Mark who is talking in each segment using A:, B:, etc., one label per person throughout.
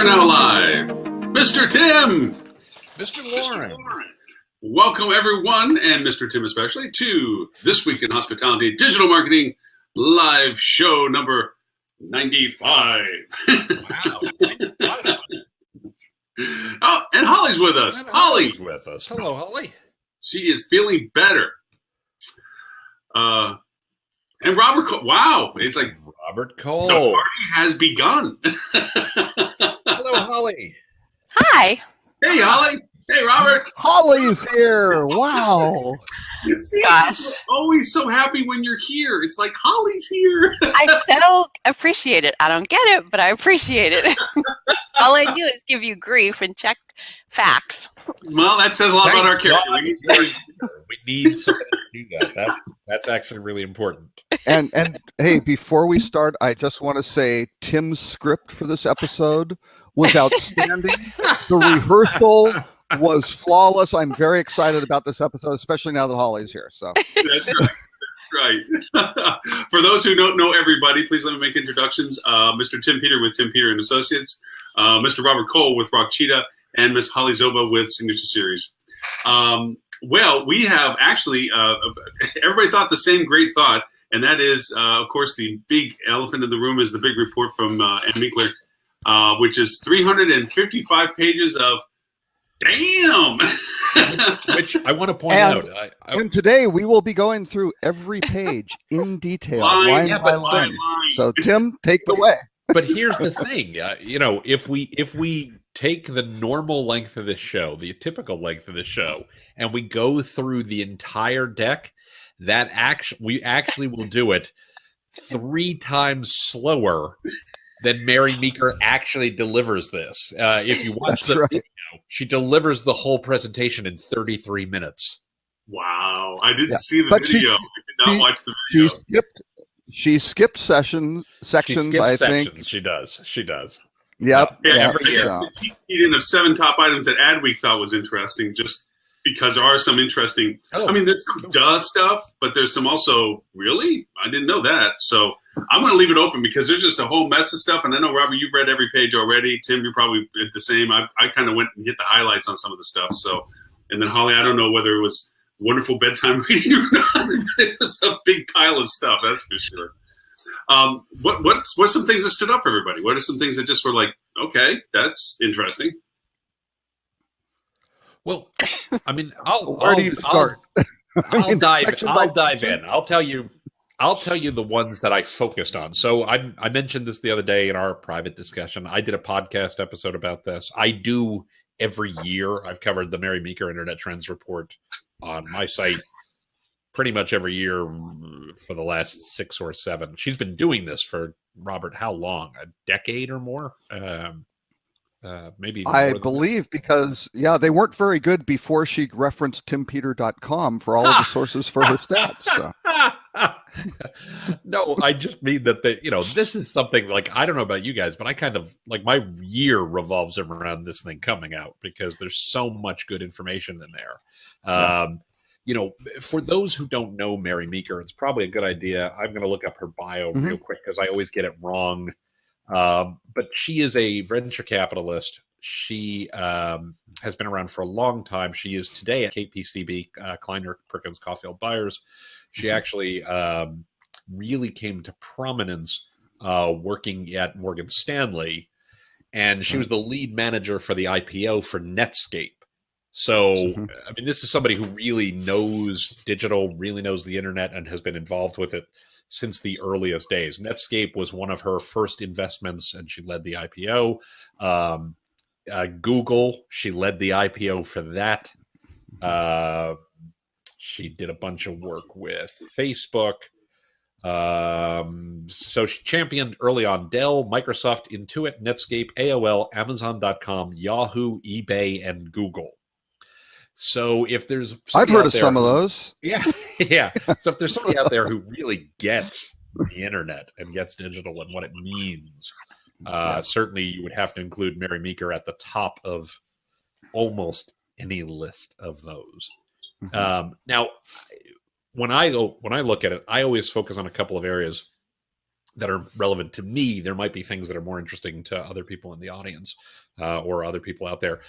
A: now live, Mr. Tim.
B: Mr. Loren.
A: Welcome, everyone, and Mr. Tim especially, to This Week in Hospitality Digital Marketing live show number 95.
B: Wow.
A: Oh, and Holly's with us. Holly's
B: with us. Hello, Holly.
A: She is feeling better. And Robert Cole. Wow. It's like
B: Robert Cole.
A: The party has begun.
B: Hello, Holly.
C: Hi.
A: Hey, Holly. Hey, Robert.
D: Holly's here. Wow.
A: See,
C: Gosh.
A: I'm always so happy when you're here. It's like Holly's here.
C: I so appreciate it. I don't get it, but I appreciate it. All I do is give you grief and check facts.
A: Well, that says a lot about our character.
B: We need somebody to do that. That's actually really important.
D: And hey, before we start, I just want to say Tim's script for this episode was outstanding. The rehearsal was flawless. I'm very excited about this episode, especially now that Holly's here. So
A: that's right. Right. For those who don't know everybody, please let me make introductions. Mr. Tim Peter with Tim Peter and Associates, Mr. Robert Cole with Rock Cheetah, and Miss Holly Zoba with Signature Series. Well, we have actually, everybody thought the same great thought, and that is, of course, the big elephant in the room is the big report from Meeker, which is 355 pages of damn.
B: Which I want to point out.
D: And today we will be going through every page in detail, line by line. So, Tim, take it away.
B: But here's the thing, if we take the normal length of this show, the typical length of the show, and we go through the entire deck, we actually will do it 3 times slower than Mary Meeker actually delivers this. If you watch the video, she delivers the whole presentation in 33 minutes.
A: Wow. I didn't see the video. I did not watch the video.
D: She skipped sections, I think.
B: She does.
D: Yep.
A: Every year. Eating of 7 top items that Adweek thought was interesting, just because there are some interesting. I mean, there's some stuff, but there's some also, really? I didn't know that. So I'm going to leave it open because there's just a whole mess of stuff. And I know, Robert, you've read every page already. Tim, you're probably the same. I kind of went and hit the highlights on some of the stuff. So, and then Holly, I don't know whether it was wonderful bedtime reading or not. It was a big pile of stuff, that's for sure. What's some things that stood up for everybody? What are some things that just were like, okay, that's interesting?
B: Well, I mean,
D: where do you start?
B: I'll dive in. I'll tell you the ones that I focused on. So I mentioned this the other day in our private discussion. I did a podcast episode about this. I do every year. I've covered the Mary Meeker Internet Trends Report on my site pretty much every year for the last 6 or 7. She's been doing this for, Robert, how long? A decade or more? Maybe
D: I believe because they weren't very good before she referenced timpeter.com for all of the sources for her stats. So.
B: No, I just mean that this is something like, I don't know about you guys, but I kind of like my year revolves around this thing coming out because there's so much good information in there. For those who don't know Mary Meeker, it's probably a good idea. I'm going to look up her bio real quick because I always get it wrong. But she is a venture capitalist. She has been around for a long time. She is today at KPCB, Kleiner Perkins Caulfield Byers. She actually really came to prominence working at Morgan Stanley, and she was the lead manager for the IPO for Netscape. So, I mean, this is somebody who really knows digital, really knows the internet, and has been involved with it since the earliest days. Netscape was one of her first investments, and she led the IPO. Google, she led the IPO for that. She did a bunch of work with Facebook. So she championed early on Dell, Microsoft, Intuit, Netscape, AOL, Amazon.com, Yahoo, eBay, and Google. So if there's
D: I've heard of some of those.
B: Yeah. So if there's somebody out there who really gets the internet and gets digital and what it means, certainly you would have to include Mary Meeker at the top of almost any list of those. Now, when I look at it, I always focus on a couple of areas. that are relevant to me. There might be things that are more interesting to other people in the audience or other people out there.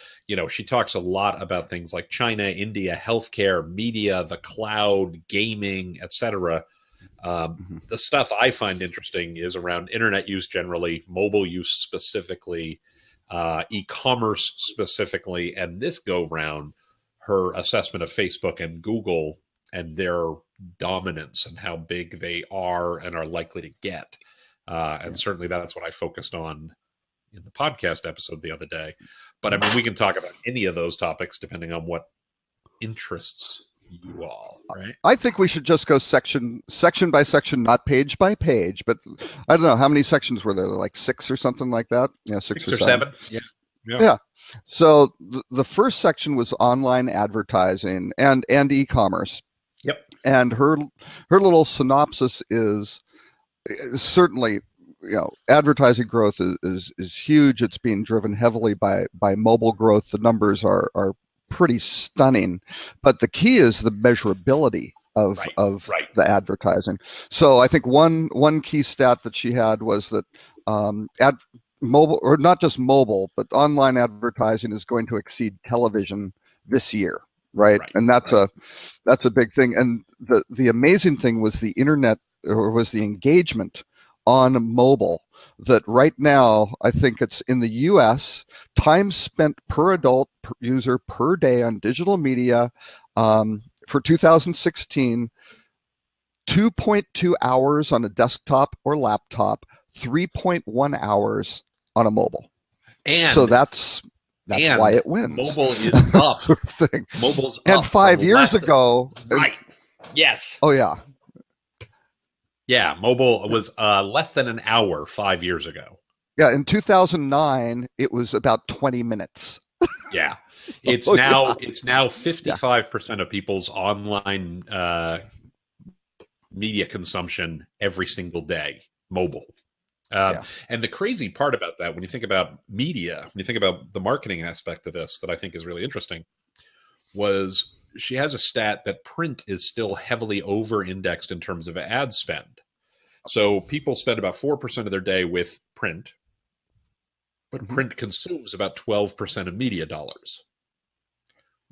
B: She talks a lot about things like China, India, healthcare, media, the cloud, gaming, etc. The stuff I find interesting is around internet use generally, mobile use specifically, e-commerce specifically, and this go round, her assessment of Facebook and Google and their dominance and how big they are and are likely to get. And certainly that's what I focused on in the podcast episode the other day. But I mean, we can talk about any of those topics depending on what interests you all, right?
D: I think we should just go section by section, not page by page. But I don't know, how many sections were there? Like 6 or something like that? Yeah, six or seven. Yeah. So the first section was online advertising and e-commerce.
B: Yep.
D: And her little synopsis is certainly, advertising growth is huge. It's being driven heavily by mobile growth. The numbers are pretty stunning, but the key is the measurability of the advertising. So I think one key stat that she had was that mobile, or not just mobile, but online advertising is going to exceed television this year. Right. And that's a big thing. And the amazing thing was the internet, or was the engagement on mobile, that right now, I think it's in the US, time spent per adult user per day on digital media for 2016, 2.2 hours on a desktop or laptop, 3.1 hours on a mobile.
B: And
D: so that's why it wins.
B: Mobile is up.
D: Sort of thing.
B: Mobile's
D: and
B: up.
D: 5 years ago.
B: Right. Yes.
D: Oh, yeah.
B: Yeah. Mobile was less than an hour 5 years ago.
D: Yeah. In 2009, it was about 20 minutes.
B: Yeah. It's now 55% of people's online media consumption every single day, mobile. And the crazy part about that, when you think about media, when you think about the marketing aspect of this, that I think is really interesting, was she has a stat that print is still heavily over-indexed in terms of ad spend. So people spend about 4% of their day with print, but print consumes about 12% of media dollars.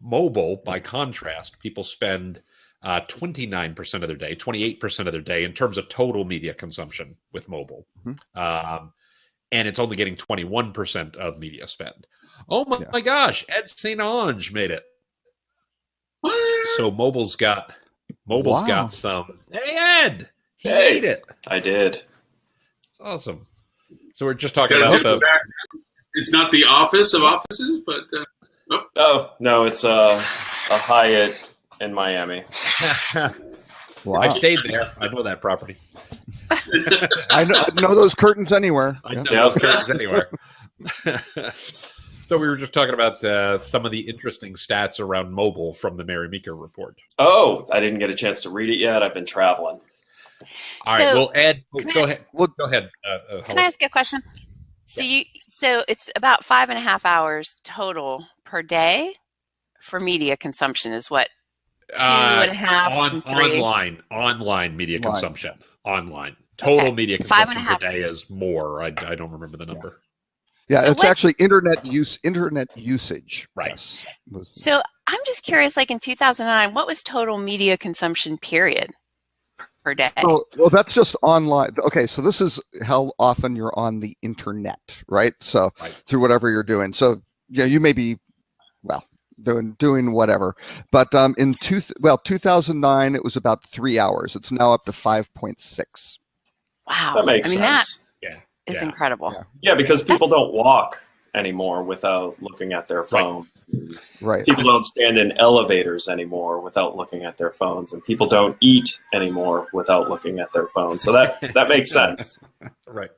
B: Mobile, by contrast, people spend 29% of their day, 28% of their day in terms of total media consumption with mobile. And it's only getting 21% of media spend. Oh my gosh, Ed St. Ange made it. So mobile's got some. Hey, Ed, he made it.
E: I did.
B: It's awesome. So we're just talking about
A: it's not the office of offices, but
E: oh no, it's a Hyatt in Miami.
D: Wow.
B: I stayed there. I know that property.
D: I know those curtains anywhere.
B: I know those curtains anywhere. So we were just talking about some of the interesting stats around mobile from the Meeker Report.
E: Oh, I didn't get a chance to read it yet. I've been traveling.
B: All right. Well, Ed, go ahead. Go ahead.
C: Can I ask you a question? So it's about 5.5 hours total per day for media consumption is what? 2.5 and 3?
B: Online media consumption. Online. Total media consumption per day is more. I don't remember the number.
D: Yeah, so it's actually internet usage.
B: Right.
D: Yes.
C: So I'm just curious, like in 2009, what was total media consumption period per day?
D: Well, that's just online. Okay, so this is how often you're on the internet, right? So through whatever you're doing. So you may be, doing whatever. But in 2009, it was about 3 hours. It's now up to 5.6.
C: Wow.
E: That makes sense.
C: It's incredible.
E: Yeah, because people don't walk anymore without looking at their phone.
D: Right.
E: People don't stand in elevators anymore without looking at their phones, and people don't eat anymore without looking at their phones. So that makes sense.
B: Right.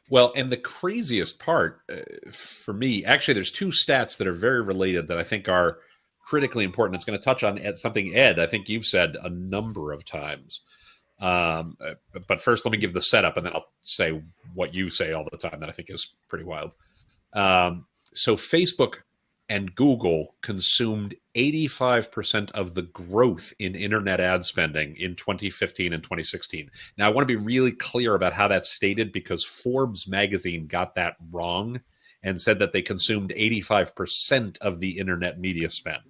B: Well, and the craziest part for me, actually, there's two stats that are very related that I think are critically important. It's going to touch on something, Ed, I think you've said a number of times. But first, let me give the setup, and then I'll say what you say all the time that I think is pretty wild. So Facebook and Google consumed 85% of the growth in internet ad spending in 2015 and 2016. Now, I want to be really clear about how that's stated, because Forbes magazine got that wrong and said that they consumed 85% of the internet media spend.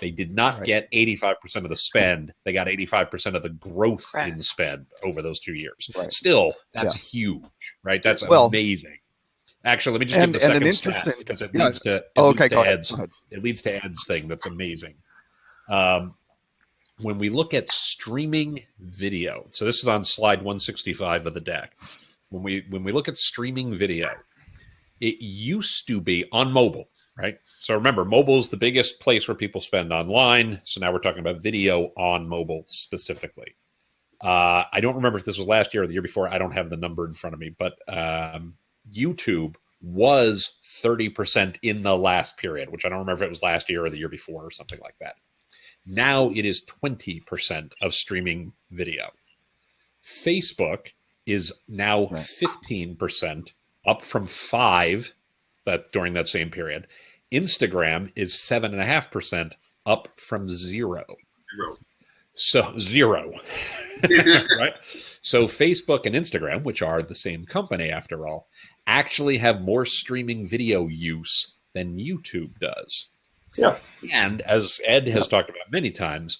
B: They did not get 85% of the spend. They got 85% of the growth in spend over those 2 years. Still, that's huge, right? That's amazing. Actually, let me just give the second stat, because it leads to it leads to Ed's thing that's amazing. When we look at streaming video, so this is on slide 165 of the deck. When we look at streaming video, it used to be on mobile, right? So remember, mobile is the biggest place where people spend online. So now we're talking about video on mobile specifically. I don't remember if this was last year or the year before. I don't have the number in front of me, but YouTube was 30% in the last period, which I don't remember if it was last year or the year before or something like that. Now it is 20% of streaming video. Facebook is now 15%, up from 5% during that same period. Instagram is 7.5%, up from 0. So 0, right? So Facebook and Instagram, which are the same company after all, actually have more streaming video use than YouTube does.
E: Yeah.
B: And as Ed has talked about many times,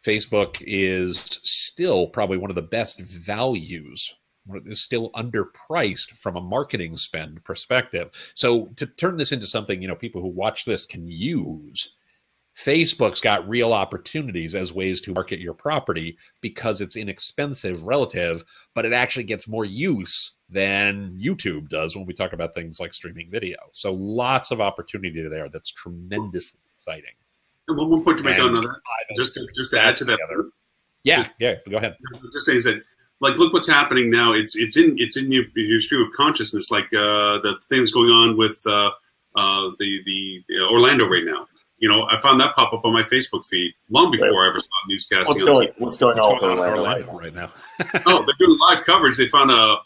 B: Facebook is still probably one of the best values. Is still underpriced from a marketing spend perspective. So to turn this into something, people who watch this can use, Facebook's got real opportunities as ways to market your property, because it's inexpensive relative, but it actually gets more use than YouTube does when we talk about things like streaming video. So lots of opportunity there that's tremendously exciting.
A: And one point to make on that, just to add to that.
B: Yeah, go ahead.
A: Just say that, like, look what's happening now. It's in your stream of consciousness, like the things going on with the Orlando right now. I found that pop up on my Facebook feed long before I ever saw newscasting.
E: What's going on with Orlando
B: right now?
A: Oh, they're doing live coverage. They found an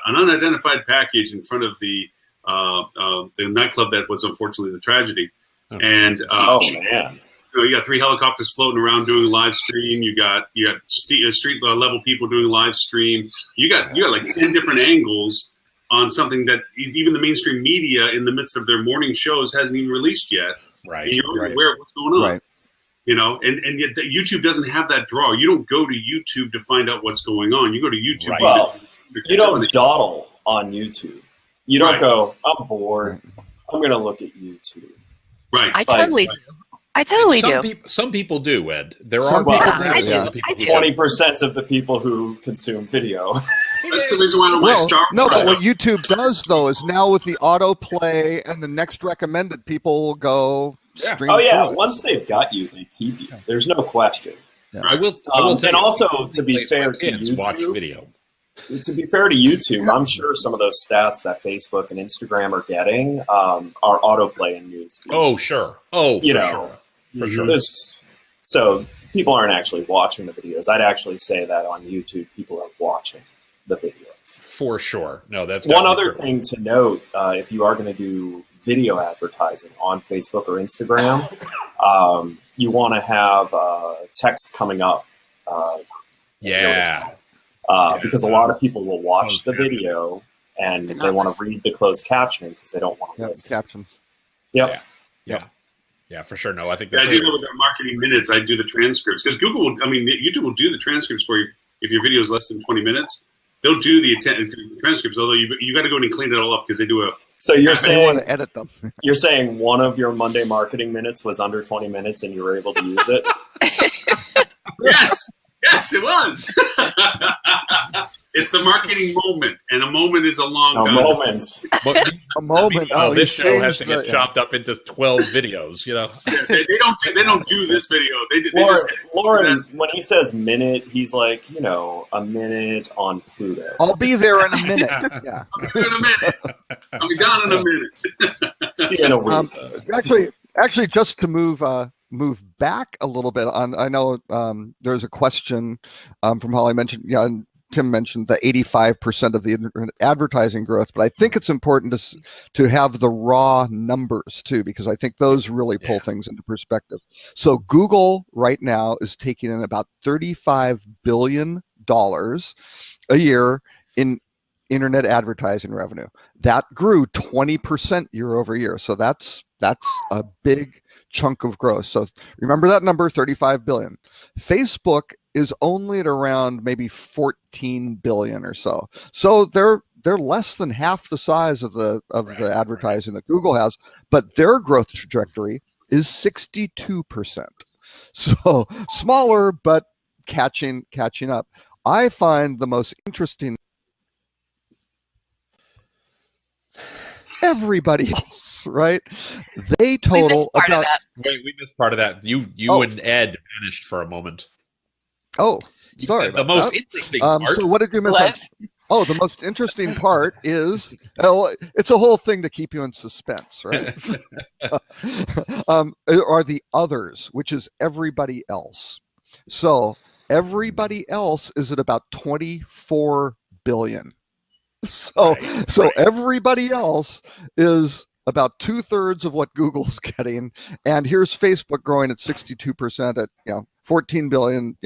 A: unidentified package in front of the nightclub that was unfortunately the tragedy. Man. You got 3 helicopters floating around doing a live stream. You got street level people doing a live stream. You got like 10 different angles on something that even the mainstream media, in the midst of their morning shows, hasn't even released yet.
B: Right.
A: And you're aware of what's going on. Right. And yet YouTube doesn't have that draw. You don't go to YouTube to find out what's going on. You go to YouTube.
E: Right. Well, you don't dawdle on YouTube. You don't go, I'm bored, I'm going to look at YouTube.
A: Right.
C: I totally do.
B: Some people do, Ed. There are people.
C: I do.
E: 20% of the people who consume video.
A: That's the reason why I don't like Star Wars.
D: No, but what YouTube does, though, is now with the autoplay and the next recommended, people will go stream through it.
E: Once they've got you, they keep you. There's no question.
B: Yeah. I will
E: and also, to be fair to YouTube,
B: watch video.
E: To be fair to YouTube, I'm sure some of those stats that Facebook and Instagram are getting are autoplay in news.
B: Oh, sure. Oh, for sure.
E: So people aren't actually watching the videos. I'd actually say that on YouTube, people are watching the videos.
B: For sure. No, that's
E: one other thing to note. If you are going to do video advertising on Facebook or Instagram, you want to have text coming up. Because a lot of people will watch the video and they want to read the closed captioning because they don't want to listen.
D: Caption.
E: Yep.
B: Yeah, for sure. No, I think
A: that's I do know with their marketing minutes. I do the transcripts because YouTube will do the transcripts for you if your video is less than 20 minutes. They'll do the transcripts, although you got to go in and clean it all up because they do a.
E: So you're saying
D: want to edit them.
E: You're saying one of your Monday marketing minutes was under 20 minutes and you were able to use it?
A: Yes, it was. It's the marketing moment, and a moment is a long time.
D: A moment.
B: This show has to get chopped up into 12 videos.
A: They don't do this video.
E: Loren, when he says minute, he's like, a minute on Pluto.
D: I'll be there in a minute. Yeah,
A: I'll be there in a minute. I'll be down in a minute.
E: See you in a week.
D: Actually, just to move back a little bit on, I know there's a question from Holly mentioned, Tim mentioned the 85% of the internet advertising growth, but I think it's important to have the raw numbers too, because I think those really pull things into perspective. So Google right now is taking in about $35 billion a year in internet advertising revenue. That grew 20% year over year. So that's a big chunk of growth. So remember that number, 35 billion. Facebook is only at around maybe 14 billion or so. So they're less than half the size of the advertising that Google has, but their growth trajectory is 62%. So smaller, but catching up. I find the most interesting everybody else, right? They total about.
B: Wait, we missed part of that. You and Ed vanished for a moment.
D: Oh, sorry.
B: The most interesting part.
D: So what did you miss? Oh, the most interesting part is it's a whole thing to keep you in suspense, right? Are the others, which is everybody else. So everybody else is at about 24 billion. So everybody else is about 2/3 of what Google's getting, and here's Facebook growing at 62% at 14 billion.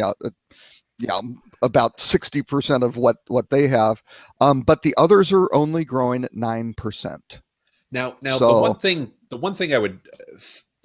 D: About 60% of what they have, but the others are only growing at 9%.
B: Now the one thing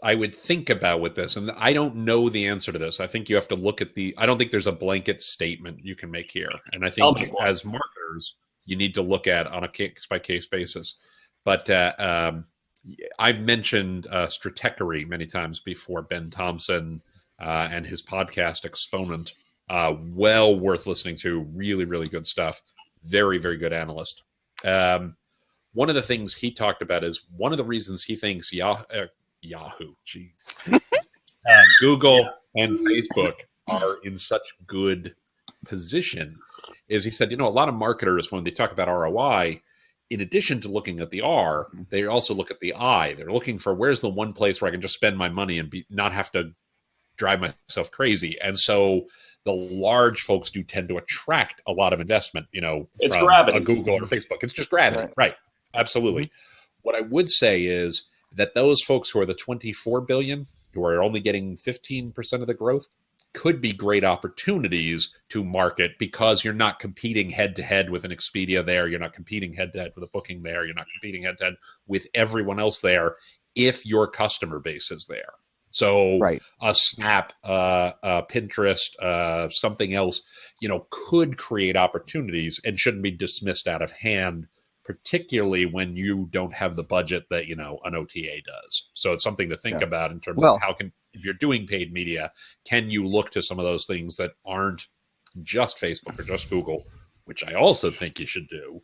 B: I would think about with this, and I don't know the answer to this. I think you have to look at I don't think there's a blanket statement you can make here, and I think as marketers, you need to look at on a case-by-case basis. But I've mentioned Stratechery many times before, Ben Thompson and his podcast Exponent. Well worth listening to. Really, really good stuff. Very, very good analyst. One of the things he talked about is one of the reasons he thinks Yahoo, Google and Facebook are in such good position is he said, a lot of marketers, when they talk about ROI, in addition to looking at the R, they also look at the I. They're looking for where's the one place where I can just spend my money and not have to drive myself crazy. And so the large folks do tend to attract a lot of investment,
E: it's
B: from
E: gravity.
B: A Google or Facebook. It's just gravity. Right. Absolutely. Mm-hmm. What I would say is that those folks who are the 24 billion, who are only getting 15% of the growth, could be great opportunities to market because you're not competing head-to-head with an Expedia there. You're not competing head-to-head with a Booking there. You're not competing head-to-head with everyone else there if your customer base is there. So a Snap, Pinterest, something else, could create opportunities and shouldn't be dismissed out of hand, particularly when you don't have the budget that, an OTA does. So it's something to think about in terms of if you're doing paid media, can you look to some of those things that aren't just Facebook or just Google, which I also think you should do.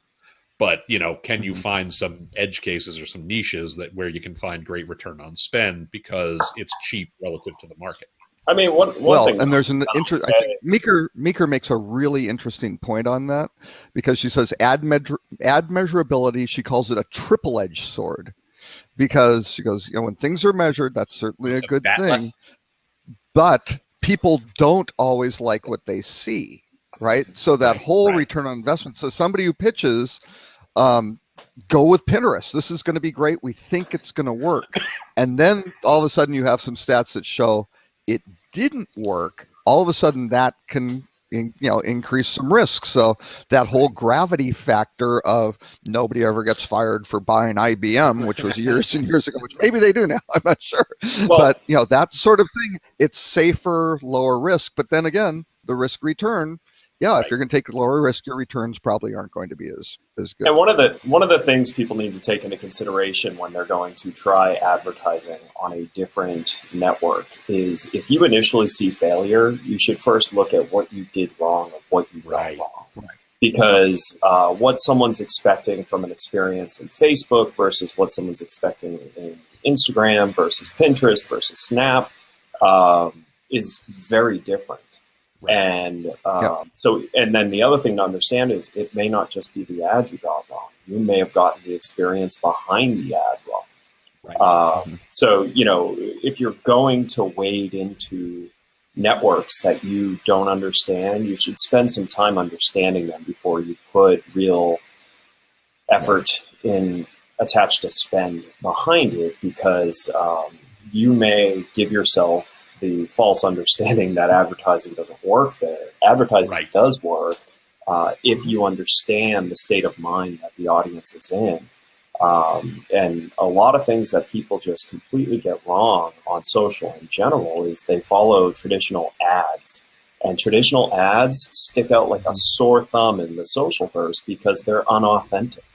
B: But, can you find some edge cases or some niches where you can find great return on spend because it's cheap relative to the market?
E: I mean, one thing.
D: And there's an I think Meeker makes a really interesting point on that because she says ad measurability. She calls it a triple-edged sword because she goes, when things are measured, that's certainly a good thing, but people don't always like what they see, right? So that whole return on investment. So somebody who pitches, go with Pinterest. This is going to be great. We think it's going to work, and then all of a sudden you have some stats that show it didn't work. All of a sudden that can increase some risk. So that whole gravity factor of nobody ever gets fired for buying IBM, which was years and years ago, which maybe they do now, I'm not sure. But that sort of thing, it's safer, lower risk. But then again, the risk return, if you're going to take a lower risk, your returns probably aren't going to be as good.
E: And one of the things people need to take into consideration when they're going to try advertising on a different network is if you initially see failure, you should first look at what you did wrong and what you did wrong. Right. Because what someone's expecting from an experience in Facebook versus what someone's expecting in Instagram versus Pinterest versus Snap is very different. And and then the other thing to understand is it may not just be the ad you got wrong. You may have gotten the experience behind the ad wrong. So, if you're going to wade into networks that you don't understand, you should spend some time understanding them before you put real effort in attached to spend behind it, because you may give yourself the false understanding that advertising doesn't work there. Advertising does work if you understand the state of mind that the audience is in. And a lot of things that people just completely get wrong on social in general is they follow traditional ads. And traditional ads stick out like a sore thumb in the social verse because they're unauthentic.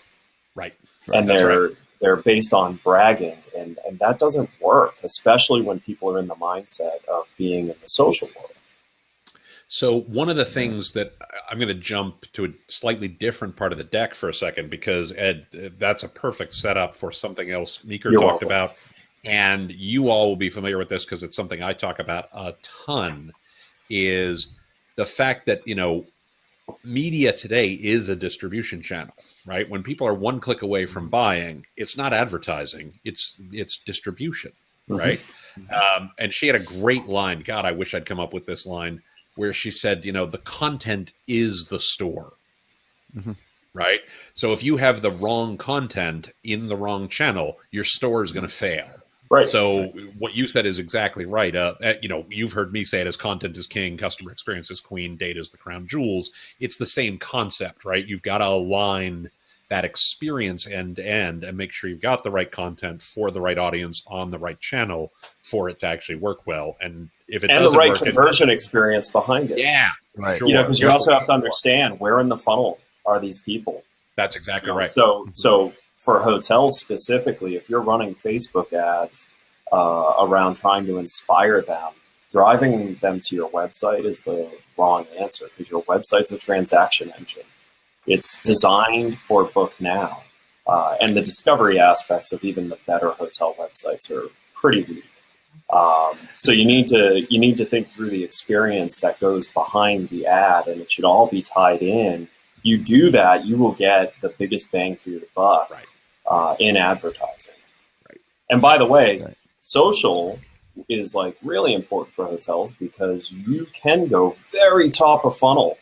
B: Right.
E: And they're based on bragging, and that doesn't work, especially when people are in the mindset of being in the social world.
B: So one of the things that I'm going to jump to a slightly different part of the deck for a second, because Ed, that's a perfect setup for something else Meeker talked about. And you all will be familiar with this because it's something I talk about a ton, is the fact that, you know, media today is a distribution channel, right? When people are one click away from buying, it's not advertising, it's distribution, right? And she had a great line. God, I wish I'd come up with this line, where she said, you know, the content is the store, right? So if you have the wrong content in the wrong channel, your store is going to fail.
E: Right.
B: So what you said is exactly right. You know, you've heard me say it as content is king, customer experience is queen, data is the crown jewels. It's the same concept, right? You've got to align that experience end to end and make sure you've got the right content for the right audience on the right channel for it to actually work well. And if it doesn't
E: the right
B: work,
E: conversion experience behind it.
B: Yeah.
D: Right.
B: Sure.
E: You know, because you also have to understand where in the funnel are these people.
B: That's exactly right.
E: So for hotels specifically, if you're running Facebook ads around trying to inspire them, driving them to your website is the wrong answer, because your website's a transaction engine. It's designed for book now. And the discovery aspects of even the better hotel websites are pretty weak. So you need to think through the experience that goes behind the ad, and it should all be tied in. You do that, you will get the biggest bang for your buck in advertising.
B: Right.
E: And by the way, social is like really important for hotels, because you can go very top of funnel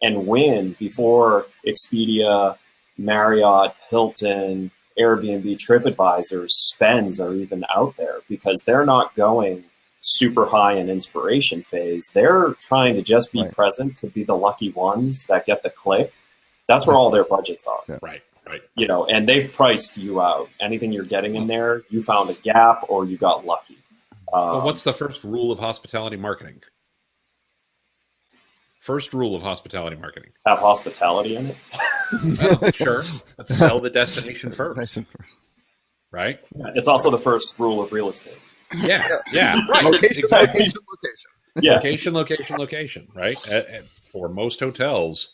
E: and win before Expedia, Marriott, Hilton, Airbnb, TripAdvisor spends are even out there, because they're not going super high in inspiration phase. They're trying to just be present, to be the lucky ones that get the click. That's where all their budgets are.
B: Right.
E: You know, and they've priced you out. Anything you're getting in there, you found a gap or you got lucky.
B: Well, what's the first rule of hospitality marketing? First rule of hospitality marketing.
E: Have hospitality in it.
B: Oh, sure. Let's sell the destination first. Right?
E: It's also the first rule of real estate.
B: Yeah. Right.
D: Location,
B: exactly.
D: location.
B: Right? For most hotels,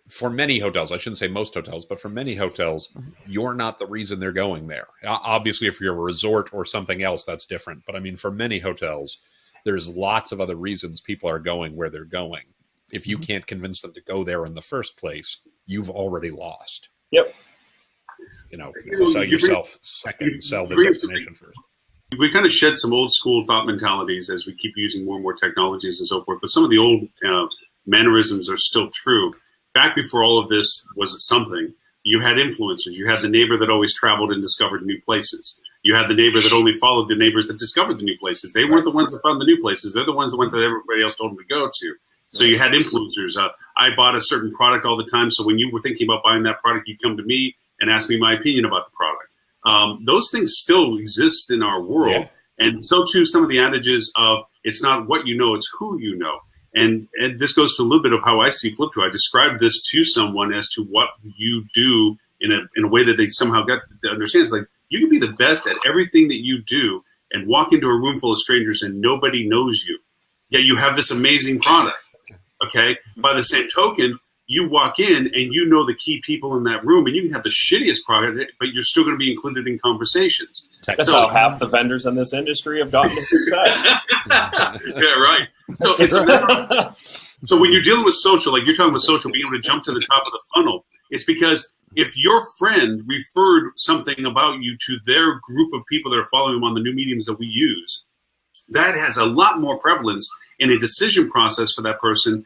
B: for many hotels, I shouldn't say most hotels, but for many hotels, you're not the reason they're going there. Obviously, if you're a resort or something else, that's different. But I mean, for many hotels, there's lots of other reasons people are going where they're going. If you can't convince them to go there in the first place, you've already lost.
E: Yep.
B: You know, sell yourself second, sell the destination first.
A: We kind of shed some old school thought mentalities as we keep using more and more technologies and so forth. But some of the old mannerisms are still true. Back before all of this was something, you had influencers. You had the neighbor that always traveled and discovered new places. You had the neighbor that only followed the neighbors that discovered the new places. They weren't the ones that found the new places. They're the ones that went that everybody else told them to go to. So you had influencers. I bought a certain product all the time. So when you were thinking about buying that product, you'd come to me and ask me my opinion about the product. Those things still exist in our world. Yeah. And so too, some of the adages of it's not what you know, it's who you know. And this goes to a little bit of how I see Flip2. I described this to someone as to what you do in a way that they somehow got to understand. It's like, you can be the best at everything that you do and walk into a room full of strangers and nobody knows you. Yet you have this amazing product. Okay. By the same token, you walk in and you know the key people in that room, and you can have the shittiest product, but you're still going to be included in conversations.
E: That's how half the vendors in this industry have gotten to success.
A: Yeah, right. So it's a matter of, so when you're dealing with social, like you're talking about social, being able to jump to the top of the funnel, it's because if your friend referred something about you to their group of people that are following them on the new mediums that we use, that has a lot more prevalence in a decision process for that person.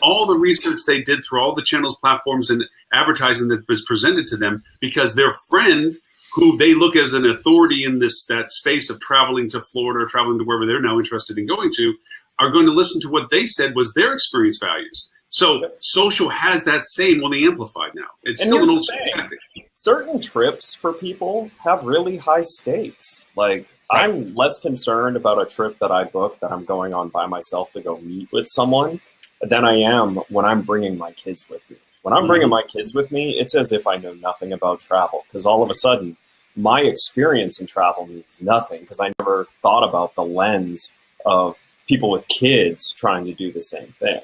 A: All the research they did through all the channels, platforms, and advertising that was presented to them, because their friend, who they look as an authority in that space of traveling to Florida or traveling to wherever they're now interested in going to, are going to listen to what they said was their experience values. So social has that same, only amplified now. It's still an old school tactic.
E: Certain trips for people have really high stakes. Like, I'm less concerned about a trip that I book that I'm going on by myself to go meet with someone than I am when I'm bringing my kids with me. When I'm bringing my kids with me, it's as if I know nothing about travel, because all of a sudden my experience in travel means nothing, because I never thought about the lens of people with kids trying to do the same thing.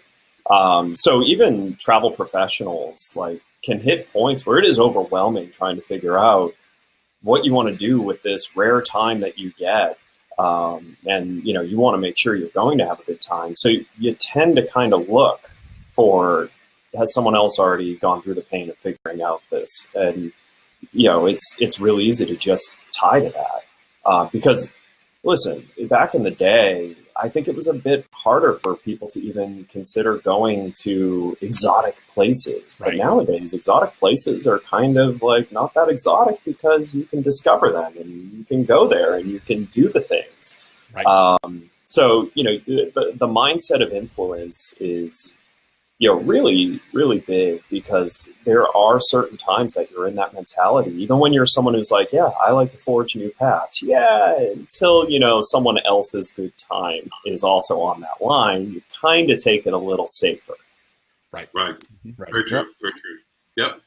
E: So even travel professionals can hit points where it is overwhelming trying to figure out what you want to do with this rare time that you get. And you want to make sure you're going to have a good time. So you tend to kind of look for, has someone else already gone through the pain of figuring out this? And it's really easy to just tie to that. Because listen, back in the day, I think it was a bit harder for people to even consider going to exotic places. But nowadays, exotic places are kind of not that exotic, because you can discover them and you can go there and you can do the things. So, the mindset of influence is, really, really big, because there are certain times that you're in that mentality, even when you're someone who's like, yeah, I like to forge new paths. Yeah, until, someone else's good time is also on that line, you kind of take it a little safer.
A: Right. Very true. Very true. Yep.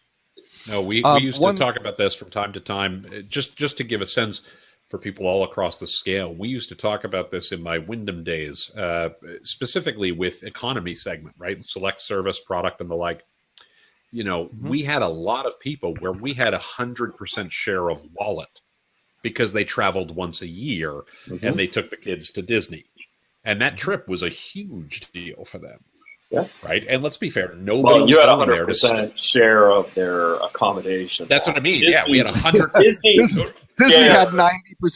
B: No, we used to talk about this from time to time, just to give a sense for people all across the scale. We used to talk about this in my Wyndham days, specifically with economy segment, right? Select service, product, and the like. We had a lot of people where we had 100% share of wallet because they traveled once a year and they took the kids to Disney. And that trip was a huge deal for them.
E: Yeah.
B: Right. And let's be fair. Nobody.
E: Well, you had 100% share of their accommodation.
B: That's what I mean. Yeah, we had 100.
D: Disney had 90%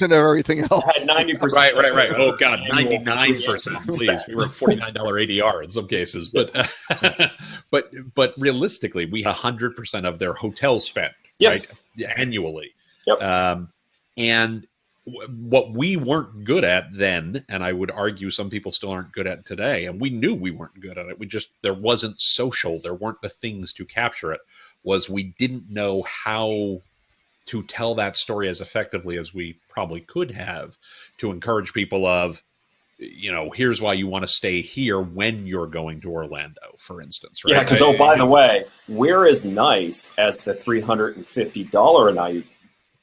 D: of everything else.
E: Had 90%.
B: Right. Oh God, 99%. Please, we were $49 ADR in some cases, but realistically, we had 100% of their hotel spend.
E: Yes.
B: Right? Annually.
E: Yep.
B: And what we weren't good at then, and I would argue some people still aren't good at today, and we knew we weren't good at it. There wasn't social, there weren't the things to capture it, was we didn't know how to tell that story as effectively as we probably could have to encourage people of, here's why you want to stay here when you're going to Orlando, for instance. Right?
E: Yeah, because, by the way, we're as nice as the $350 a night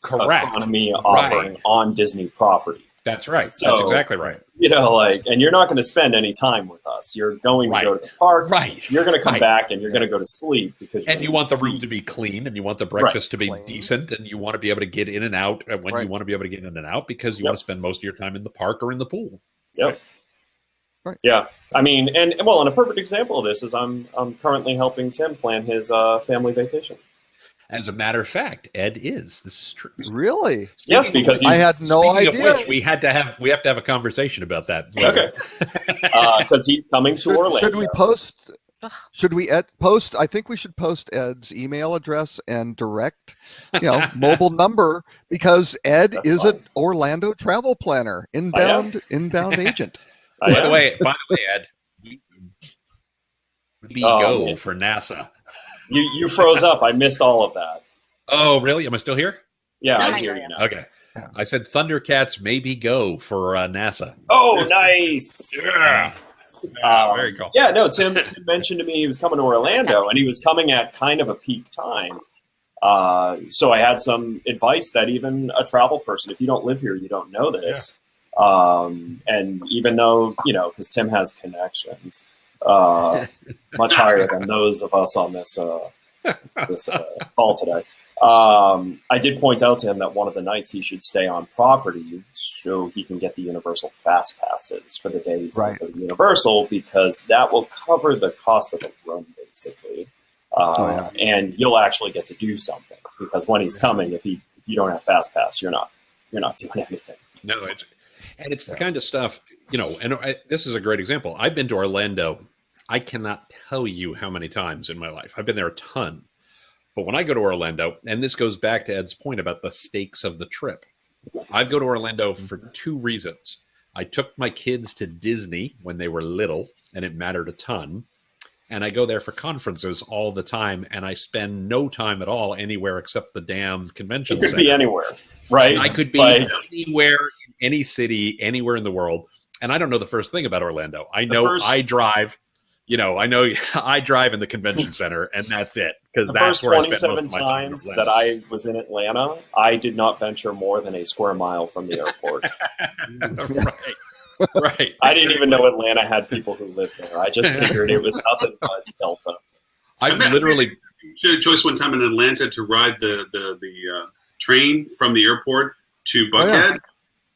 E: economy offering on Disney property.
B: That's right.
E: So,
B: that's exactly right.
E: And you're not going to spend any time with us. You're going to go to the park.
B: Right.
E: You're going to come back and you're going to go to sleep
B: and you want the room to be clean, and you want the breakfast to be decent, and you want to be able to get in and out when you want to be able to get in and out, because you want to spend most of your time in the park or in the pool.
E: Yep. Right. Yeah. I mean, and a perfect example of this is I'm currently helping Tim plan his family vacation.
B: As a matter of fact, Ed is. This is true.
D: Really?
E: Yes, because
D: I had no idea.
B: Of which we have to have a conversation about that.
E: Okay. Because he's coming to Orlando.
D: Should we post? Should we post? I think we should post Ed's email address and direct, mobile number, because Ed is an Orlando travel planner, inbound agent.
B: By the way, Ed, we go for NASA.
E: You froze up. I missed all of that.
B: Oh, really? Am I still here?
E: Yeah, I hear you now.
B: Okay. Yeah. I said Thundercats maybe go for NASA.
E: Oh, nice.
B: Yeah. Very cool.
E: Yeah, no, Tim mentioned to me he was coming to Orlando, and he was coming at kind of a peak time. So I had some advice that even a travel person, if you don't live here, you don't know this. Yeah. And even though, because Tim has connections, much higher than those of us on this call today. I did point out to him that one of the nights he should stay on property so he can get the Universal Fast Passes for the days of the Universal, because that will cover the cost of the room, basically. And you'll actually get to do something, because when he's coming, if you don't have Fast Pass, you're not doing anything.
B: No, And it's the kind of stuff, and this is a great example. I've been to Orlando. I cannot tell you how many times in my life. I've been there a ton. But when I go to Orlando, and this goes back to Ed's point about the stakes of the trip, I go to Orlando for 2 reasons. I took my kids to Disney when they were little, and it mattered a ton. And I go there for conferences all the time, and I spend no time at all anywhere except the damn convention center.
E: It could be anywhere, right?
B: I could be anywhere, in any city, anywhere in the world. And I don't know the first thing about Orlando. I know I drive. I drive in the convention center, and that's it. Because that's where I spent most of my time.
E: 27 times that I was in Atlanta, I did not venture more than a square mile from the airport.
B: Right.
E: I didn't even know Atlanta had people who lived there. I just figured it was nothing but Delta.
B: I've literally
A: had a choice one time in Atlanta to ride the train from the airport to Buckhead,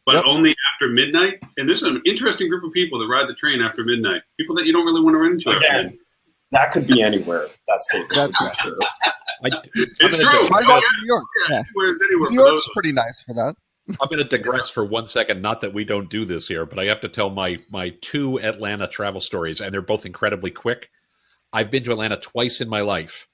A: but only after midnight. And there's an interesting group of people that ride the train after midnight. People that you don't really want to run into.
E: Again, that could be anywhere. That statement.
D: That's true.
A: It's true.
D: Why not New York?
A: Yeah. Anywhere
D: New York's pretty nice for that.
B: I'm going to digress for 1 second. Not that we don't do this here, but I have to tell my 2 Atlanta travel stories, and they're both incredibly quick. I've been to Atlanta twice in my life.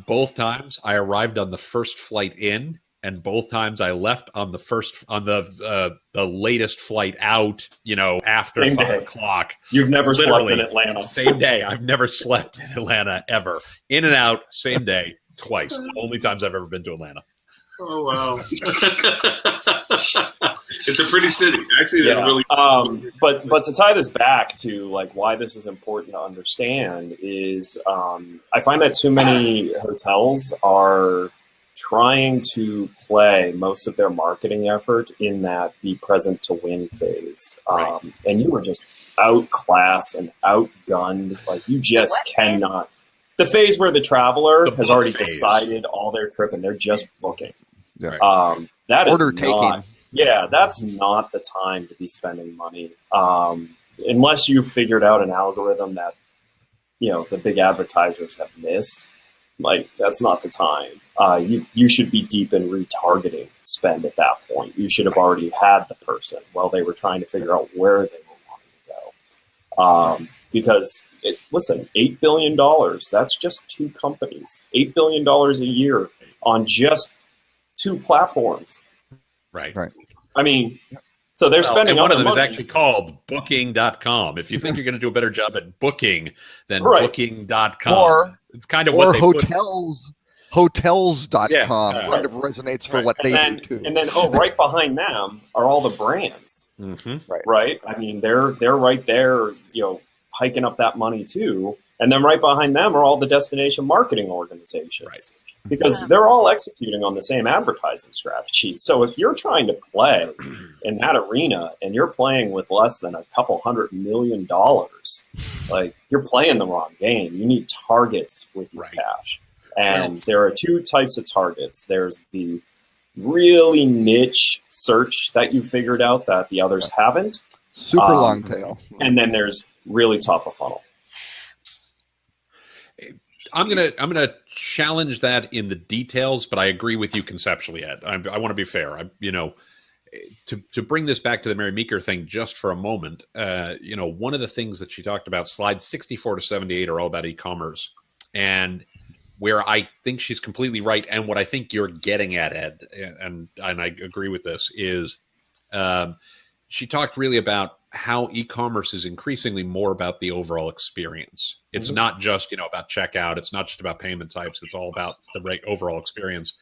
B: Both times I arrived on the first flight in, and both times I left on the latest flight out. After 5 o'clock.
E: You've never slept in Atlanta.
B: Same day. I've never slept in Atlanta ever. In and out, same day, twice. Only times I've ever been to Atlanta.
A: Oh wow! It's a pretty city. Actually, there's really.
E: But to tie this back to why this is important to understand is I find that too many hotels are trying to play most of their marketing effort in that be present to win phase, and you are just outclassed and outgunned. You just cannot. The phase where the traveler has already decided all their trip and they're just booking.
D: Yeah.
E: That is
D: order taking.
E: Yeah, that's not the time to be spending money. Unless you've figured out an algorithm that, the big advertisers have missed. That's not the time. You should be deep in retargeting spend at that point. You should have already had the person while they were trying to figure out where they were wanting to go. Because, listen, $8 billion, that's just 2 companies. $8 billion a year on just 2 platforms.
B: Right.
E: I mean, so they're spending
B: one of them
E: money.
B: is actually called Booking.com. If you think you're going to do a better job at booking than Booking.com, it's kind of what they
D: Hotels.com kind of renates for what they do too.
E: And then, right behind them are all the brands.
B: Mm-hmm.
E: Right. I mean, they're right there, hiking up that money too. And then right behind them are all the destination marketing organizations. Right. Because they're all executing on the same advertising strategy. So if you're trying to play in that arena and you're playing with less than a couple $100 million, you're playing the wrong game. You need targets with your cash. And there are 2 types of targets. There's the really niche search that you figured out that the others haven't.
D: Super long tail.
E: And then there's really top of funnel.
B: I'm gonna challenge that in the details, but I agree with you conceptually, Ed. I want to be fair. To bring this back to the Mary Meeker thing just for a moment, one of the things that she talked about, slides 64 to 78 are all about e-commerce, and where I think she's completely right, and what I think you're getting at, Ed, and I agree with this, is she talked really about how e-commerce is increasingly more about the overall experience. It's not just, about checkout. It's not just about payment types. It's all about the overall experience.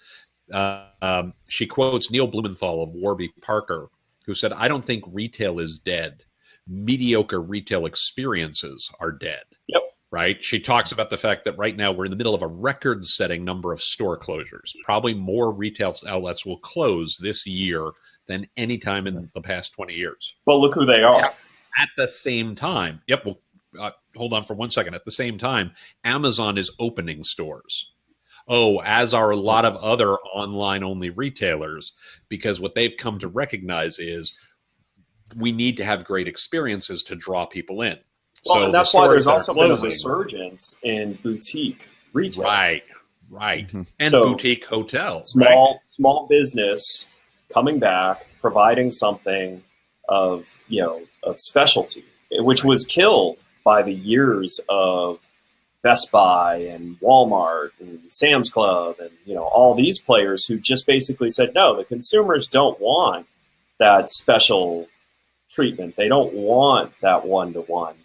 B: She quotes Neil Blumenthal of Warby Parker, who said, "I don't think retail is dead. Mediocre retail experiences are dead."
E: Yep.
B: Right? She talks about the fact that right now we're in the middle of a record-setting number of store closures. Probably more retail outlets will close this year than any time in the past 20 years.
E: But look who they are.
B: At the same time, hold on for 1 second. At the same time, Amazon is opening stores. As are a lot of other online-only retailers, because what they've come to recognize is we need to have great experiences to draw people in.
E: Well, and that's why there's also been a resurgence in boutique retail.
B: Right. Mm-hmm. And boutique hotels.
E: Small business coming back, providing something of specialty, which was killed by the years of Best Buy and Walmart and Sam's Club and all these players who just basically said, no, the consumers don't want that special treatment. They don't want that one-to-one.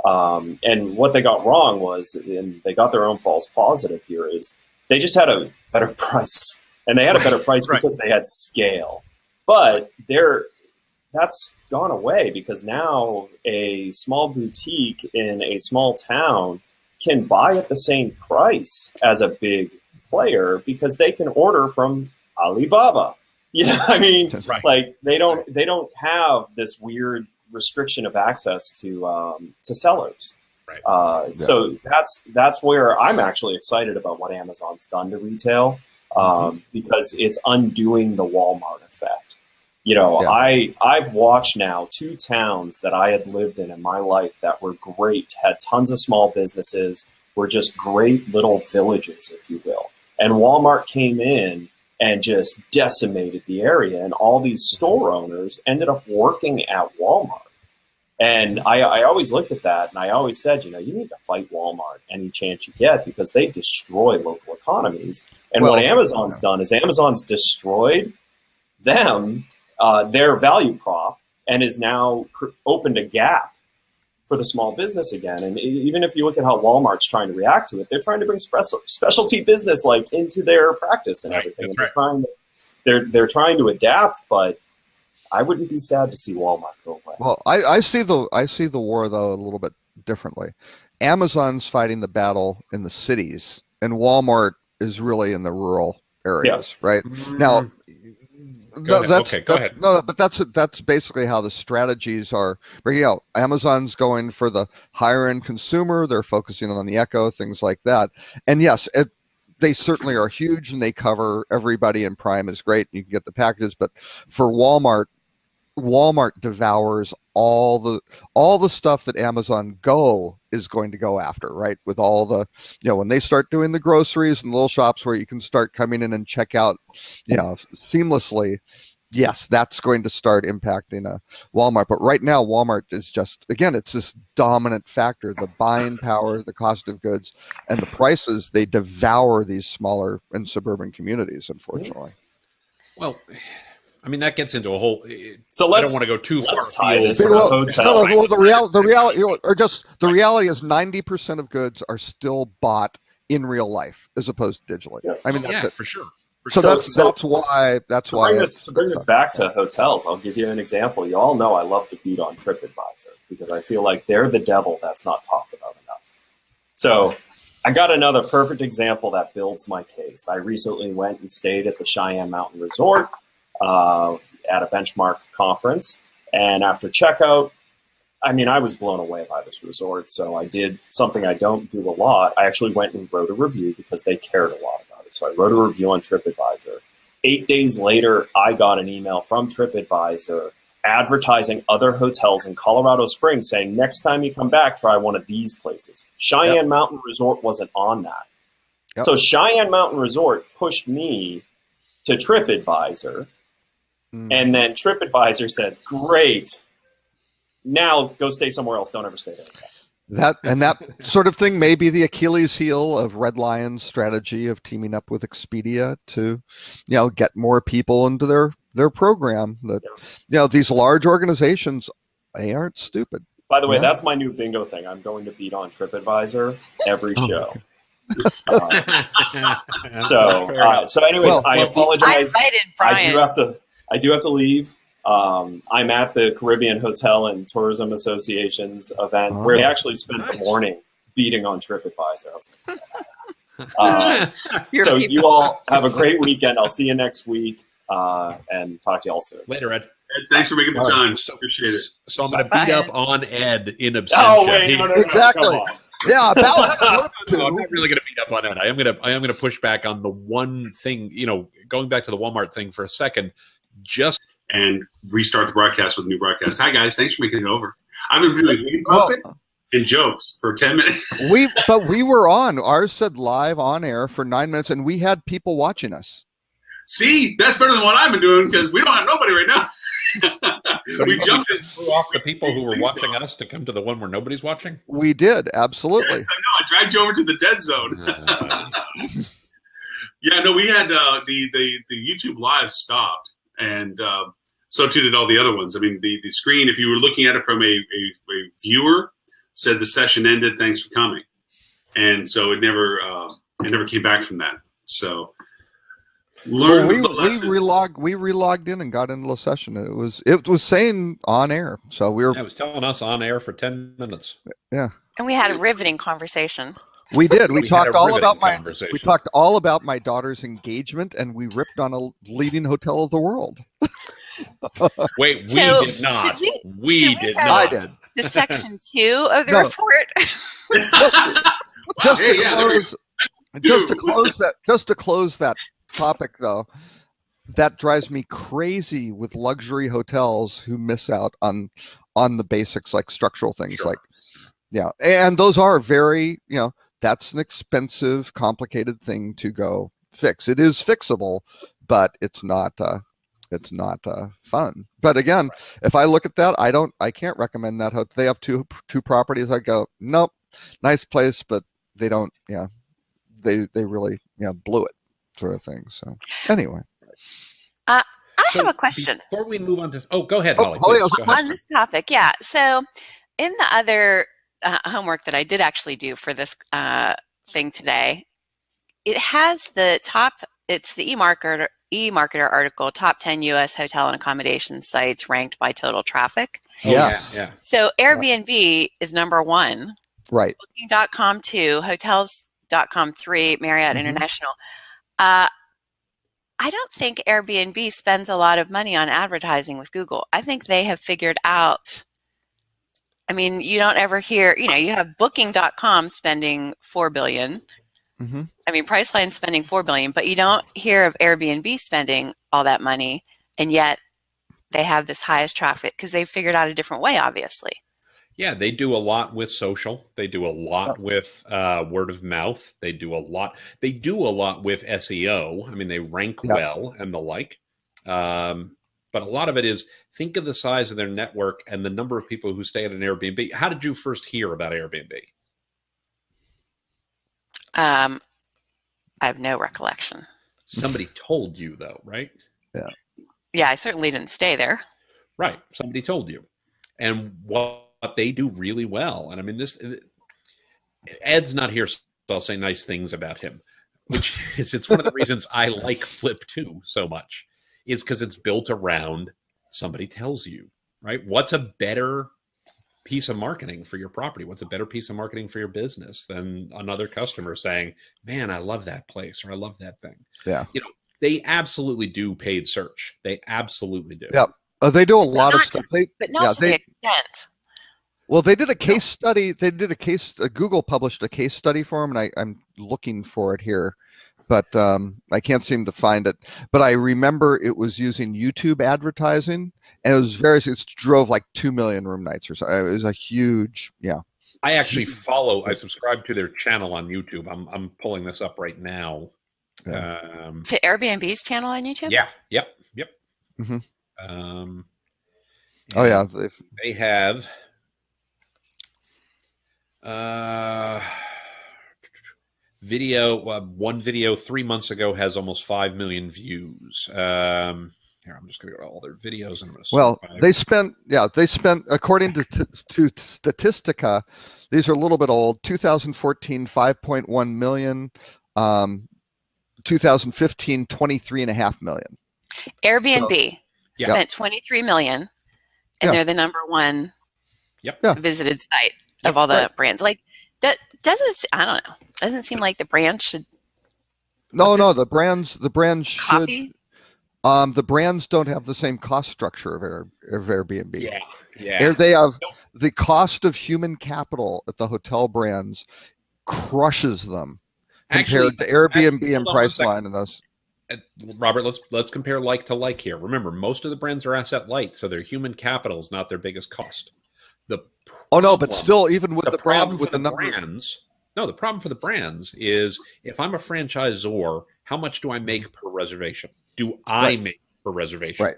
E: And what they got wrong was, and they got their own false positive here, is they just had a better price. And they had a better price because they had scale. But that's gone away, because now a small boutique in a small town can buy at the same price as a big player because they can order from Alibaba. I mean, like they don't have this weird restriction of access to sellers. Right. So that's where I'm actually excited about what Amazon's done to retail, because it's undoing the Walmart effect. I've watched now 2 towns that I had lived in my life that were great, had tons of small businesses, were just great little villages, if you will. And Walmart came in and just decimated the area, and all these store owners ended up working at Walmart. And I always looked at that, and I always said, you need to fight Walmart any chance you get, because they destroy local economies. And what Amazon's done is Amazon's destroyed them, their value prop, and is now opened a gap for the small business again. And even if you look at how Walmart's trying to react to it, they're trying to bring specialty business into their practice and everything. And they're trying to adapt, but I wouldn't be sad to see Walmart go away.
D: Well, I see the war though a little bit differently. Amazon's fighting the battle in the cities, and Walmart is really in the rural areas, right? Now,
B: go ahead.
D: No, but that's basically how the strategies are. Amazon's going for the higher end consumer. They're focusing on the Echo, things like that. And yes, they certainly are huge, and they cover everybody, and Prime is great, and you can get the packages. But for Walmart devours all the stuff that Amazon Go is going to go after, right? With all the, when they start doing the groceries and little shops where you can start coming in and check out, seamlessly, yes, that's going to start impacting Walmart. But right now, Walmart is just, again, it's this dominant factor, the buying power, the cost of goods, and the prices. They devour these smaller and suburban communities, unfortunately.
B: Well, I mean, that gets into a whole.
E: So
B: I don't want to go too far.
D: The reality is 90% of goods are still bought in real life as opposed to digitally.
E: Yeah.
D: I mean, that's it.
B: For sure.
D: That's why.
E: To bring this back to hotels, I'll give you an example. You all know I love to beat on TripAdvisor because I feel like they're the devil that's not talked about enough. So I got another perfect example that builds my case. I recently went and stayed at the Cheyenne Mountain Resort at a benchmark conference, and after checkout, I mean, I was blown away by this resort. So I did something I don't do a lot. I actually went and wrote a review because they cared a lot about it. So I wrote a review on TripAdvisor. 8 days later, I got an email from TripAdvisor advertising other hotels in Colorado Springs saying, next time you come back, try one of these places. Cheyenne Mountain Resort wasn't on that. Yep. So Cheyenne Mountain Resort pushed me to TripAdvisor. And then TripAdvisor said, great, now go stay somewhere else. Don't ever stay there.
D: That sort of thing may be the Achilles heel of Red Lion's strategy of teaming up with Expedia to, get more people into their program. That these large organizations, they aren't stupid.
E: By the way, that's my new bingo thing. I'm going to beat on TripAdvisor every show. So anyways, I apologize.
C: I invited Brian.
E: I do have to leave. I'm at the Caribbean Hotel and Tourism Association's event where they actually spent the morning beating on TripAdvisor. So you all have a great weekend. I'll see you next week and talk to you all soon.
B: Later, Ed.
A: Thanks for making the time. Appreciate it.
B: So I'm going to beat up on Ed in absentia.
E: Oh, wait, no,
D: exactly. Yeah, about
B: no, I'm not really going to beat up on Ed. I am going to push back on the one thing. Going back to the Walmart thing for a second.
A: And restart the broadcast with a new broadcast. Hi guys, thanks for making it over. I've been doing puppets and jokes for 10 minutes.
D: we were on. Ours said live on air for 9 minutes, and we had people watching us.
A: See, that's better than what I've been doing because we don't have nobody right now. We jumped in.
B: Off the people who were watching us to come to the one where nobody's watching.
D: We did, absolutely.
A: Yes, I know. I dragged you over to the dead zone. Yeah, no, we had the YouTube live stopped, and so too did all the other ones. I mean, the screen, if you were looking at it from a viewer, said the session ended. Thanks for coming, and so it never came back from that. So we relogged in and got into the session. It was saying on air, so we were.
B: Yeah, it was telling us on air for 10 minutes.
D: Yeah,
C: and we had a riveting conversation.
D: We did. We talked all about my daughter's engagement, and we ripped on a leading hotel of the world.
B: Wait, we did not. We did not.
D: I did.
C: The section 2 of the report.
D: Just to close that topic, though, that drives me crazy with luxury hotels who miss out on the basics like structural things,
B: Sure.
D: and those are very, that's an expensive, complicated thing to go fix. It is fixable, but it's not fun. But again, if I look at that, I can't recommend that hotel. They have two properties. I go, nope, nice place, but they don't. Yeah, they really blew it, sort of thing. So anyway,
C: I have a question
B: before we move on to. Oh, go ahead, Holly. Go ahead.
C: On this topic. Yeah. So in the other homework that I did actually do for this thing today, it has the top. It's the eMarketer article, top 10 U.S. hotel and accommodation sites ranked by total traffic.
D: Yes.
B: Yeah.
C: So Airbnb is number 1.
D: Right.
C: Booking.com 2, hotels.com 3, Marriott International. I don't think Airbnb spends a lot of money on advertising with Google. I think they have figured out. I mean, you don't ever hear, you have Booking.com spending $4 billion.
D: Mm-hmm.
C: I mean, Priceline spending $4 billion, but you don't hear of Airbnb spending all that money, and yet they have this highest traffic because they've figured out a different way, obviously.
B: Yeah, they do a lot with social. They do a lot with word of mouth. They do a lot with SEO. I mean, they rank well and the like. But a lot of it is, think of the size of their network and the number of people who stay at an Airbnb. How did you first hear about Airbnb?
C: I have no recollection.
B: Somebody told you, though, right?
D: Yeah.
C: Yeah, I certainly didn't stay there.
B: Right. Somebody told you. And what they do really well, and I mean, Ed's not here, so I'll say nice things about him, which is, it's one of the reasons I like Flip 2 so much, is because it's built around somebody tells you, right? What's a better piece of marketing for your property? What's a better piece of marketing for your business than another customer saying, man, I love that place, or I love that thing.
D: Yeah.
B: They absolutely do paid search. They absolutely do.
D: Yeah. They do a lot of stuff.
C: But not to the extent.
D: Well, they did a case study. Google published a case study for them, and I'm looking for it here, but I can't seem to find it. But I remember it was using YouTube advertising, and it drove like 2 million room nights or so. It was a huge,
B: I actually I subscribe to their channel on YouTube. I'm pulling this up right now.
D: Yeah.
C: To Airbnb's channel on YouTube?
B: Yeah. Yep.
D: Mm-hmm.
B: They have video. One video 3 months ago has almost 5 million views. Here, I'm just going to go to all their videos, and I'm going to.
D: Well, they spent according to Statistica, these are a little bit old. 2014, 5.1 million. 2015, 23.5 million.
C: Airbnb spent 23 million, and they're the number 1 visited site of all the brands. Like, doesn't I don't know. Doesn't seem like the brand should.
D: No, the brands
C: copy?
D: should. The brands don't have the same cost structure of Airbnb.
B: Yeah.
D: They have the cost of human capital at the hotel brands crushes them compared to Airbnb and Priceline and those.
B: Robert, let's compare like to like here. Remember, most of the brands are asset light, so their human capital is not their biggest cost.
D: But still, even with the
B: problem for the brands, the problem for the brands is, if I'm a franchisor, how much do I make per reservation? Do I make per reservation?
D: Right.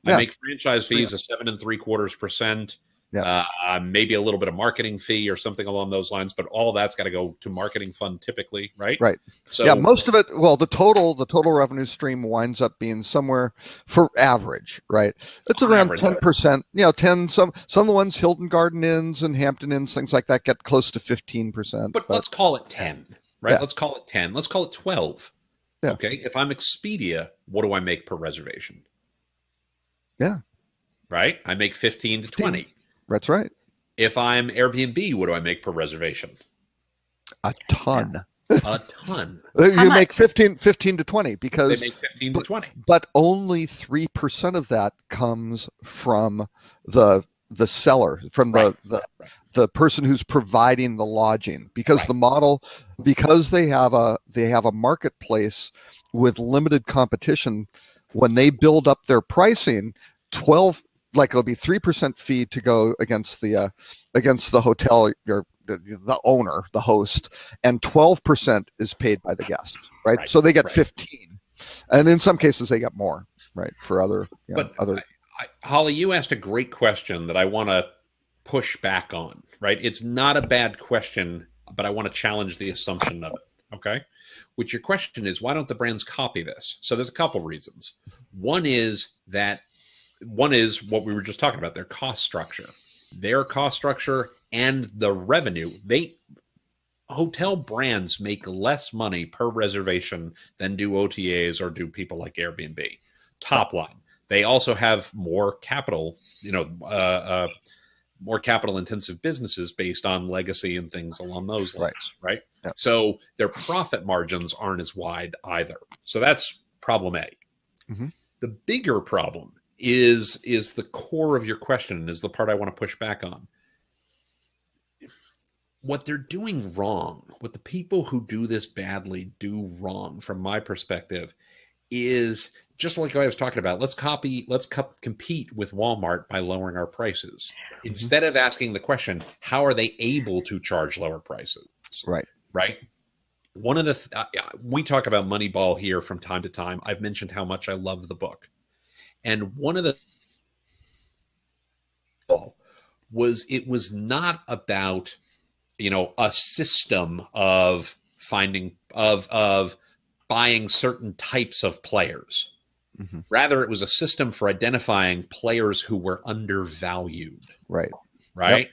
B: I make franchise fees of 7.75%.
D: Yeah.
B: Maybe a little bit of marketing fee or something along those lines, but all that's got to go to marketing fund typically, right?
D: Right.
B: So
D: yeah, most of it. Well, the total revenue stream winds up being somewhere for average, right? It's around 10%. You know, 10. Some of the ones, Hilton Garden Inns and Hampton Inns, things like that, get close to 15%.
B: But let's call it 10, right? Let's call it 10. Let's call it 12.
D: Yeah.
B: Okay. If I'm Expedia, what do I make per reservation?
D: Yeah.
B: Right. I make 15 to 20.
D: That's right.
B: If I'm Airbnb, what do I make per reservation?
D: A ton.
B: A ton.
D: You make 15 to 20 because
B: they make 15 to 20.
D: But only 3% of that comes from the seller, from the person who's providing the lodging, because the model, because they have a marketplace with limited competition. When they build up their pricing, it'll be 3% fee to go against the hotel, the owner, the host, and 12% is paid by the guest, right? So they get 15, and in some cases they get more, right? For other,
B: Holly, you asked a great question that I want to push back on, right? It's not a bad question, but I want to challenge the assumption of it, okay? Which your question is, why don't the brands copy this? So there's a couple reasons. One is what we were just talking about, their cost structure. Their cost structure and the revenue. Hotel brands make less money per reservation than do OTAs or do people like Airbnb. Top line. They also have more capital, more capital intensive businesses based on legacy and things along those lines, right?
D: Yeah.
B: So their profit margins aren't as wide either. So that's problem A.
D: Mm-hmm.
B: The bigger problem is the core of your question, and is the part I want to push back on. What they're doing wrong, what the people who do this badly do wrong, from my perspective, is just like I was talking about. Let's compete with Walmart by lowering our prices, instead of asking the question, how are they able to charge lower prices? Right. One of the we talk about Moneyball here from time to time. I've mentioned how much I love the book. And one of the was, it was not about, a system of buying certain types of players. Mm-hmm. Rather, it was a system for identifying players who were undervalued.
D: Right.
B: Yep.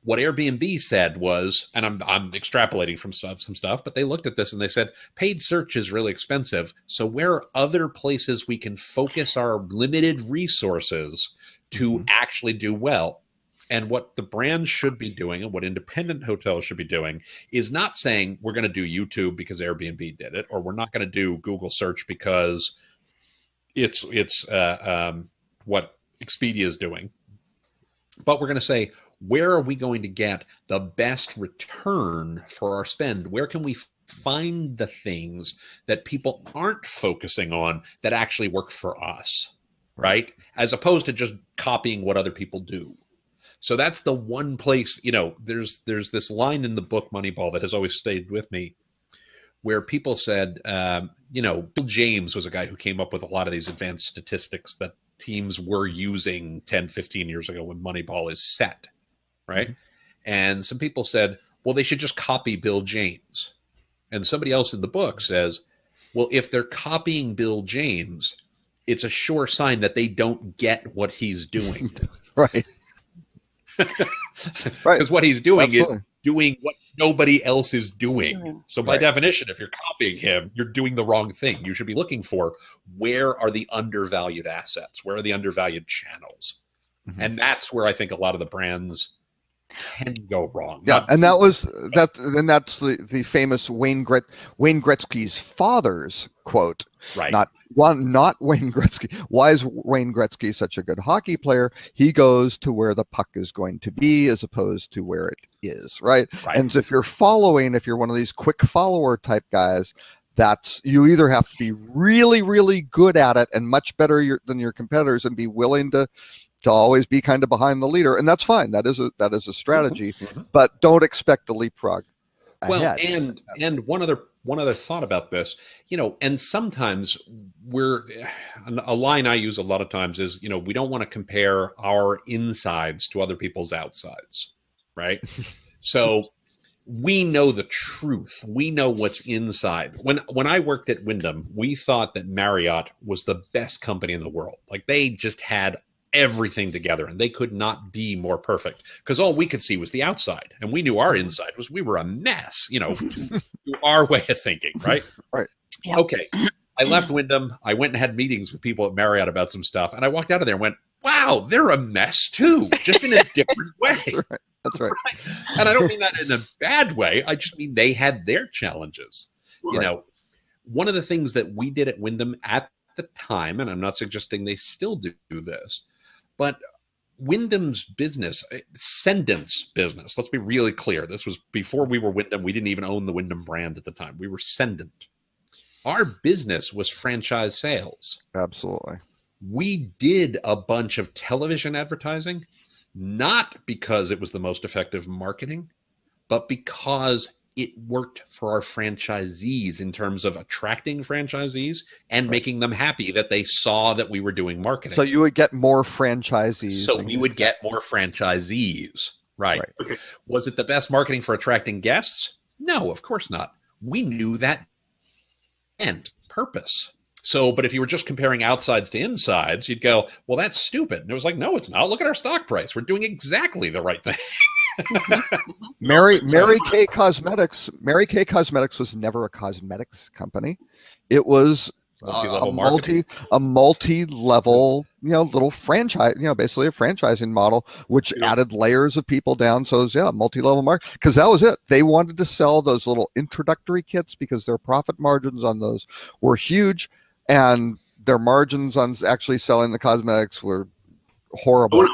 B: What Airbnb said was, and I'm extrapolating from some stuff, but they looked at this and they said, paid search is really expensive. So where are other places we can focus our limited resources to actually do well? And what the brands should be doing, and what independent hotels should be doing, is not saying we're going to do YouTube because Airbnb did it, or we're not going to do Google search because it's what Expedia is doing. But we're going to say, where are we going to get the best return for our spend? Where can we find the things that people aren't focusing on that actually work for us, right? As opposed to just copying what other people do. So that's the one place, there's this line in the book Moneyball that has always stayed with me, where people said, Bill James was a guy who came up with a lot of these advanced statistics that teams were using 10, 15 years ago when Moneyball is set, right? And some people said, well, they should just copy Bill James. And somebody else in the book says, well, if they're copying Bill James, it's a sure sign that they don't get what he's doing.
D: Right.
B: Because what he's doing is doing what nobody else is doing. So by definition, if you're copying him, you're doing the wrong thing. You should be looking for, where are the undervalued assets? Where are the undervalued channels? And that's where I think a lot of the brands can go wrong.
D: Yeah, and that's the famous Wayne Gretzky's father's quote.
B: Right.
D: Not Wayne Gretzky. Why is Wayne Gretzky such a good hockey player? He goes to where the puck is going to be as opposed to where it is, right? And if you're one of these quick follower type guys, you either have to be really, really good at it and much better than your competitors and be willing to always be kind of behind the leader, and that's fine. That is a strategy, but don't expect to leapfrog. ahead.
B: Well, and one other thought about this, and sometimes a line I use a lot of times is, we don't want to compare our insides to other people's outsides, right? So we know the truth. We know what's inside. When I worked at Wyndham, we thought that Marriott was the best company in the world. Like, they just had everything together, and they could not be more perfect, because all we could see was the outside, and we knew our inside was, we were a mess, to our way of thinking, right?
D: Right.
C: Yeah.
B: Okay. I left Wyndham. I went and had meetings with people at Marriott about some stuff, and I walked out of there and went, wow, they're a mess too, just in a different way.
D: That's right.
B: And I don't mean that in a bad way. I just mean they had their challenges.
D: Right.
B: One of the things that we did at Wyndham at the time, and I'm not suggesting they still do this, but Wyndham's business, Sendant's business, let's be really clear. This was before we were Wyndham. We didn't even own the Wyndham brand at the time. We were Sendant. Our business was franchise sales.
D: Absolutely.
B: We did a bunch of television advertising, not because it was the most effective marketing, but because it worked for our franchisees in terms of attracting franchisees and making them happy that they saw that we were doing marketing.
D: So you would get more franchisees.
B: So we would get more franchisees. Right.
A: Okay.
B: Was it the best marketing for attracting guests? No, of course not. We knew that end purpose. So, but if you were just comparing outsides to insides, you'd go, well, that's stupid. And it was like, no, it's not. Look at our stock price. We're doing exactly the right thing.
D: Mary Kay Cosmetics was never a cosmetics company. It was a multi-level, little franchise, basically a franchising model, which added layers of people down. So it was, multi-level market, because that was it. They wanted to sell those little introductory kits because their profit margins on those were huge, and their margins on actually selling the cosmetics were horrible.
A: I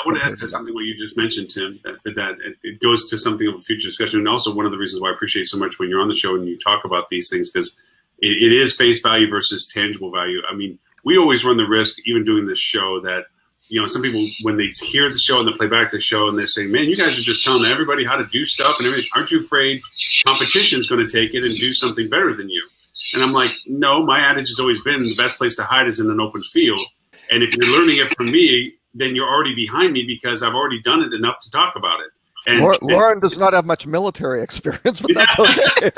A: want to add to something what you just mentioned, Tim, that it goes to something of a future discussion. And also one of the reasons why I appreciate so much when you're on the show and you talk about these things, because it is face value versus tangible value. I mean, we always run the risk, even doing this show, that, some people, when they hear the show and they play back the show and they say, man, you guys are just telling everybody how to do stuff and everything. Aren't you afraid competition is going to take it and do something better than you? And I'm like, no, my adage has always been the best place to hide is in an open field. And if you're learning it from me, then you're already behind me because I've already done it enough to talk about it. And
D: Loren does not have much military experience, but that's okay.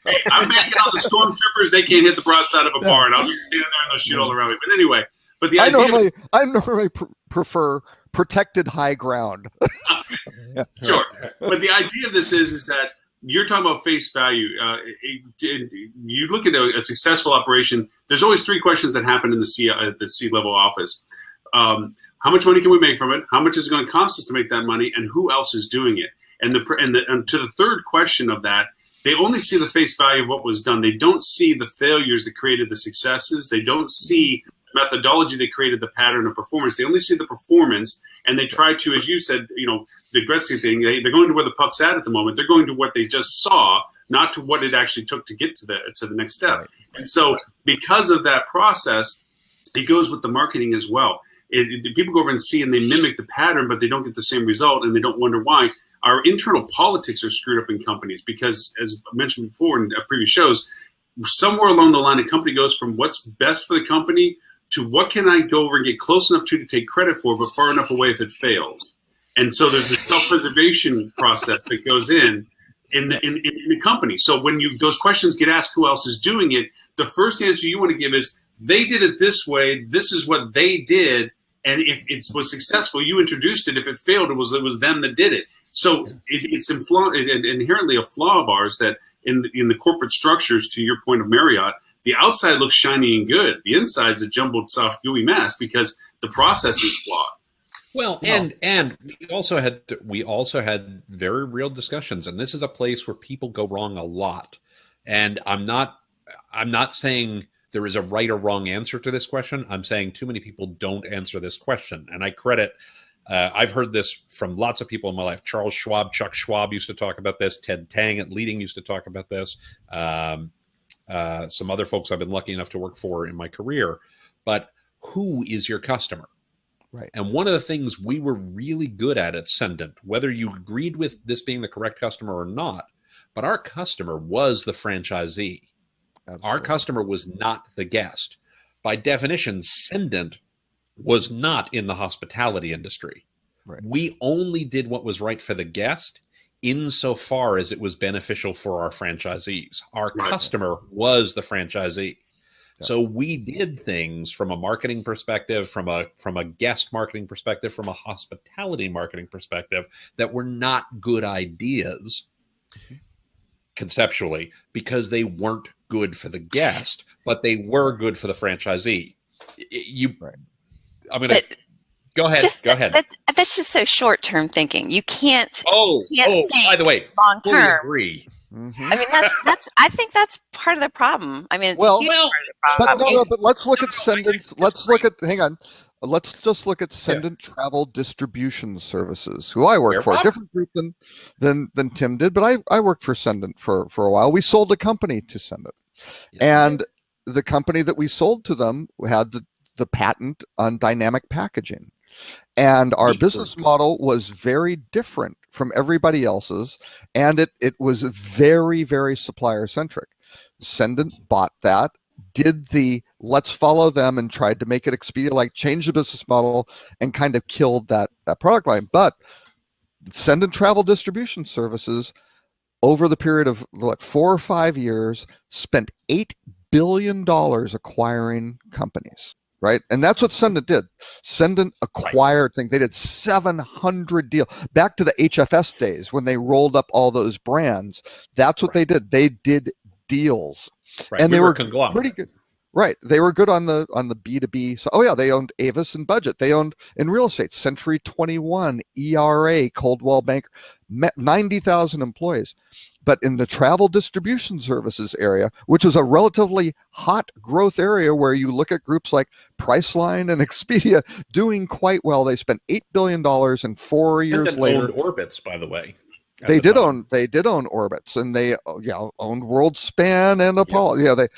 A: Hey, I'm making all the stormtroopers. They can't hit the broadside of a bar, and I'll just stand there and they'll shoot all around me. But anyway, I normally prefer protected high ground. Sure, but the idea of this is that you're talking about face value. You look at a successful operation. There's always three questions that happen in the C-level office. How much money can we make from it? How much is it going to cost us to make that money? And who else is doing it? And to the third question of that, they only see the face value of what was done. They don't see the failures that created the successes. They don't see the methodology that created the pattern of performance. They only see the performance, and they try to, as you said, the Gretzky thing, they're going to where the puck's at the moment. They're going to what they just saw, not to what it actually took to get to the next step. Right. And so because of that process, it goes with the marketing as well. People go over and see and they mimic the pattern, but they don't get the same result, and they don't wonder why. Our internal politics are screwed up in companies because, as I mentioned before in previous shows, somewhere along the line, a company goes from what's best for the company to what can I go over and get close enough to take credit for, but far enough away if it fails. And so there's a self-preservation process that goes in the company. So when those questions get asked, who else is doing it? The first answer you want to give is, they did it this way. This is what they did. And if it was successful, you introduced it. If it failed, it was them that did it. So it's inherently a flaw of ours that in the corporate structures, to your point of Marriott, the outside looks shiny and good. The inside's a jumbled, soft, gooey mess because the process is flawed.
B: Well, and we also had very real discussions, and this is a place where people go wrong a lot. And I'm not saying there is a right or wrong answer to this question. I'm saying too many people don't answer this question. And I credit, I've heard this from lots of people in my life. Charles Schwab, Chuck Schwab used to talk about this. Ted Tang at Leading used to talk about this. Some other folks I've been lucky enough to work for in my career. But who is your customer?
D: Right.
B: And one of the things we were really good at Sendant, whether you agreed with this being the correct customer or not, but our customer was the franchisee.
D: Absolutely.
B: Our customer was not the guest. By definition, Sendent was not in the hospitality industry.
D: Right.
B: We only did what was right for the guest insofar as it was beneficial for our franchisees. Our customer was the franchisee.
D: Yeah.
B: So we did things from a marketing perspective, from a guest marketing perspective, from a hospitality marketing perspective that were not good ideas conceptually because they weren't good for the guest, but they were good for the franchisee. I'm going to go ahead. Go ahead.
C: That's just so short-term thinking. You can't.
B: Think by the way,
C: long-term.
B: Agree.
C: I mean, that's. I think that's part of the problem. I mean, it's
D: well,
C: a huge part of the problem.
D: but let's look at Sendent. Hang on. Let's just look at Sendent Travel Distribution Services, who I work for, a different group than Tim did, but I worked for Sendent for a while. We sold a company to Sendent, and the company that we sold to them had the patent on dynamic packaging. And our business model was very different from everybody else's, and it was very, very supplier centric. Sendent bought that, did the let's follow them, and tried to make it Expedia like, change the business model, and kind of killed that product line. But Sendent Travel Distribution Services, over the period of 4 or 5 years, spent $8 billion acquiring companies. Right. And that's what Sendent did. Sendent acquired things. They did 700 deals back to the HFS days when they rolled up all those brands. That's what they did. They did deals.
B: Right.
D: And they were
B: pretty
D: good. Right. They were good on the B2B. So, they owned Avis and Budget. They owned in real estate, Century 21, ERA, Coldwell Bank, 90,000 employees. But in the travel distribution services area, which is a relatively hot growth area where you look at groups like Priceline and Expedia doing quite well, they spent $8 billion, and 4 years later
B: owned Orbitz, by the way.
D: They did own Orbitz, and they owned WorldSpan and Apollo.
B: Yeah.
D: They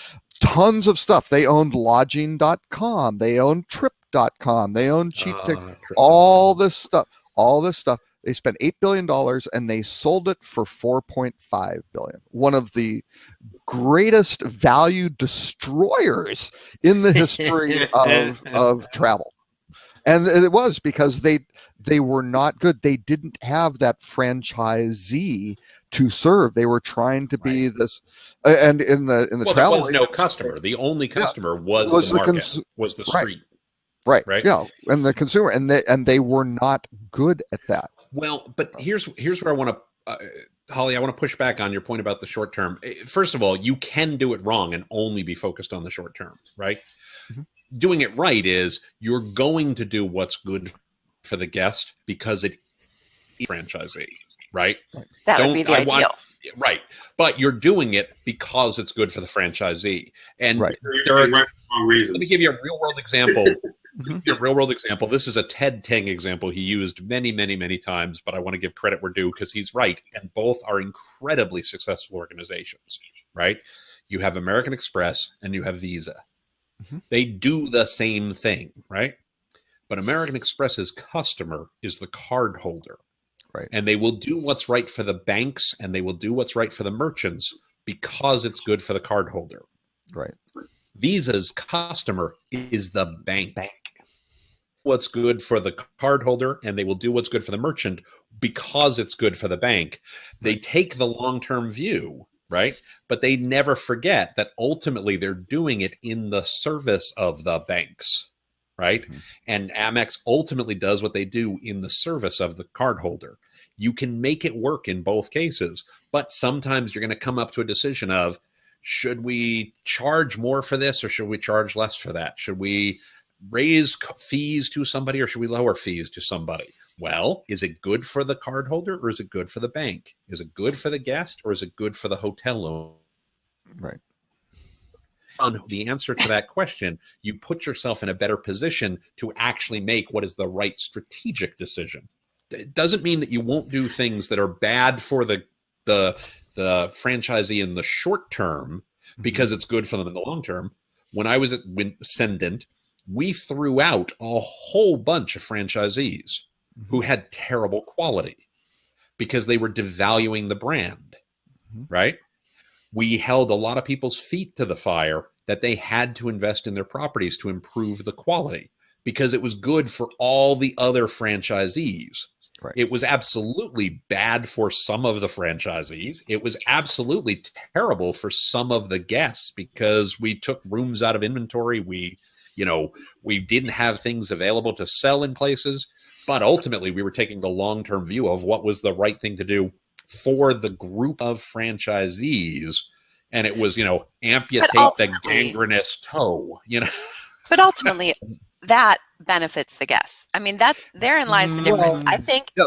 D: tons of stuff. They owned lodging.com, they owned trip.com, they owned CheapTicket, all this stuff. They spent $8 billion and they sold it for $4.5 billion. One of the greatest value destroyers in the history of travel. And it was because they were not good. They didn't have that franchisee to serve. They were trying to be this, and in the travel,
B: there was no customer. The only customer was the market, was the street.
D: Right. Yeah, and the consumer, and they were not good at that.
B: Well, but here's where I want to, Holly, I want to push back on your point about the short term. First of all, you can do it wrong and only be focused on the short term, right? Mm-hmm. Doing it right is you're going to do what's good for the guest because it is franchisee, right?
C: That would be the ideal.
B: Right. But you're doing it because it's good for the franchisee. And
A: there are wrong reasons.
B: Let me give you a real world example. This is a Ted Ting example he used many, many, many times, but I want to give credit where due because he's right. And both are incredibly successful organizations, right? You have American Express and you have Visa. Mm-hmm. They do the same thing, right? But American Express's customer is the card holder.
D: Right.
B: And they will do what's right for the banks and they will do what's right for the merchants because it's good for the card holder.
D: Right.
B: Visa's customer is the bank. What's good for the card holder and they will do what's good for the merchant because it's good for the bank. They take the long-term view, right? But they never forget that ultimately they're doing it in the service of the banks. Right. Mm-hmm. And Amex ultimately does what they do in the service of the cardholder. You can make it work in both cases, but sometimes you're going to come up to a decision of, should we charge more for this or should we charge less for that? Should we raise fees to somebody or should we lower fees to somebody? Well, is it good for the cardholder or is it good for the bank? Is it good for the guest or is it good for the hotel owner?
D: Right.
B: On the answer to that question, you put yourself in a better position to actually make what is the right strategic decision. It doesn't mean that you won't do things that are bad for the franchisee in the short term because it's good for them in the long term. When I was at Sendent, we threw out a whole bunch of franchisees who had terrible quality because they were devaluing the brand. right? We held a lot of people's feet to the fire that they had to invest in their properties to improve the quality because it was good for all the other franchisees.
D: Right.
B: It was absolutely bad for some of the franchisees. It was absolutely terrible for some of the guests because we took rooms out of inventory. We didn't have things available to sell in places, but ultimately we were taking the long-term view of what was the right thing to do for the group of franchisees. And it was, amputate the gangrenous toe,
C: But ultimately, that benefits the guests. I mean, therein lies the difference. I think you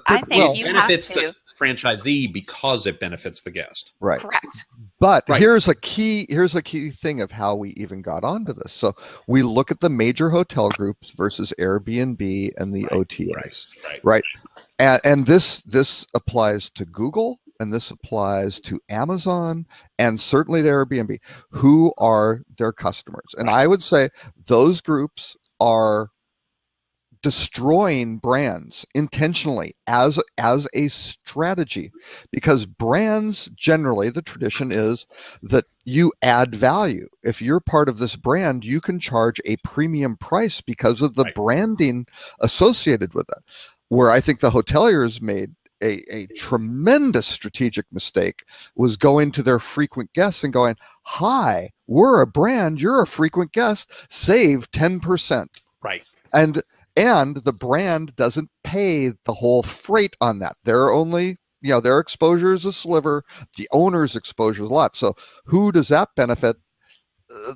B: benefits
C: have to
B: the franchisee because it benefits the guest.
D: Right.
C: Correct.
D: But here's a key thing of how we even got onto this. So we look at the major hotel groups versus Airbnb and the OTAs. Right. And this applies to Google, and this applies to Amazon, and certainly to Airbnb. Who are their customers? And I would say those groups are destroying brands intentionally as a strategy, because brands generally, the tradition is that you add value. If you're part of this brand, you can charge a premium price because of the branding associated with it. Where I think the hoteliers made a tremendous strategic mistake was going to their frequent guests and going, hi, we're a brand, you're a frequent guest, save 10%.
B: Right.
D: And the brand doesn't pay the whole freight on that. They're only, their exposure is a sliver, the owner's exposure is a lot. So who does that benefit?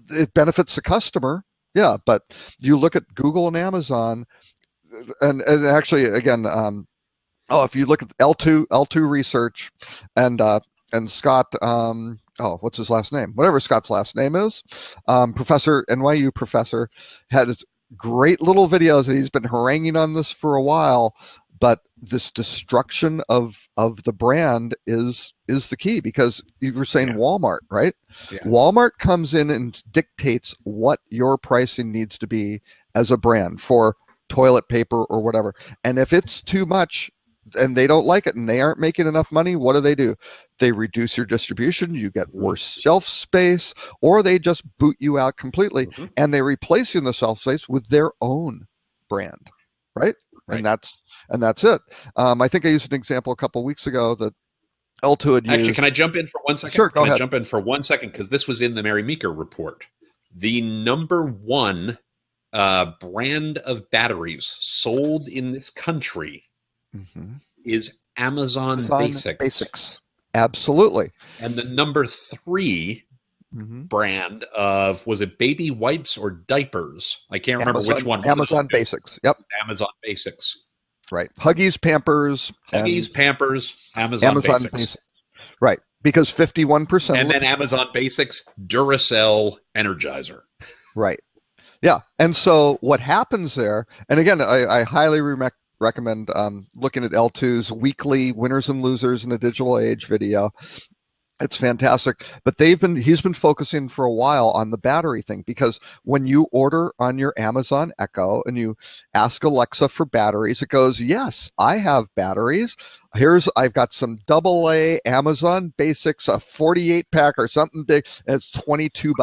D: It benefits the customer. Yeah, but you look at Google and Amazon, and actually, again, if you look at L2 research and Scott, what's his last name? Whatever Scott's last name is, NYU professor, had his great little videos, and he's been haranguing on this for a while. But this destruction of the brand is the key, because you were saying Walmart, right? Yeah. Walmart comes in and dictates what your pricing needs to be as a brand for toilet paper or whatever. And if it's too much and they don't like it and they aren't making enough money, what do? They reduce your distribution, you get worse shelf space, or they just boot you out completely, and they replace you in the shelf space with their own brand, right? And that's it. I think I used an example a couple of weeks ago that L2 had used.
B: Actually, can I jump in for 1 second?
D: Sure, go ahead.
B: I jump in for 1 second? Because this was in the Mary Meeker report. The number one brand of batteries sold in this country is Amazon Basics.
D: Absolutely.
B: And the number three brand of, was it baby wipes or diapers? I can't remember which one.
D: Amazon Basics. Yep.
B: Amazon Basics.
D: Right. Huggies, Pampers.
B: Pampers, Amazon Basics.
D: Right. Because 51%.
B: And then Amazon Basics, Duracell Energizer.
D: Right. Yeah. And so what happens there, and again, I highly recommend looking at L2's weekly winners and losers in a digital age video. It's fantastic. But he's been focusing for a while on the battery thing, because when you order on your Amazon Echo and you ask Alexa for batteries, it goes, yes, I have batteries. I've got some AA Amazon Basics, a 48 pack or something big, and it's $22.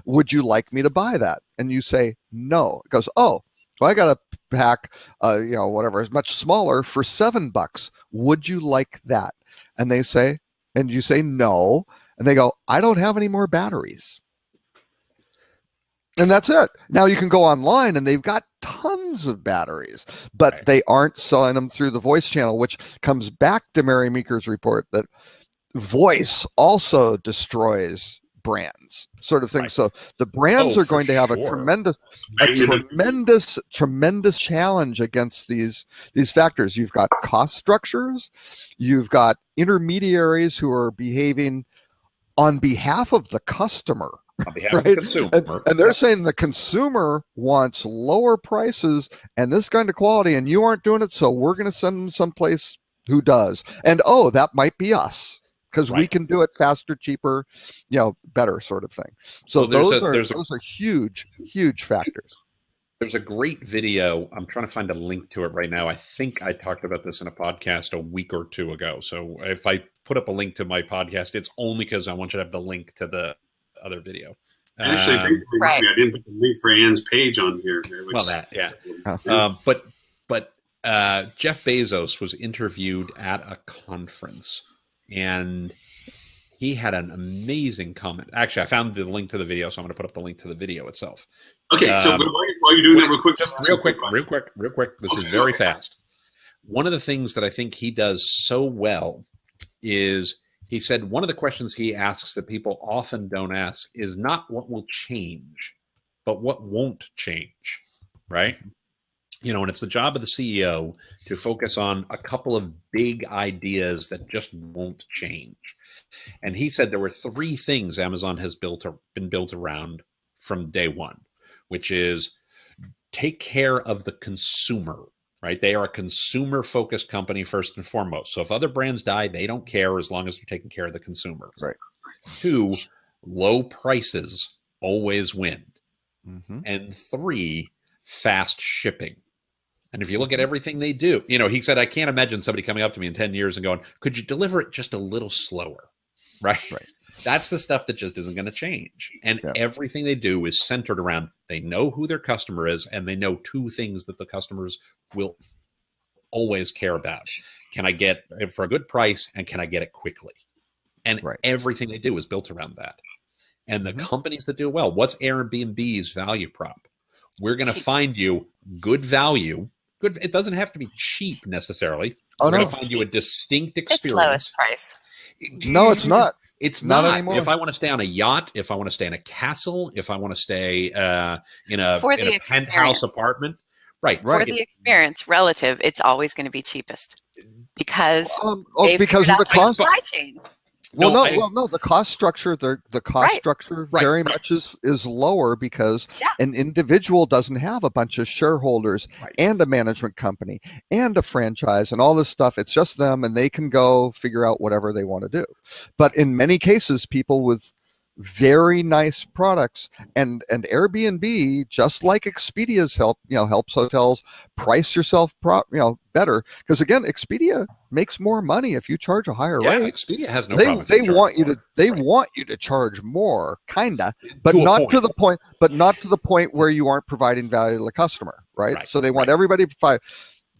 D: Would you like me to buy that? And you say, no. It goes, oh, well, I got a pack, whatever, is much smaller for $7. Would you like that? And they say, and you say no, and they go, I don't have any more batteries. And that's it. Now you can go online and they've got tons of batteries, but they aren't selling them through the voice channel, which comes back to Mary Meeker's report that voice also destroys brands, sort of thing. Right. So the brands are going to have a tremendous challenge against these factors. You've got cost structures, you've got intermediaries who are behaving on behalf of the customer.
B: On behalf of the consumer.
D: And they're saying the consumer wants lower prices and this kind of quality, and you aren't doing it, so we're going to send them someplace who does. And that might be us, because we can do it faster, cheaper, better, sort of thing. So those are huge, huge factors.
B: There's a great video. I'm trying to find a link to it right now. I think I talked about this in a podcast a week or two ago. So if I put up a link to my podcast. It's only because I want you to have the link to the other video.
A: Actually, I didn't put the link for Ann's page on here.
B: But Jeff Bezos was interviewed at a conference, and he had an amazing comment. Actually, I found the link to the video, so I'm going to put up the link to the video itself.
A: Okay, so while you're doing that,
B: real quick. This is very fast. One of the things that I think he does so well is, he said one of the questions he asks that people often don't ask is not what will change, but what won't change, right? And it's the job of the CEO to focus on a couple of big ideas that just won't change. And he said there were 3 things Amazon has been built around from day one, which is take care of the consumer, right? They are a consumer-focused company first and foremost. So if other brands die, they don't care as long as they're taking care of the consumer.
D: Right.
B: 2, low prices always win.
D: Mm-hmm.
B: And 3, fast shipping. And if you look at everything they do, he said, I can't imagine somebody coming up to me in 10 years and going, could you deliver it just a little slower? Right. That's the stuff that just isn't going to change. And everything they do is centered around, they know who their customer is, and they know 2 things that the customers will always care about. Can I get it for a good price, and can I get it quickly? And everything they do is built around that. And the companies that do well, what's Airbnb's value prop? We're going to find you good value. Good. It doesn't have to be cheap necessarily. We're going to find you a distinct experience.
C: It's lowest price.
D: No, it's not.
B: It's not
D: anymore.
B: If I want to stay on a yacht, if I want to stay in a castle, if I want to stay in a penthouse apartment,
C: For the experience relative, it's always going to be cheapest because
D: because of the cost
C: supply chain.
D: No, the cost structure, the cost structure very much is lower because an individual doesn't have a bunch of shareholders and a management company and a franchise and all this stuff. It's just them, and they can go figure out whatever they want to do. But in many cases, people with very nice products and Airbnb, just like Expedia's helps hotels price yourself better, because again, Expedia makes more money if you charge a higher rate.
B: Expedia has no problem.
D: They want you to charge more, kinda, but not to the point where you aren't providing value to the customer, right? So they want everybody to provide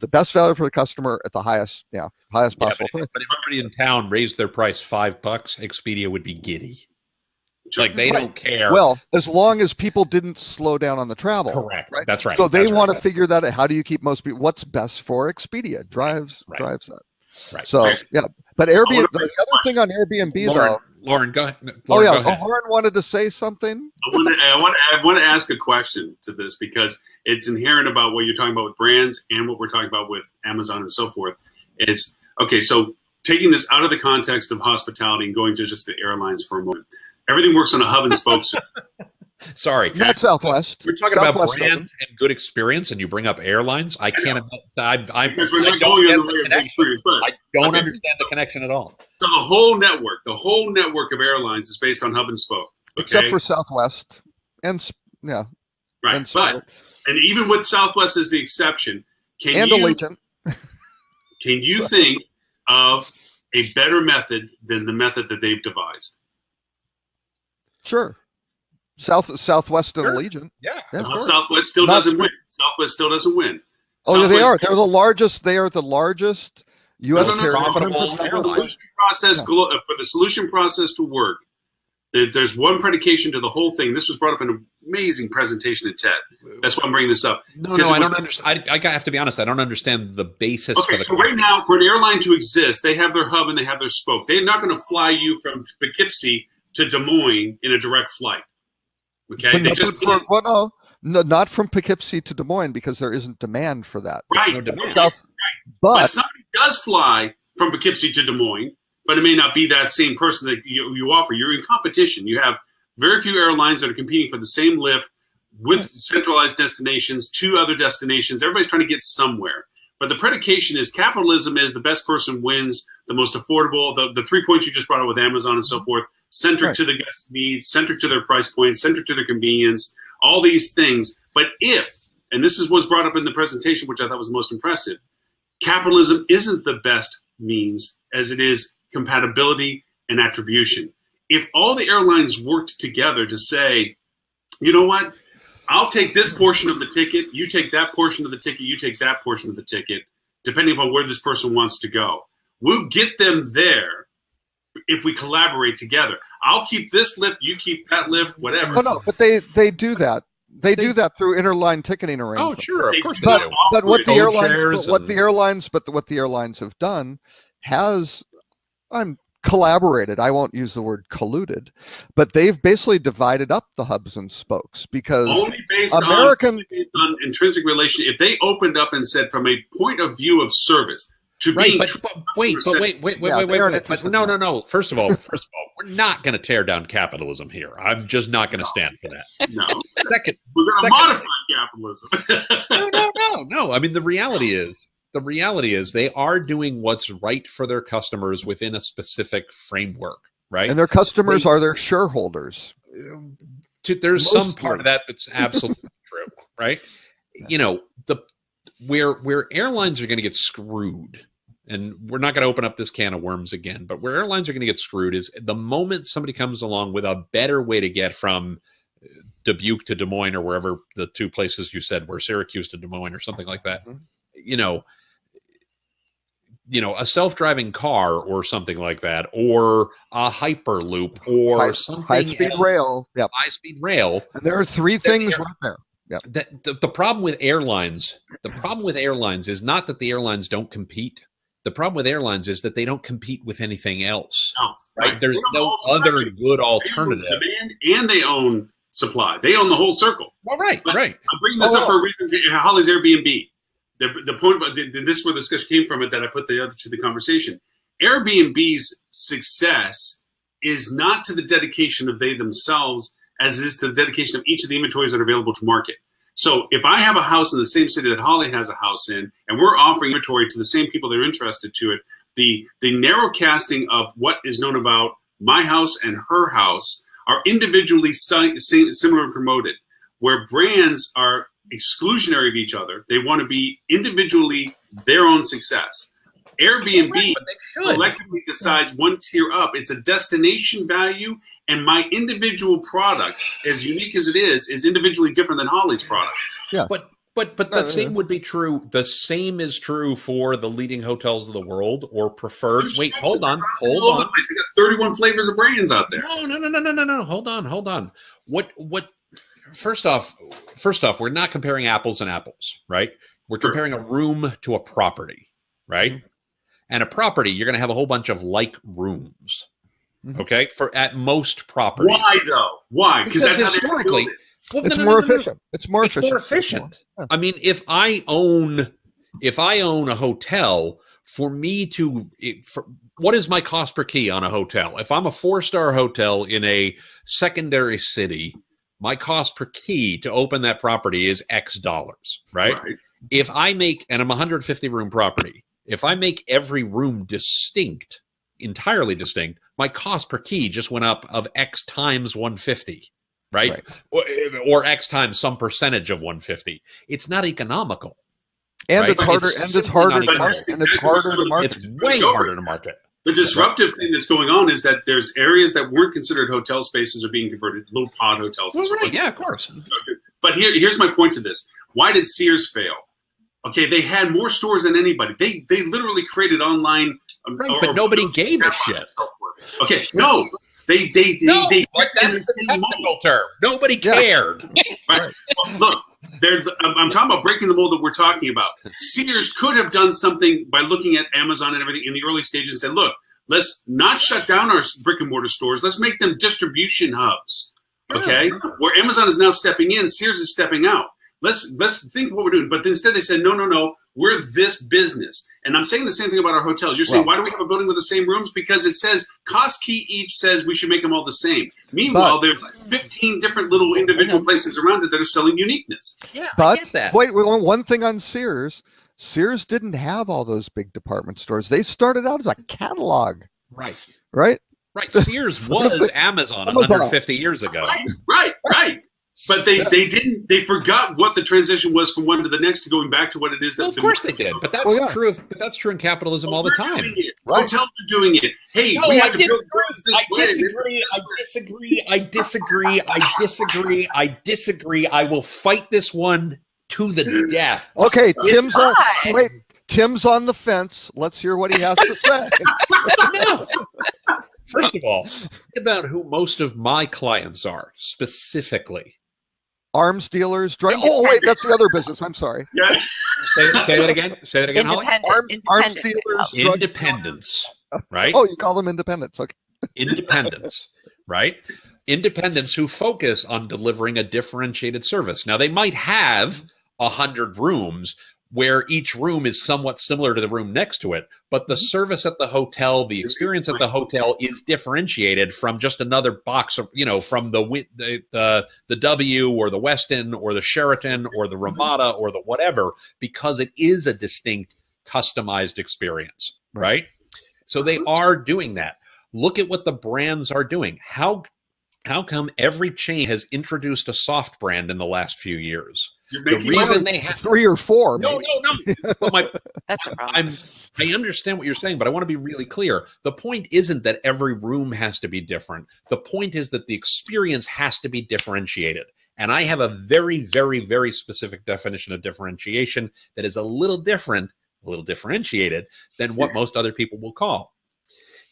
D: the best value for the customer at the highest possible price.
B: But if everybody in town raised their price $5, Expedia would be giddy. Like, they don't care.
D: Well, as long as people didn't slow down on the travel.
B: Correct.
D: Right?
B: That's right.
D: So they want to figure that out. How do you keep most people? What's best for Expedia? Drives that.
B: Right.
D: So but Airbnb. The other thing on Airbnb,
B: Loren, go ahead.
D: Loren wanted to say something.
A: I want to ask a question to this, because it's inherent about what you're talking about with brands and what we're talking about with Amazon and so forth. Is okay. So taking this out of the context of hospitality and going to just the airlines for a moment. Everything works on a hub and spoke system.
B: Sorry.
D: Not Southwest.
B: We're talking about brands and good experience, and you bring up airlines. I can't.
A: Because we're not going on the layer of experience. But
B: I don't understand the connection at all.
A: So the whole network of airlines is based on hub and spoke. Okay?
D: Except for Southwest. And
A: right. And even with Southwest as the exception,
D: Allegiant.
A: Can you think of a better method than the method that they've devised?
D: Sure. Southwest and Allegiant.
A: Yeah. Southwest still doesn't win. Southwest still doesn't win.
D: Oh, they are. They're the largest. They are the largest U.S. carrier.
A: For the solution process to work, there's one predication to the whole thing. This was brought up in an amazing presentation at TED. That's why I'm bringing this up.
B: No, I don't understand. I have to be honest. I don't understand the basis.
A: Okay, so right now, for an airline to exist, they have their hub and they have their spoke. They're not going to fly you from Poughkeepsie to Des Moines in a direct flight. Okay,
D: not from Poughkeepsie to Des Moines, because there isn't demand for that.
A: Right. But somebody does fly from Poughkeepsie to Des Moines, but it may not be that same person that you offer. You're in competition. You have very few airlines that are competing for the same lift with centralized destinations, 2 other destinations. Everybody's trying to get somewhere. But the predication is capitalism is the best person wins, the most affordable, the 3 points you just brought up with Amazon and so forth, centric to the guest needs, centric to their price point, centric to their convenience, all these things. But and this is what's brought up in the presentation, which I thought was the most impressive, capitalism isn't the best means as it is compatibility, and attribution. If all the airlines worked together to say, you know what, I'll take this portion of the ticket, you take that portion of the ticket, you take that portion of the ticket, depending upon where this person wants to go. We'll get them there if we collaborate together. I'll keep this lift, you keep that lift, whatever.
D: Oh, no, but they do that. They do that through interline ticketing arrangements.
B: Oh, sure, of course
D: but,
B: they do.
D: But what the
B: Code
D: airlines have done has collaborated. I won't use the word colluded, but they've basically divided up the hubs and spokes because
A: only based on intrinsic relation. If they opened up and said, from a point of view of service, wait. No. First of all, we're not going to tear down capitalism here. I'm just not going to stand for that. No.
B: Second,
A: we're going to modify capitalism.
B: No. I mean, the reality is they are doing what's right for their customers within a specific framework, right?
D: And their customers are their shareholders.
B: There's some part of that that's absolutely true, right? You know, where airlines are going to get screwed, and we're not going to open up this can of worms again, but where airlines are going to get screwed is the moment somebody comes along with a better way to get from Dubuque to Des Moines, or wherever the two places you said were, Syracuse to Des Moines or something like that. Mm-hmm. You know, a self-driving car or something like that, or a hyperloop, or something
D: high-speed rail. Yep.
B: High-speed rail.
D: And there are three things right there.
B: Yeah. The problem with airlines, is not that the airlines don't compete. The problem with airlines is that they don't compete with anything else. Right? There's no other good alternative.
A: They own demand and they own supply. They own the whole circle.
B: Well, right.
A: I'm bringing this up for a reason. Holly's Airbnb. The point about this is where the discussion came from. It that I put the other to the conversation. Airbnb's success is not to the dedication of they themselves as it is to the dedication of each of the inventories that are available to market. So if I have a house in the same city that Holly has a house in, and we're offering inventory to the same people that are interested to it, the narrow casting of what is known about my house and her house are individually similar and promoted, where brands are exclusionary of each other. They want to be individually their own success. Airbnb collectively decides one tier up. It's a destination value, and my individual product, as unique as it is individually different than Holly's product.
D: Yeah,
B: but the same would be true. The same is true for the leading hotels of the world or preferred. Wait, hold on.
A: They got 31 flavors of brands out there.
B: No. Hold on. What? First off, we're not comparing apples and apples, right? We're comparing a room to a property, right? Mm-hmm. And a property, you're going to have a whole bunch of like rooms, okay? At most properties.
A: Why though? Why? Because that's
B: historically,
D: it's more efficient. It's more efficient.
B: Yeah. I mean, if I own a hotel, for me to, what is my cost per key on a hotel? If I'm a 4-star hotel in a secondary city, my cost per key to open that property is X dollars, right? If I make, and I'm a 150 room property, if I make every room entirely distinct, my cost per key just went up of X times 150, right? Or X times some percentage of 150. It's not economical.
D: And
B: right?
D: it's harder to market.
B: It's way harder to market.
A: The disruptive thing that's going on is that there's areas that weren't considered hotel spaces are being converted, little pod hotels.
B: Well, right, yeah, of course.
A: But here's my point to this. Why did Sears fail? Okay, they had more stores than anybody. They literally created online.
B: But nobody gave a shit.
A: Okay, no. That's
B: the technical term. Nobody cared.
A: Right. Well, look, I'm talking about breaking the mold that we're talking about. Sears could have done something by looking at Amazon and everything in the early stages and said, look, let's not shut down our brick and mortar stores. Let's make them distribution hubs. Okay? Where Amazon is now stepping in, Sears is stepping out. Let's think what we're doing. But instead they said, no, we're this business. And I'm saying the same thing about our hotels. You're saying, why do we have a building with the same rooms? Because it says, cost key each says we should make them all the same. Meanwhile, there's 15 different little individual places around it that are selling uniqueness.
B: Yeah, I get that.
D: Wait, one thing on Sears. Sears didn't have all those big department stores. They started out as a catalog.
B: Right.
D: Sears
B: was Amazon 150 years ago.
A: Right. But they didn't. They forgot what the transition was from one to the next to going back to what it is.
B: Of course they did, but that's true. But that's true in capitalism all the time.
A: Hotels are doing it. hey,
B: No,
A: we
B: I
A: have to build
B: disagree.
A: brands this way.
B: I disagree. I will fight this one to the death.
D: Okay,
C: Why?
D: Tim's on the fence. Let's hear what he has to say.
B: No. First of all, think about who most of my clients are specifically.
D: Arms dealers, oh wait, that's the other business. I'm sorry.
A: Yeah.
B: Say that again. Say that again, Holly.
D: Arms dealers,
B: Independents, right?
D: Oh, you call them independents. Okay.
B: Independents, right? Independents who focus on delivering a differentiated service. Now, they might have 100 rooms where each room is somewhat similar to the room next to it, but the service at the hotel, the experience at the hotel is differentiated from just another box of, from the W or the Westin or the Sheraton or the Ramada or the whatever, because it is a distinct customized experience, right? So they are doing that. Look at what the brands are doing. How come every chain has introduced a soft brand in the last few years? The reason they have
D: 3 or 4.
B: No. But
C: That's a problem.
B: I understand what you're saying, but I want to be really clear. The point isn't that every room has to be different. The point is that the experience has to be differentiated. And I have a very, very, very specific definition of differentiation that is a little differentiated than what most other people will call.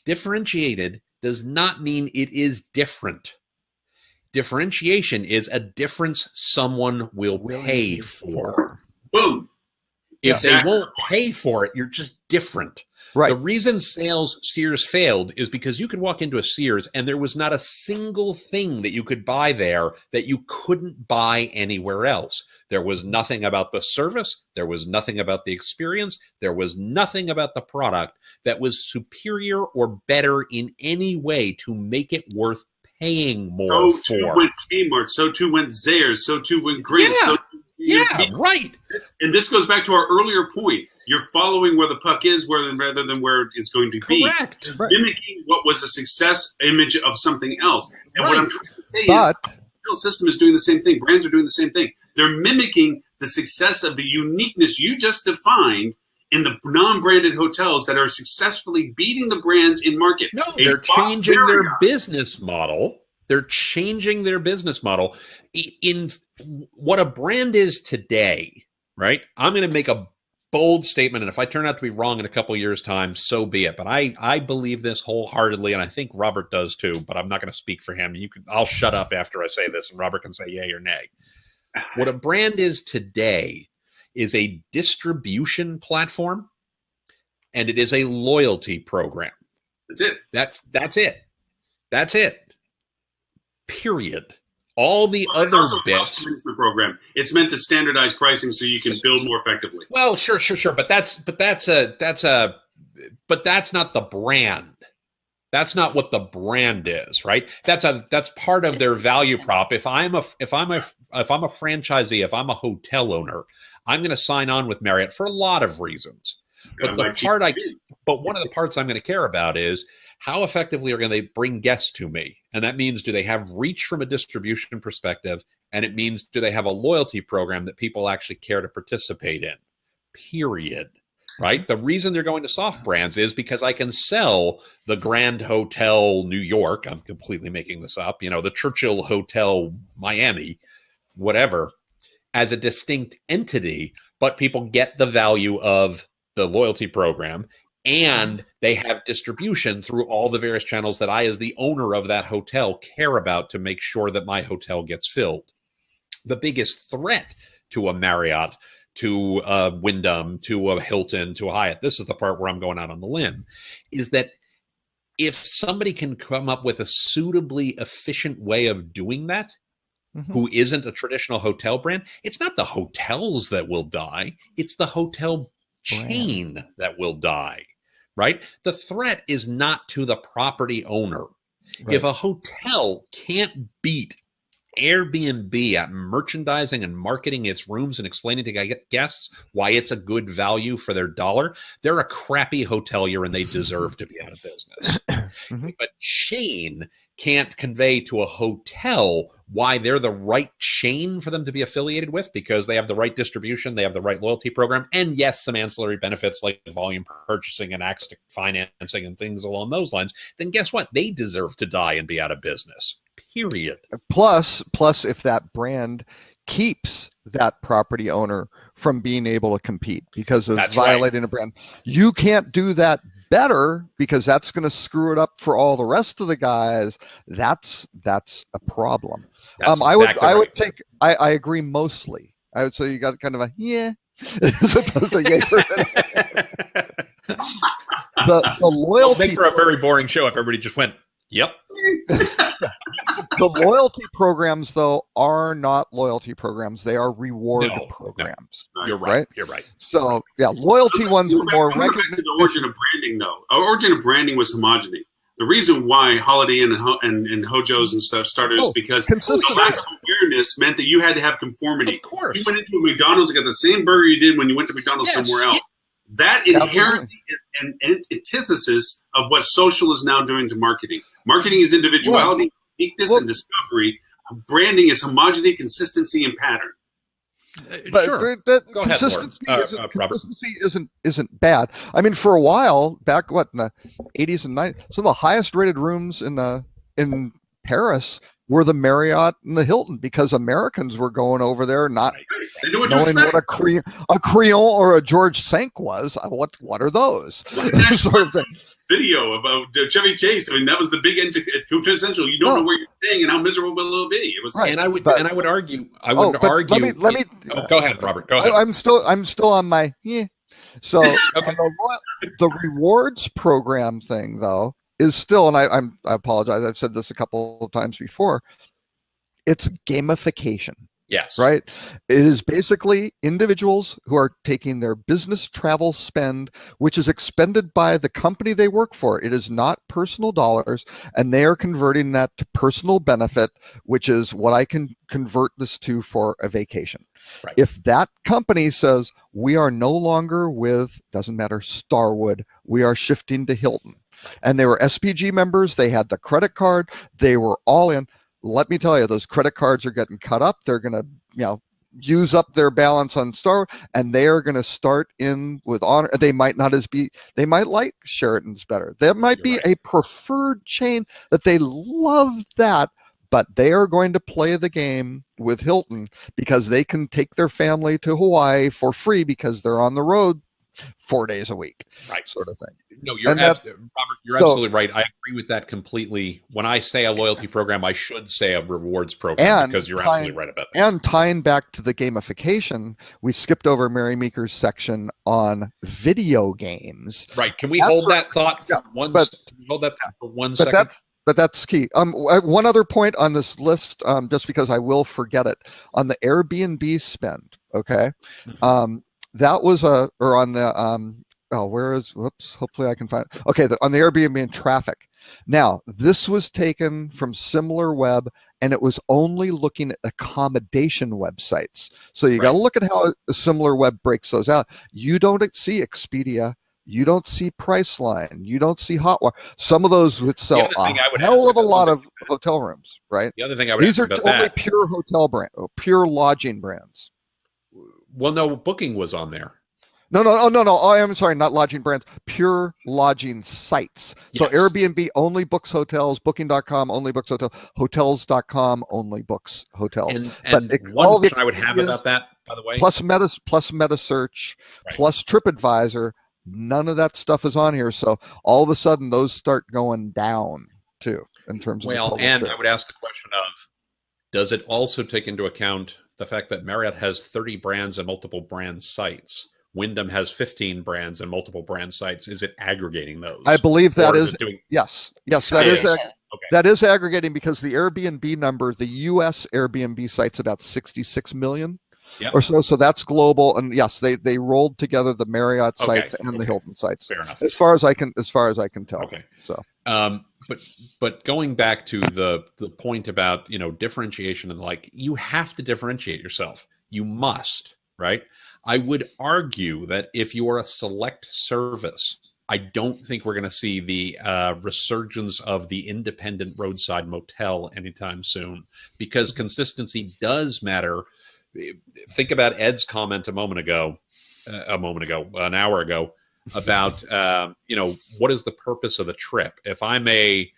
B: Differentiated does not mean it is different. Differentiation is a difference someone will pay for.
A: Boom.
B: If they won't pay for it, you're just different.
D: Right.
B: The reason Sears failed is because you could walk into a Sears and there was not a single thing that you could buy there that you couldn't buy anywhere else. There was nothing about the service. There was nothing about the experience. There was nothing about the product that was superior or better in any way to make it worth paying more
A: so
B: for.
A: So too went Kmart. So too went Zayres. So too went Grid.
B: Right.
A: And this goes back to our earlier point. You're following where the puck is rather than where it's going to be.
B: Correct.
A: Mimicking what was a success image of something else. And what I'm trying to say is the retail system is doing the same thing. Brands are doing the same thing. They're mimicking the success of the uniqueness you just defined in the non-branded hotels that are successfully beating the brands in market.
B: No, they're changing their business model. They're changing their business model. In what a brand is today, right? I'm going to make a bold statement, and if I turn out to be wrong in a couple of years' time, so be it. But I believe this wholeheartedly, and I think Robert does too, but I'm not going to speak for him. I'll shut up after I say this, and Robert can say yay or nay. What a brand is today is a distribution platform, and it is a loyalty program.
A: That's it.
B: That's it. That's it. Period. All the other bits.
A: Program. It's meant to standardize pricing so you can build more effectively.
B: Well, sure. But that's not the brand. That's not what the brand is, right? That's part of their value prop. If I'm a franchisee, if I'm a hotel owner, I'm going to sign on with Marriott for a lot of reasons. But one of the parts I'm going to care about is how effectively are going to bring guests to me? And that means, do they have reach from a distribution perspective? And it means, do they have a loyalty program that people actually care to participate in? Period. Right? The reason they're going to soft brands is because I can sell the Grand Hotel New York. I'm completely making this up. The Churchill Hotel Miami, whatever, as a distinct entity, but people get the value of the loyalty program, and they have distribution through all the various channels that I, as the owner of that hotel, care about to make sure that my hotel gets filled. The biggest threat to a Marriott, to a Wyndham, to a Hilton, to a Hyatt, this is the part where I'm going out on the limb, is that if somebody can come up with a suitably efficient way of doing that, who isn't a traditional hotel brand, it's not the hotels that will die, it's the hotel chain that will die, right? The threat is not to the property owner. Right. If a hotel can't beat Airbnb at merchandising and marketing its rooms and explaining to guests why it's a good value for their dollar, they're a crappy hotelier and they deserve to be out of business. But chain can't convey to a hotel why they're the right chain for them to be affiliated with, because they have the right distribution, they have the right loyalty program, and yes, some ancillary benefits like volume purchasing and access to financing and things along those lines. Then guess what? They deserve to die and be out of business. Period.
D: Plus, if that brand keeps that property owner from being able to compete because of violating a brand, you can't do that better because that's going to screw it up for all the rest of the guys. That's a problem. I agree mostly. I would say you got kind of a as opposed to yay for the loyalty.
B: Make for a very boring show if everybody just went, yep.
D: The loyalty programs, though, are not loyalty programs. They are reward programs.
B: No. You're right. You're right.
D: So, loyalty ones are more
A: recognized. Back to the origin of branding, though. Our origin of branding was homogeny. The reason why Holiday Inn and Hojos and stuff started is because the lack of awareness meant that you had to have conformity.
B: Of course.
A: You went into a McDonald's and got the same burger you did when you went to McDonald's somewhere else. That inherently is an antithesis of what social is now doing to marketing. Marketing is individuality, uniqueness, and discovery. Branding is homogeny, consistency, and pattern.
D: But
B: sure. Go
D: consistency,
B: ahead,
D: consistency isn't bad. I mean, for a while back, in the 80s and 90s, some of the highest rated rooms in Paris were the Marriott and the Hilton, because Americans were going over there not knowing what a Crillon or a George Cinq was. What are those? Sort of thing.
A: Video about Chevy Chase. I mean, that was the big quintessential. You don't know where you're staying and how miserable it'll be. It was,
B: and I would argue. Go ahead, Robert. Go ahead.
D: I'm still on my So the rewards program thing, though, is still, and I apologize, I've said this a couple of times before, it's gamification.
B: Yes.
D: Right? It is basically individuals who are taking their business travel spend, which is expended by the company they work for. It is not personal dollars, and they are converting that to personal benefit, which is what I can convert this to for a vacation.
B: Right.
D: If that company says, we are no longer with, doesn't matter, Starwood, we are shifting to Hilton, and they were SPG members, they had the credit card, they were all in. Let me tell you, those credit cards are getting cut up. They're going to, use up their balance on Starwood, and they are going to start in with Honor. They might like Sheraton's better. There might be a preferred chain that they love that, but they are going to play the game with Hilton because they can take their family to Hawaii for free because they're on the road 4 days a week,
B: right?
D: Sort of thing.
B: No, Robert, you're absolutely right. I agree with that completely. When I say a loyalty program, I should say a rewards program, because you're absolutely right about that.
D: And tying back to the gamification, we skipped over Mary Meeker's section on video games.
B: Right. Can we hold that thought for one second?
D: But that's key. One other point on this list, just because I will forget it, on the Airbnb spend. Okay. That was on the hopefully I can find it. Okay, on the Airbnb and traffic. Now, this was taken from SimilarWeb, and it was only looking at accommodation websites. So you got to look at how SimilarWeb breaks those out. You don't see Expedia, you don't see Priceline, you don't see Hotwire. Some of those would sell a hell of a lot of hotel rooms, right?
B: The other thing I would
D: These are only pure hotel pure lodging brands.
B: Well, no, Booking was on there.
D: No. Oh, I'm sorry, not lodging brands. Pure lodging sites. So Airbnb only books hotels. Booking.com only books hotels. Hotels.com only books hotels.
B: And one question I would have about that, by the way,
D: plus MetaSearch, plus TripAdvisor, none of that stuff is on here. So all of a sudden, those start going down too in terms of.
B: Well, and I would ask the question of, does it also take into account the fact that Marriott has 30 brands and multiple brand sites? Wyndham has 15 brands and multiple brand sites. Is it aggregating those?
D: I believe that is yes, that is aggregating, because the Airbnb number, the U.S. Airbnb site's about 66 million or so. So that's global, and yes, they rolled together the Marriott sites and the Hilton sites.
B: Fair enough.
D: As far as I can tell.
B: Okay.
D: So.
B: But going back to the point about differentiation, and you have to differentiate yourself. You must, right? I would argue that if you are a select service I don't think we're going to see the resurgence of the independent roadside motel anytime soon, because consistency does matter. Think about Ed's comment an hour ago, about what is the purpose of the trip? If I'm a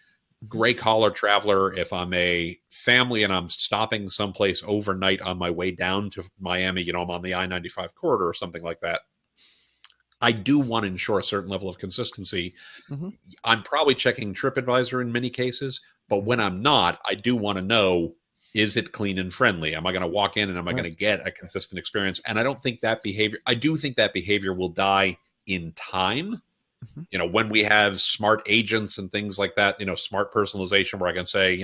B: gray collar traveler, if I'm a family and I'm stopping someplace overnight on my way down to Miami, I'm on the I-95 corridor or something like that, I do want to ensure a certain level of consistency. Mm-hmm. I'm probably checking TripAdvisor in many cases, but when I'm not, I do want to know, is it clean and friendly? Am I going to walk in and am I going to get a consistent experience? And I don't think that behavior, I do think that behavior will die in time. Mm-hmm. When we have smart agents and things like that, smart personalization where I can say,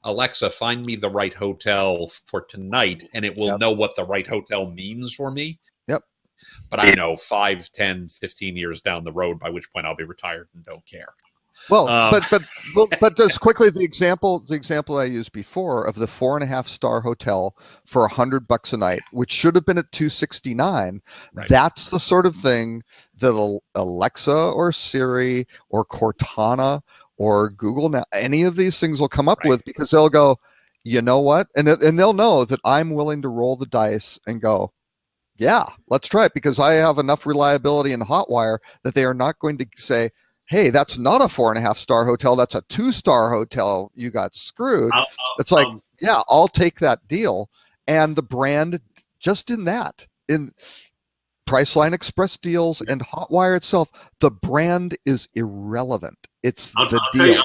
B: Alexa, find me the right hotel for tonight, and it will know what the right hotel means for me.
D: Yep.
B: But I know 5, 10, 15 years down the road, by which point I'll be retired and don't care.
D: Well, but just quickly, the example I used before of the 4.5-star hotel for $100 a night, which should have been at $269. Right. That's the sort of thing that Alexa or Siri or Cortana or Google, now any of these things will come up with, because they'll go, you know what, and they'll know that I'm willing to roll the dice and go, yeah, let's try it, because I have enough reliability in Hotwire that they are not going to say, hey, that's not a 4.5-star hotel, that's a 2-star hotel, you got screwed. It's like, yeah, I'll take that deal. And the brand, just in Priceline Express deals and Hotwire itself, the brand is irrelevant. It's
A: I'll tell you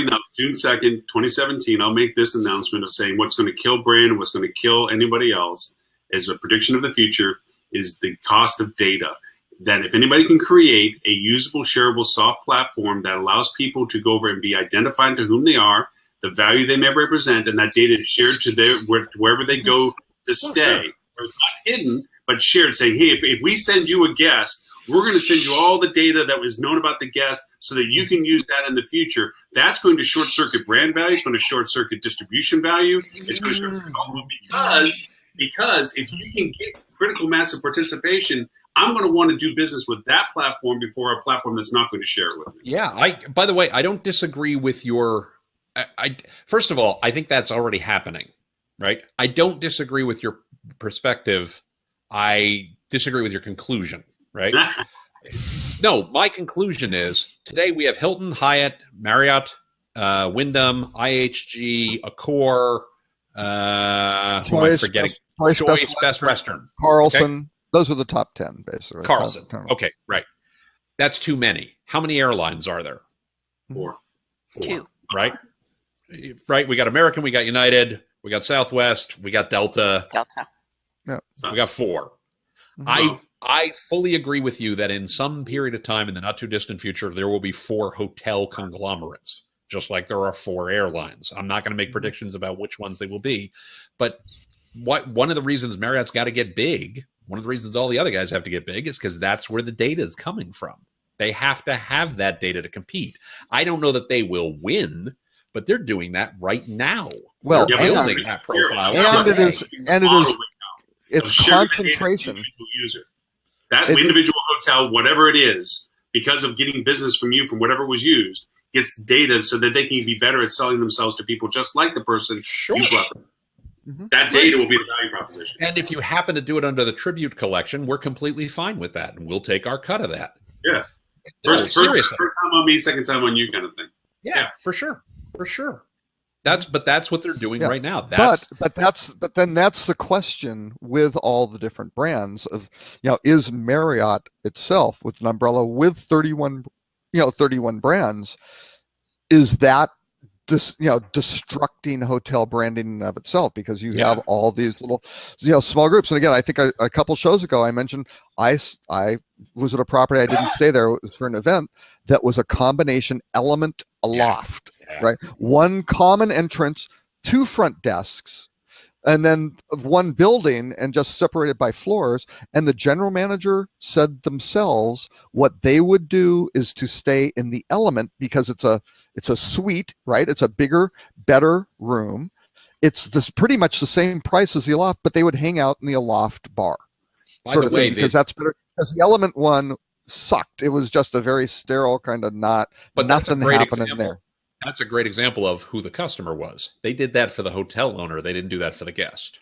A: now, June 2nd, 2017, I'll make this announcement of saying what's going to kill brand and what's going to kill anybody else is a prediction of the future is the cost of data. That if anybody can create a usable, shareable, soft platform that allows people to go over and be identified to whom they are, the value they may represent, and that data is shared to wherever they go to stay. Where it's not hidden, but shared, saying, hey, if we send you a guest, we're going to send you all the data that was known about the guest so that you can use that in the future. That's going to short-circuit brand value. It's going to short-circuit distribution value. It's going to short-circuit all of them because if you can get critical mass of participation, I'm going to want to do business with that platform before a platform that's not going to share it with me.
B: Yeah. By the way, I don't disagree with your, first of all, I think that's already happening, right? I don't disagree with your perspective. I disagree with your conclusion, right? No, my conclusion is today we have Hilton, Hyatt, Marriott, Wyndham, IHG, Accor, who am I forgetting? Choice, Best Western.
D: Carlson.
B: Okay?
D: Those are the top 10, basically.
B: Carlson. Okay, right. That's too many. How many airlines are there?
A: 4.
C: 2.
B: Right? Right. We got American, we got United, we got Southwest, we got Delta.
D: Yeah.
B: We got 4. Mm-hmm. I fully agree with you that in some period of time in the not too distant future, there will be 4 hotel conglomerates, just like there are 4 airlines. I'm not going to make predictions about which ones they will be, but one of the reasons Marriott's got to get big, one of the reasons all the other guys have to get big is because that's where the data is coming from. They have to have that data to compete. I don't know that they will win, but they're doing that right now.
D: Well,
B: they're building that profile.
D: It's concentration.
A: That individual hotel, whatever it is, because of getting business from you from whatever was used, gets data so that they can be better at selling themselves to people just like the person you brought them. Mm-hmm. That data will be the value proposition.
B: And if you happen to do it under the Tribute collection, we're completely fine with that, and we'll take our cut of that.
A: Yeah. First time on me, second time on you kind of thing.
B: Yeah. For sure. That's what they're doing right now.
D: But then that's the question with all the different brands of, is Marriott itself with an umbrella with 31 brands, is that destructing hotel branding in and of itself, because you have all these little, small groups. And again, I think a couple shows ago I mentioned I was at a property, I didn't stay there, it was for an event that was a combination Element Aloft, right? One common entrance, 2 front desks, and then one building, and just separated by floors. And the general manager said themselves what they would do is to stay in the Element because it's a suite, right? It's a bigger, better room. It's pretty much the same price as the Aloft, but they would hang out in the Aloft bar.
B: By the way,
D: because that's better. Because the Element one sucked. It was just a very sterile kind of
B: But that's a
D: nothing
B: great
D: happening
B: example.
D: there.
B: That's a great example of who the customer was. They did that for the hotel owner. They didn't do that for the guest.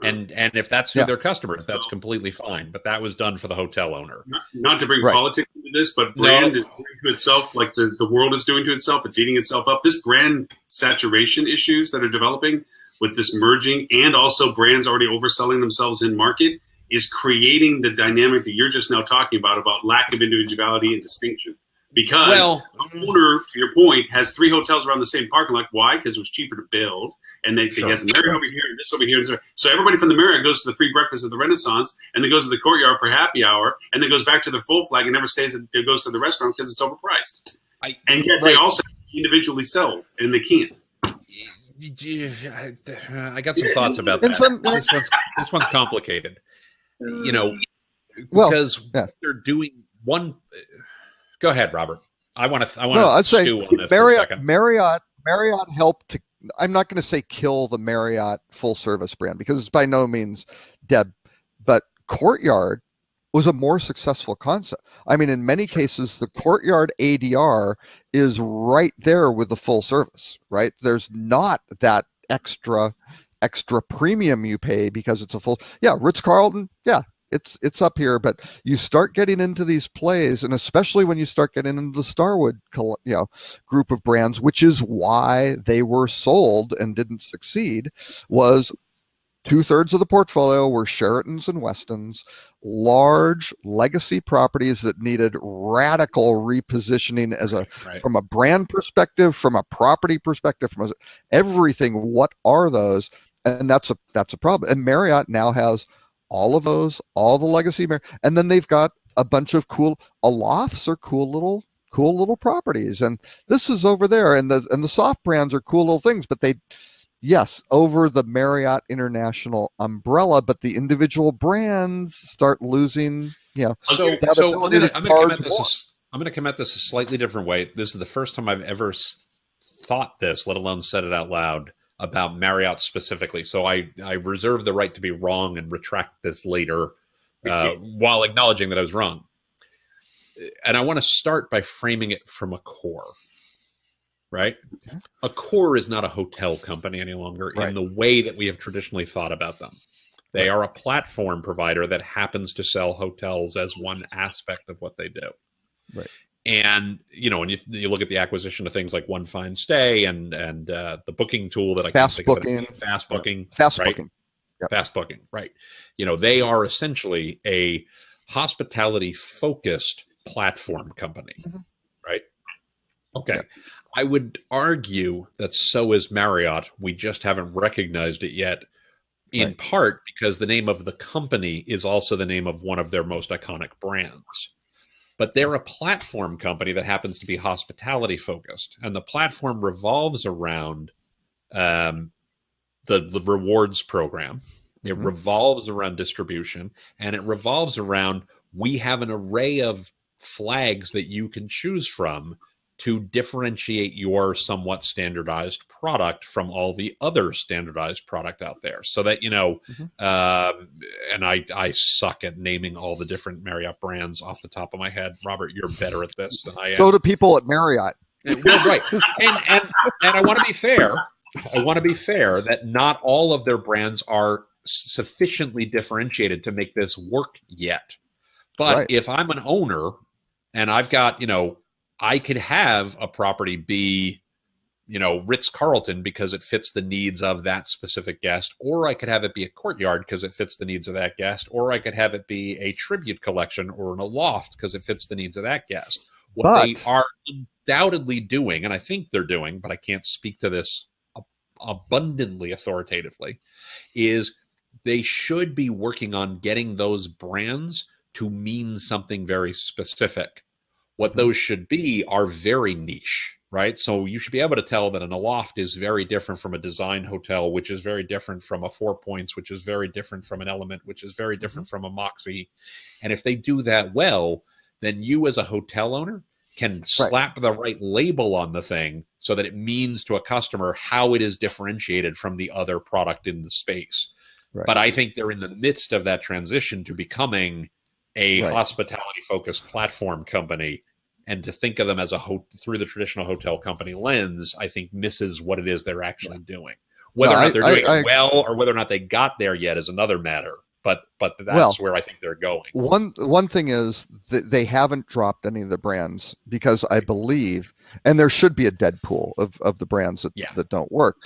B: And if that's who their customer is, that's completely fine. But that was done for the hotel owner.
A: Not to bring politics into this, but brand is doing to itself like the world is doing to itself. It's eating itself up. This brand saturation issues that are developing with this merging, and also brands already overselling themselves in market, is creating the dynamic that you're just now talking about lack of individuality and distinction. Because the owner, to your point, has 3 hotels around the same parking lot. Why? Because it was cheaper to build. And he has a Marriott over here and this over here. So everybody from the Marriott goes to the free breakfast at the Renaissance, and then goes to the Courtyard for happy hour, and then goes back to their full flag and never stays. It goes to the restaurant because it's overpriced. And yet they also individually sell, and they can't.
B: I got some thoughts about that. This one's complicated. Because they're doing one. Go ahead, Robert. I'd say
D: stew on this for a second. Marriott helped to. I'm not going to say kill the Marriott full service brand, because it's by no means dead, but Courtyard was a more successful concept. I mean, in many cases, the Courtyard ADR is right there with the full service, right? There's not that extra premium you pay because it's a full. Ritz-Carlton, it's up here, but you start getting into these plays, and especially when you start getting into the Starwood, group of brands, which is why they were sold and didn't succeed, was 2/3 of the portfolio were Sheratons and Westons, large legacy properties that needed radical repositioning from a brand perspective, from a property perspective, from everything. What are those? And that's a problem. And Marriott now has all of those, all the legacy, and then they've got a bunch of cool Alofts are cool little properties, and this is over there, and the soft brands are cool little things, but over the Marriott International umbrella, but the individual brands start losing.
B: So I'm going to come at this a slightly different way. This is the first time I've ever thought this, let alone said it out loud, about Marriott specifically. So I reserve the right to be wrong and retract this later while acknowledging that I was wrong. And I want to start by framing it from a core, right? Okay. A core is not a hotel company any longer in the way that we have traditionally thought about them. They are a platform provider that happens to sell hotels as one aspect of what they do. Right. And, when you look at the acquisition of things like One Fine Stay and the booking tool that I can't think of it, Fast Booking. Fast Booking, right. They are essentially a hospitality-focused platform company, right? Okay. Yeah. I would argue that so is Marriott. We just haven't recognized it yet, in part because the name of the company is also the name of one of their most iconic brands. But they're a platform company that happens to be hospitality focused. And the platform revolves around the rewards program. It revolves around distribution, and it revolves around, we have an array of flags that you can choose from to differentiate your somewhat standardized product from all the other standardized product out there. So that, and I suck at naming all the different Marriott brands off the top of my head. Robert, you're better at this than I am.
D: So do people at Marriott.
B: Well, right. And I want to be fair. I want to be fair that not all of their brands are sufficiently differentiated to make this work yet. But if I'm an owner and I've got, I could have a property be, Ritz-Carlton because it fits the needs of that specific guest, or I could have it be a Courtyard because it fits the needs of that guest, or I could have it be a Tribute Collection or an Aloft because it fits the needs of that guest. What they are undoubtedly doing, and I think they're doing, but I can't speak to this abundantly authoritatively, is they should be working on getting those brands to mean something very specific. What those should be are very niche, right? So you should be able to tell that an Aloft is very different from a Design Hotel, which is very different from a Four Points, which is very different from an Element, which is very different from a Moxie. And if they do that well, then you as a hotel owner can slap the right label on the thing so that it means to a customer how it is differentiated from the other product in the space. But I think they're in the midst of that transition to becoming a hospitality-focused platform company, and to think of them as through the traditional hotel company lens, I think misses what it is they're actually doing. Whether or not they're doing it well, or whether or not they got there yet, is another matter. But that's where I think they're going.
D: One thing is that they haven't dropped any of the brands, because I believe, and there should be a dead pool of the brands that don't work.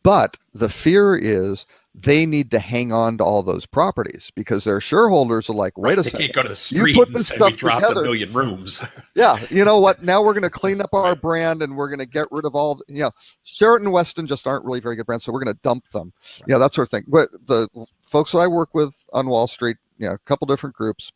D: But the fear is they need to hang on to all those properties, because their shareholders are like, wait a second,
B: can't go to the street
D: you put this
B: and
D: stuff
B: we dropped
D: together.
B: 1 million rooms.
D: Yeah, you know what? Now we're going to clean up our brand, and we're going to get rid of all. Sheraton, Westin just aren't really very good brands, so we're going to dump them. Right. That sort of thing. But the folks that I work with on Wall Street, a couple different groups,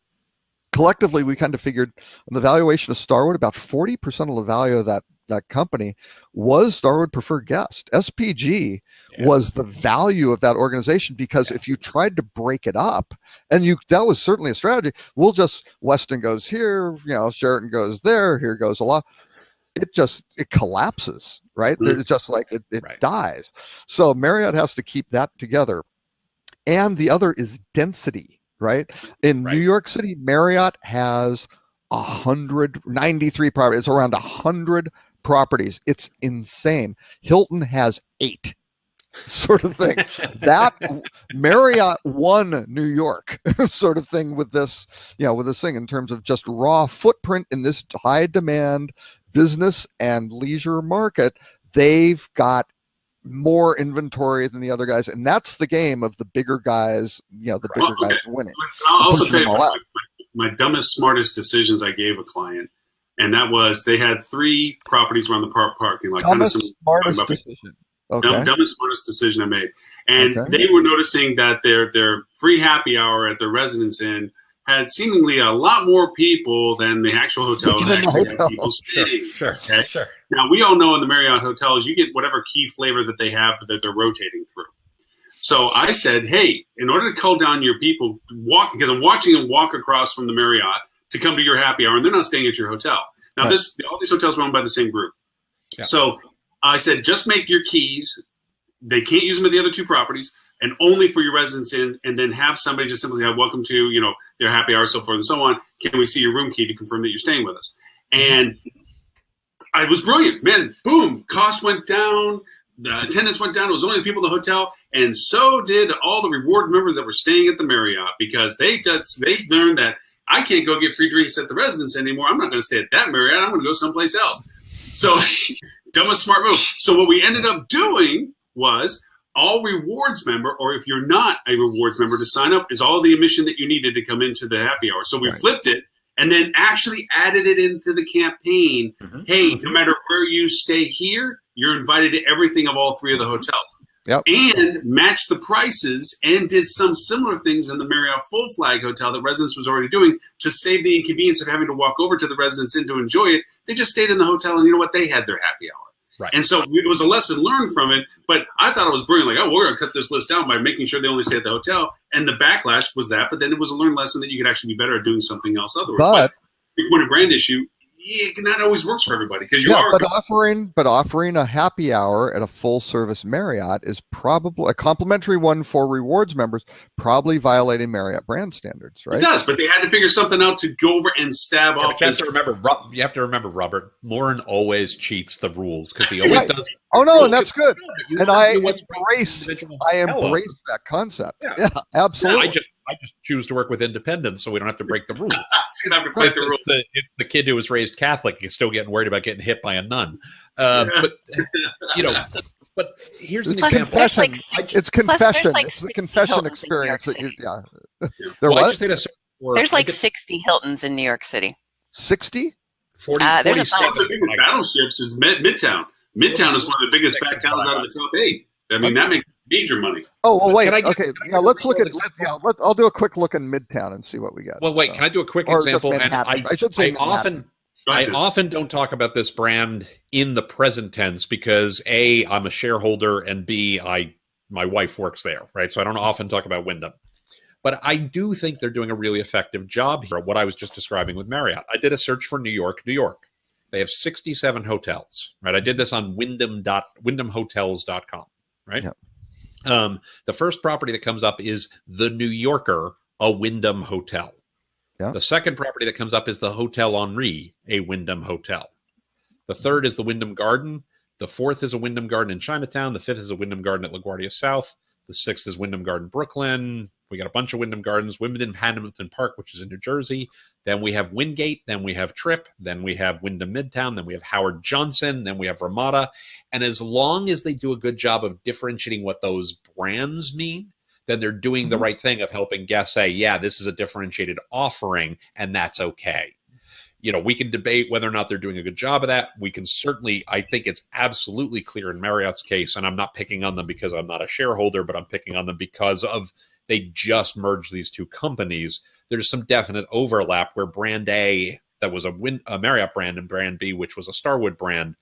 D: collectively we kind of figured on the valuation of Starwood, about 40% of the value of that company was Starwood Preferred Guest. SPG was the value of that organization, because if you tried to break it up, and that was certainly a strategy, Westin goes here, Sheraton goes there, here goes a lot. It collapses, right? It's just like it dies. So Marriott has to keep that together. And the other is density, right? In New York City, Marriott has 193 properties. It's around 100 properties. It's insane. Hilton has 8, sort of thing. That Marriott won New York, sort of thing, with this, with this thing in terms of just raw footprint in this high demand business and leisure market. They've got more inventory than the other guys, and that's the game of the bigger guys, guys winning.
A: I'll also tell you my dumbest, smartest decisions I gave a client, and that was they had 3 properties around the parking lot.
D: Dumbest, smartest decision. Okay.
A: Dumbest, smartest decision I made. And they were noticing that their free happy hour at their Residence Inn had seemingly a lot more people than the actual hotel actually had people staying.
B: Sure.
A: Now, we all know in the Marriott hotels, you get whatever key flavor that they have that they're rotating through. So I said, hey, in order to cull down your people, because I'm watching them walk across from the Marriott to come to your happy hour, and they're not staying at your hotel. Now, all these hotels are owned by the same group. Yeah. So I said, just make your keys. They can't use them at the other 2 properties, and only for your Residence Inn, and then have somebody just simply have welcome to, their happy hour, so forth and so on. Can we see your room key to confirm that you're staying with us? And I was brilliant, man. Boom, cost went down, the attendance went down. It was only the people in the hotel, and so did all the reward members that were staying at the Marriott, because they learned that I can't go get free drinks at the Residence anymore. I'm not going to stay at that Marriott. I'm going to go someplace else. So, dumbest smart move. So what we ended up doing was, all rewards member, or if you're not a rewards member, to sign up is all the admission that you needed to come into the happy hour. So we flipped it, and then actually added it into the campaign. Hey, no matter where you stay here, you're invited to everything of all 3 of the hotels. And matched the prices, and did some similar things in the Marriott Full Flag Hotel that Residence was already doing, to save the inconvenience of having to walk over to the Residence Inn to enjoy it. They just stayed in the hotel, and you know what? They had their happy hour. Right. And so it was a lesson learned from it, but I thought it was brilliant. Like, we're going to cut this list down by making sure they only stay at the hotel. And the backlash was that, but then it was a learned lesson that you could actually be better at doing something else otherwise. But the point of brand issue, not always works for everybody, because
D: but offering a happy hour at a full service Marriott is probably a complimentary one for rewards members, probably violating Marriott brand standards, right?
A: It does, but they had to figure something out to go over and stab off.
B: You have to remember, Robert, Loren always cheats the rules, because he always does.
D: Oh no, and that's good. And I embrace that concept. Yeah, absolutely.
B: Yeah, I just choose to work with independents, so we don't have to break the rules.
A: It's gonna have to break the rules.
B: The kid who was raised Catholic is still getting worried about getting hit by a nun. But here's an example.
D: It's confession. It's the confession experience.
C: There's like 60 Hiltons in New York City.
D: 60?
B: 40.
A: One of the biggest battleships is Midtown. Midtown is one of the biggest fat cows out of the top 8. I mean, that makes major money.
D: Oh, well, wait. Let's look at. I'll do a quick look in Midtown and see what we got.
B: Well, wait. Can I do a quick example? And
D: I should say
B: I often don't talk about this brand in the present tense, because A, I'm a shareholder, and B, my wife works there, right? So I don't often talk about Wyndham. But I do think they're doing a really effective job here, what I was just describing with Marriott. I did a search for New York. They have 67 hotels, right? I did this on wyndhamhotels.com, right? Yep. The first property that comes up is the New Yorker, a Wyndham hotel.
D: Yeah.
B: The second property that comes up is the Hotel Henri, a Wyndham hotel. The third is the Wyndham Garden. The fourth is a Wyndham Garden in Chinatown. The fifth is a Wyndham Garden at LaGuardia South. The sixth is Wyndham Garden, Brooklyn. We got a bunch of Wyndham Gardens. Wyndham Hamilton Park, which is in New Jersey. Then we have Wingate. Then we have Trip. Then we have Wyndham Midtown. Then we have Howard Johnson. Then we have Ramada. And as long as they do a good job of differentiating what those brands mean, then they're doing the right thing of helping guests say, yeah, this is a differentiated offering, and that's okay. You know, we can debate whether or not they're doing a good job of that. We can certainly, I think it's absolutely clear in Marriott's case, and I'm not picking on them because I'm not a shareholder, but I'm picking on them because of they just merged these two companies. There's some definite overlap where brand A, that was a Marriott brand, and brand B, which was a Starwood brand,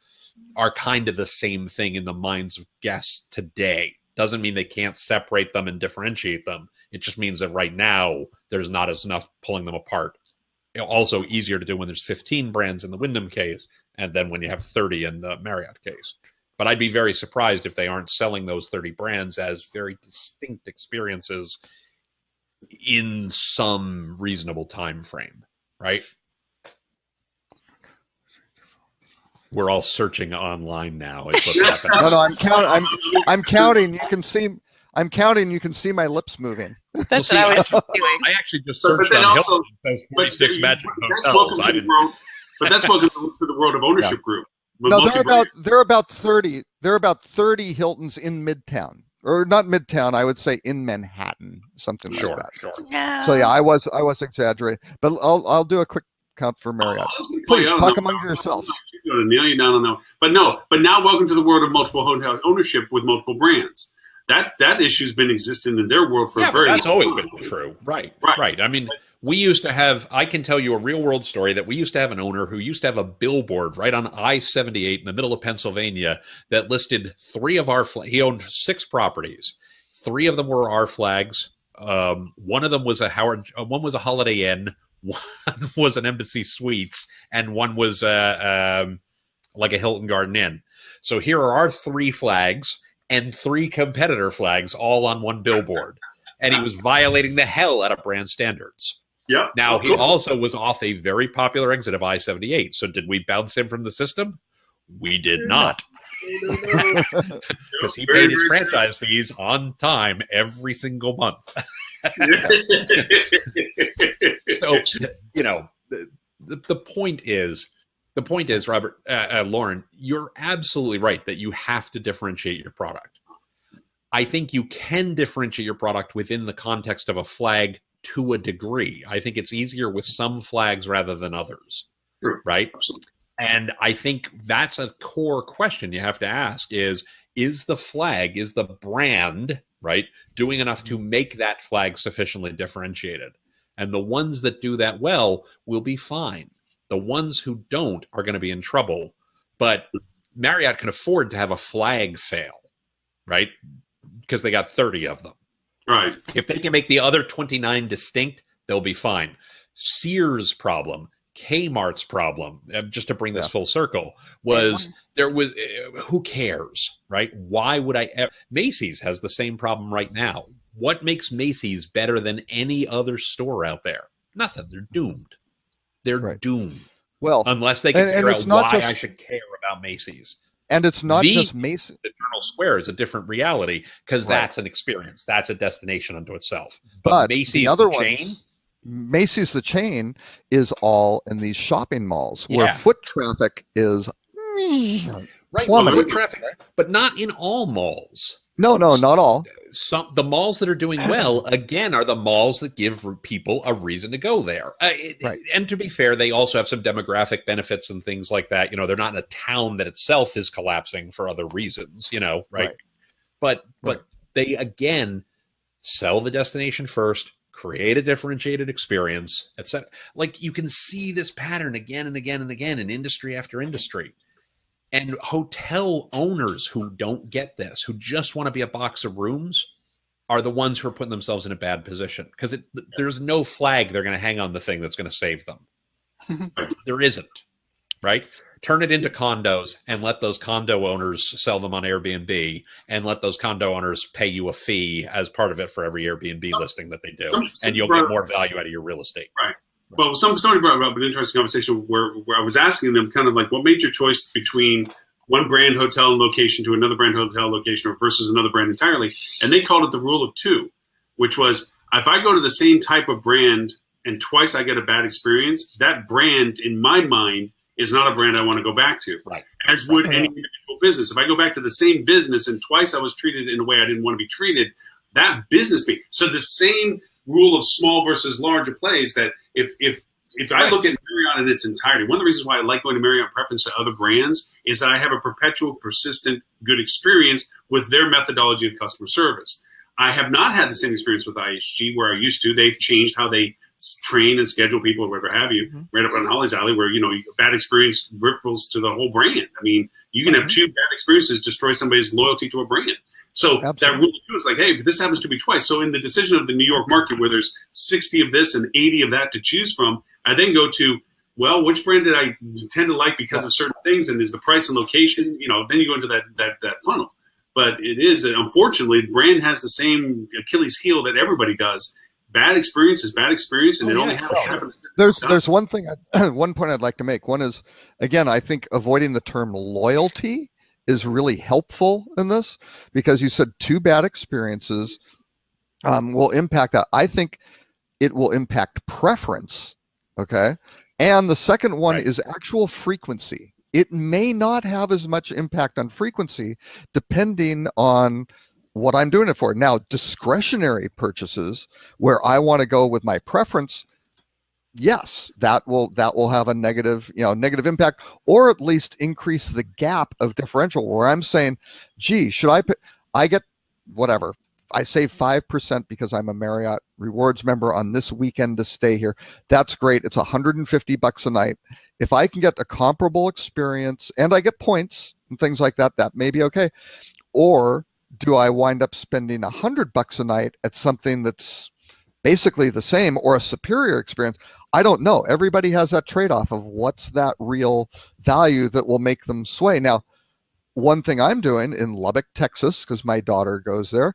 B: are kind of the same thing in the minds of guests today. Doesn't mean they can't separate them and differentiate them. It just means that right now there's not as enough pulling them apart. Also easier to do when there's 15 brands in the Wyndham case, and then when you have 30 in the Marriott case. But I'd be very surprised if they aren't selling those 30 brands as very distinct experiences in some reasonable time frame, right? We're all searching online now. Is what's happening.
D: No, I'm counting. I'm counting. You can see. I'm counting. You can see my lips moving.
C: That's what I was doing.
B: I actually just searched on Hilton. It says 46 magic hotels.
A: But that's welcome to the world of ownership group.
D: No, they're about 30. There are about 30 Hiltons in Midtown, or not Midtown. I would say in Manhattan, something like that.
B: Sure.
C: Yeah.
D: So yeah, I was exaggerating, but I'll do a quick count for Marriott. Please talk among yourselves.
A: She's going to nail you down on that. But now welcome to the world of multiple hotel ownership with multiple brands. That issue's been existing in their world for a very long time.
B: That's always been true. Right. I mean, we used to have, I can tell you a real world story that we used to have an owner who used to have a billboard right on I-78 in the middle of Pennsylvania that listed 3 of our, he owned 6 properties. 3 of them were our flags. One of them was one was a Holiday Inn, one was an Embassy Suites, and one was like a Hilton Garden Inn. So here are our 3 flags and 3 competitor flags all on one billboard. And he was violating the hell out of brand standards.
A: Yeah.
B: Now, he also was off a very popular exit of I-78. So did we bounce him from the system? We did not. Because he paid his franchise fees on time every single month. So, you know, the point is, Robert, Loren, you're absolutely right that you have to differentiate your product. I think you can differentiate your product within the context of a flag to a degree. I think it's easier with some flags rather than others, right?
A: Absolutely.
B: And I think that's a core question you have to ask is the flag, is the brand, right, doing enough to make that flag sufficiently differentiated? And the ones that do that well will be fine. The ones who don't are going to be in trouble. But Marriott can afford to have a flag fail, right? Because they got 30 of them.
A: Right.
B: If they can make the other 29 distinct, they'll be fine. Sears' problem, Kmart's problem, just to bring this full circle, was who cares, right? Why would Macy's has the same problem right now. What makes Macy's better than any other store out there? Nothing. They're doomed. They're doomed. Well, unless they can figure out why I should care about Macy's.
D: And it's not just Macy's.
B: The Journal Square is a different reality because that's an experience. That's a destination unto itself.
D: But
B: Macy's,
D: the other
B: chain,
D: Macy's, the chain, is all in these shopping malls where foot traffic is
B: foot traffic, but not in all malls.
D: No, not all.
B: The malls that are doing well, again, are the malls that give people a reason to go there. And to be fair, they also have some demographic benefits and things like that. You know, they're not in a town that itself is collapsing for other reasons, you know, right? But they, again, sell the destination first, create a differentiated experience, etc. Like, you can see this pattern again and again and again in industry after industry. And hotel owners who don't get this, who just want to be a box of rooms, are the ones who are putting themselves in a bad position because there's no flag they're going to hang on the thing that's going to save them. There isn't, right? Turn it into condos and let those condo owners sell them on Airbnb and let those condo owners pay you a fee as part of it for every Airbnb listing that they do. And you'll get more value out of your real estate.
A: Right. Well, somebody brought up an interesting conversation where I was asking them kind of like, what made your choice between one brand hotel location to another brand hotel location or versus another brand entirely? And they called it the rule of two, which was if I go to the same type of brand and twice I get a bad experience, that brand in my mind is not a brand I want to go back to.
B: Right.
A: As would any individual business. If I go back to the same business and twice I was treated in a way I didn't want to be treated, that business me. So the same rule of small versus larger plays that if I look at Marriott in its entirety, one of the reasons why I like going to Marriott preference to other brands is that I have a perpetual, persistent, good experience with their methodology of customer service. I have not had the same experience with IHG where I used to. They've changed how they train and schedule people or whatever have you, right up on Holly's Alley where, you know, a bad experience ripples to the whole brand. I mean, you can have two bad experiences destroy somebody's loyalty to a brand. So that rule of two is like, hey, this happens to be twice. So in the decision of the New York market where there's 60 of this and 80 of that to choose from, I then go to, well, which brand did I tend to like because of certain things, and is the price and location, you know, then you go into that funnel. But it is, unfortunately, the brand has the same Achilles heel that everybody does. Bad experience is bad experience, and it only happens.
D: There's one thing, one point I'd like to make. One is, again, I think avoiding the term loyalty is really helpful in this because you said two bad experiences will impact that. I think it will impact preference. Okay. And the second one is actual frequency. It may not have as much impact on frequency depending on what I'm doing it for. Now, discretionary purchases where I want to go with my preference, yes, that will have a negative impact, or at least increase the gap of differential where I'm saying, gee, should I get whatever. I save 5% because I'm a Marriott Rewards member on this weekend to stay here. That's great. It's $150 a night. If I can get a comparable experience and I get points and things like that, that may be okay. Or do I wind up spending $100 a night at something that's basically the same or a superior experience? I don't know. Everybody has that trade-off of what's that real value that will make them sway. Now, one thing I'm doing in Lubbock, Texas, because my daughter goes there,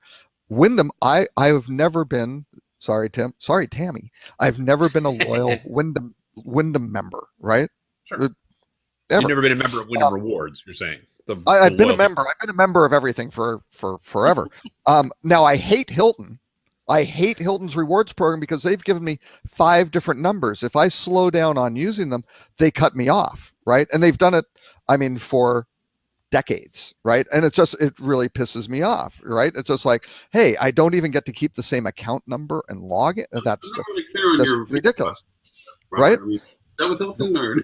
D: Wyndham, I have never been, sorry, Tammy, I've never been a loyal Wyndham member, right?
B: Sure. You've never been a member of Wyndham Rewards, you're saying?
D: I've been a member. I've been a member of everything for forever. Now, I hate Hilton. I hate Hilton's rewards program because they've given me 5 different numbers. If I slow down on using them, they cut me off, right? And they've done it, I mean, for decades, right? And it really pisses me off, right? It's just like, hey, I don't even get to keep the same account number and log it. That's ridiculous, right?
A: I mean, is that with Hilton or?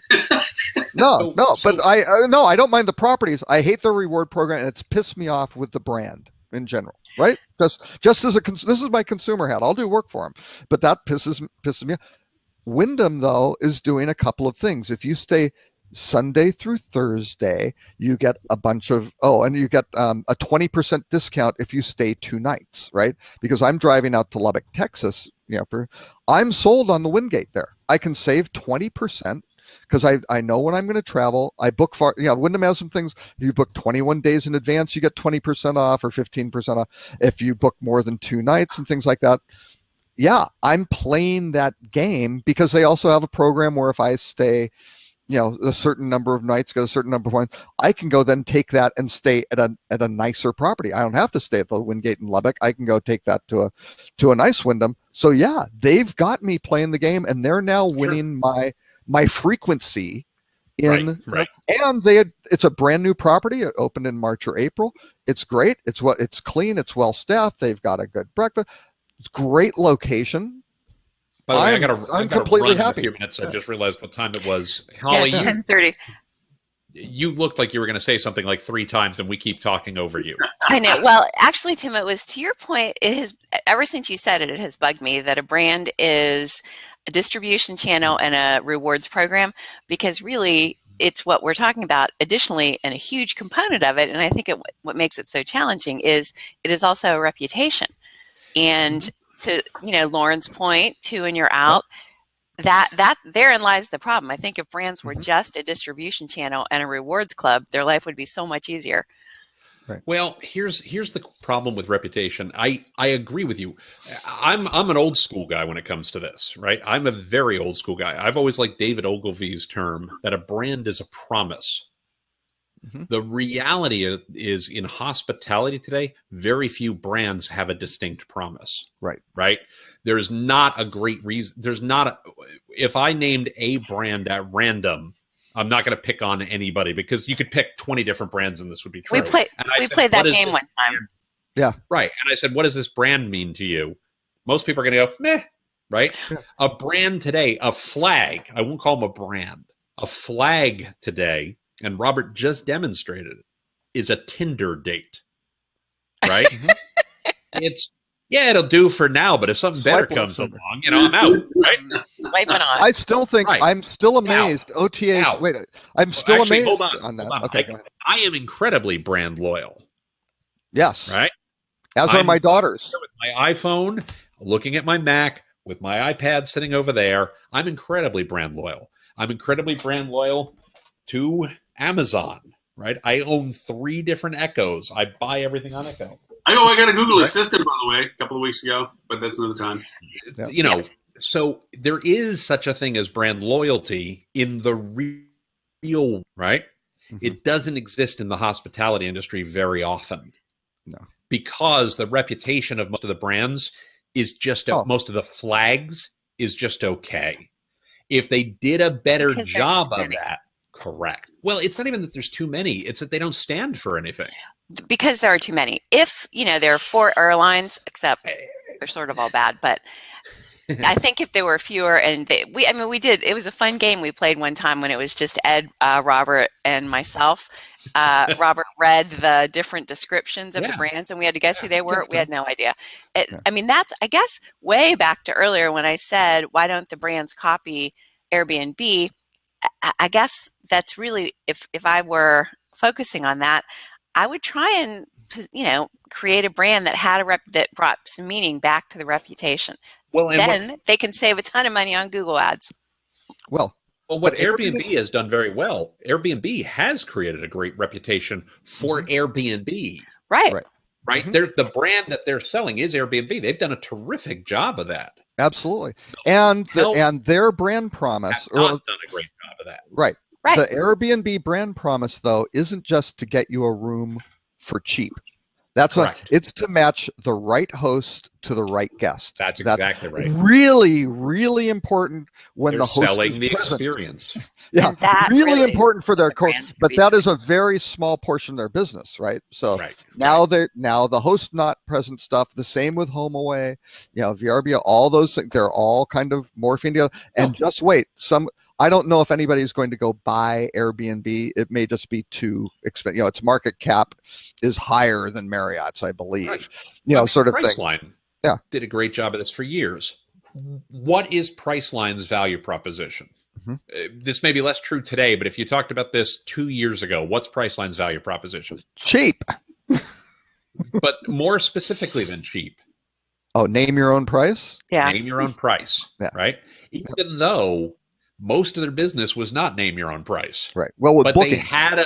D: No, but I don't mind the properties. I hate the reward program, and it's pissed me off with the brand in general, right? Just as this is my consumer hat. I'll do work for them, but that pisses me off. Wyndham, though, is doing a couple of things. If you stay Sunday through Thursday, you get a bunch of, and you get a 20% discount if you stay 2 nights, right? Because I'm driving out to Lubbock, Texas, I'm sold on the Wingate there. I can save 20% because I know when I'm going to travel. I book far, Wyndham has some things. If you book 21 days in advance, you get 20% off or 15% off. If you book more than 2 nights and things like that. Yeah, I'm playing that game because they also have a program where if I stay a certain number of nights, get a certain number of points, I can go then take that and stay at a nicer property. I don't have to stay at the Wingate in Lubbock. I can go take that to a nice Wyndham. So yeah, they've got me playing the game, and they're now winning my frequency in. Right. And it's a brand new property. It opened in March or April. It's great. It's clean. It's well staffed. They've got a good breakfast. It's great location.
B: By the way, I'm
D: completely happy.
B: In a few minutes. I just realized what time it was. Holly,
C: 10:30.
B: You looked like you were going to say something like 3 times, and we keep talking over you.
C: I know. Well, actually, Tim, it was to your point. It has, ever since you said it, it has bugged me that a brand is a distribution channel and a rewards program, because really it's what we're talking about. Additionally, and a huge component of it, and I think what makes it so challenging is it is also a reputation. And to Loren's point, 2 and you're out, that therein lies the problem. I think if brands were just a distribution channel and a rewards club, their life would be so much easier.
D: Right.
B: Well, here's the problem with reputation. I agree with you. I'm an old school guy when it comes to this, right? I'm a very old school guy. I've always liked David Ogilvy's term that a brand is a promise.
D: Mm-hmm.
B: The reality is in hospitality today, very few brands have a distinct promise. Right. There's not a great reason. If I named a brand at random, I'm not going to pick on anybody because you could pick 20 different brands and this would be true.
C: We played that game one time.
B: Yeah. Right. And I said, what does this brand mean to you? Most people are going to go, meh. Right. Yeah. A brand today, a flag, I won't call them a brand, a flag today, and Robert just demonstrated it, is a Tinder date. Right. It'll do for now, but if something better comes along, I'm out, right?
C: Wiping on.
D: I still think I'm still amazed. OTAs. Wait, I'm still amazed on that. Okay, go ahead.
B: I am incredibly brand loyal.
D: Yes.
B: Right.
D: As are my daughters.
B: With my iPhone, looking at my Mac, with my iPad sitting over there, I'm incredibly brand loyal. I'm incredibly brand loyal to Amazon. Right. I own 3 different Echoes. I buy everything on Echo.
A: I know I got a Google Assistant, by the way, a couple of weeks ago, but that's another time.
B: So there is such a thing as brand loyalty in the real, right? Mm-hmm. It doesn't exist in the hospitality industry very often.
D: No.
B: Because the reputation of most of the brands is just, most of the flags is just okay. If they did a better job of that, correct. Well, it's not even that there's too many. It's that they don't stand for anything.
C: Because there are too many. If, there are 4 airlines, except they're sort of all bad, but I think if there were fewer and we did, it was a fun game we played one time when it was just Ed, Robert, and myself. Robert read the different descriptions of the brands and we had to guess who they were. We had no idea. That's, I guess, way back to earlier when I said, why don't the brands copy Airbnb? I guess that's really, if I were focusing on that, I would try and, create a brand that had that brought some meaning back to the reputation. Well, then they can save a ton of money on Google ads.
B: Well, what Airbnb has done very well, Airbnb has created a great reputation for Airbnb.
C: Right.
B: Mm-hmm. The brand that they're selling is Airbnb. They've done a terrific job of that.
D: Absolutely. And their brand promise
B: has not done a great job of that.
D: Right. The Airbnb brand promise, though, isn't just to get you a room for cheap. That's it's to match the right host to the right guest.
B: That's exactly right.
D: Really, really important when the host
B: selling
D: is
B: the
D: present.
B: Experience.
D: Yeah, really important for their but that is a very small portion of their business, right? So now the host not present stuff. The same with HomeAway, VRBO, all those things. They're all kind of morphing together. And just wait, I don't know if anybody's going to go buy Airbnb. It may just be too expensive. Its market cap is higher than Marriott's, I believe. Sort of
B: Priceline
D: thing.
B: Did a great job of this for years. What is Priceline's value proposition? Mm-hmm. This may be less true today, but if you talked about this 2 years ago, what's Priceline's value proposition?
D: Cheap.
B: But more specifically than cheap.
D: Oh, name your own price?
C: Yeah.
B: Name your own price, right? Even though most of their business was not name your own price.
D: Right. Well,
B: they had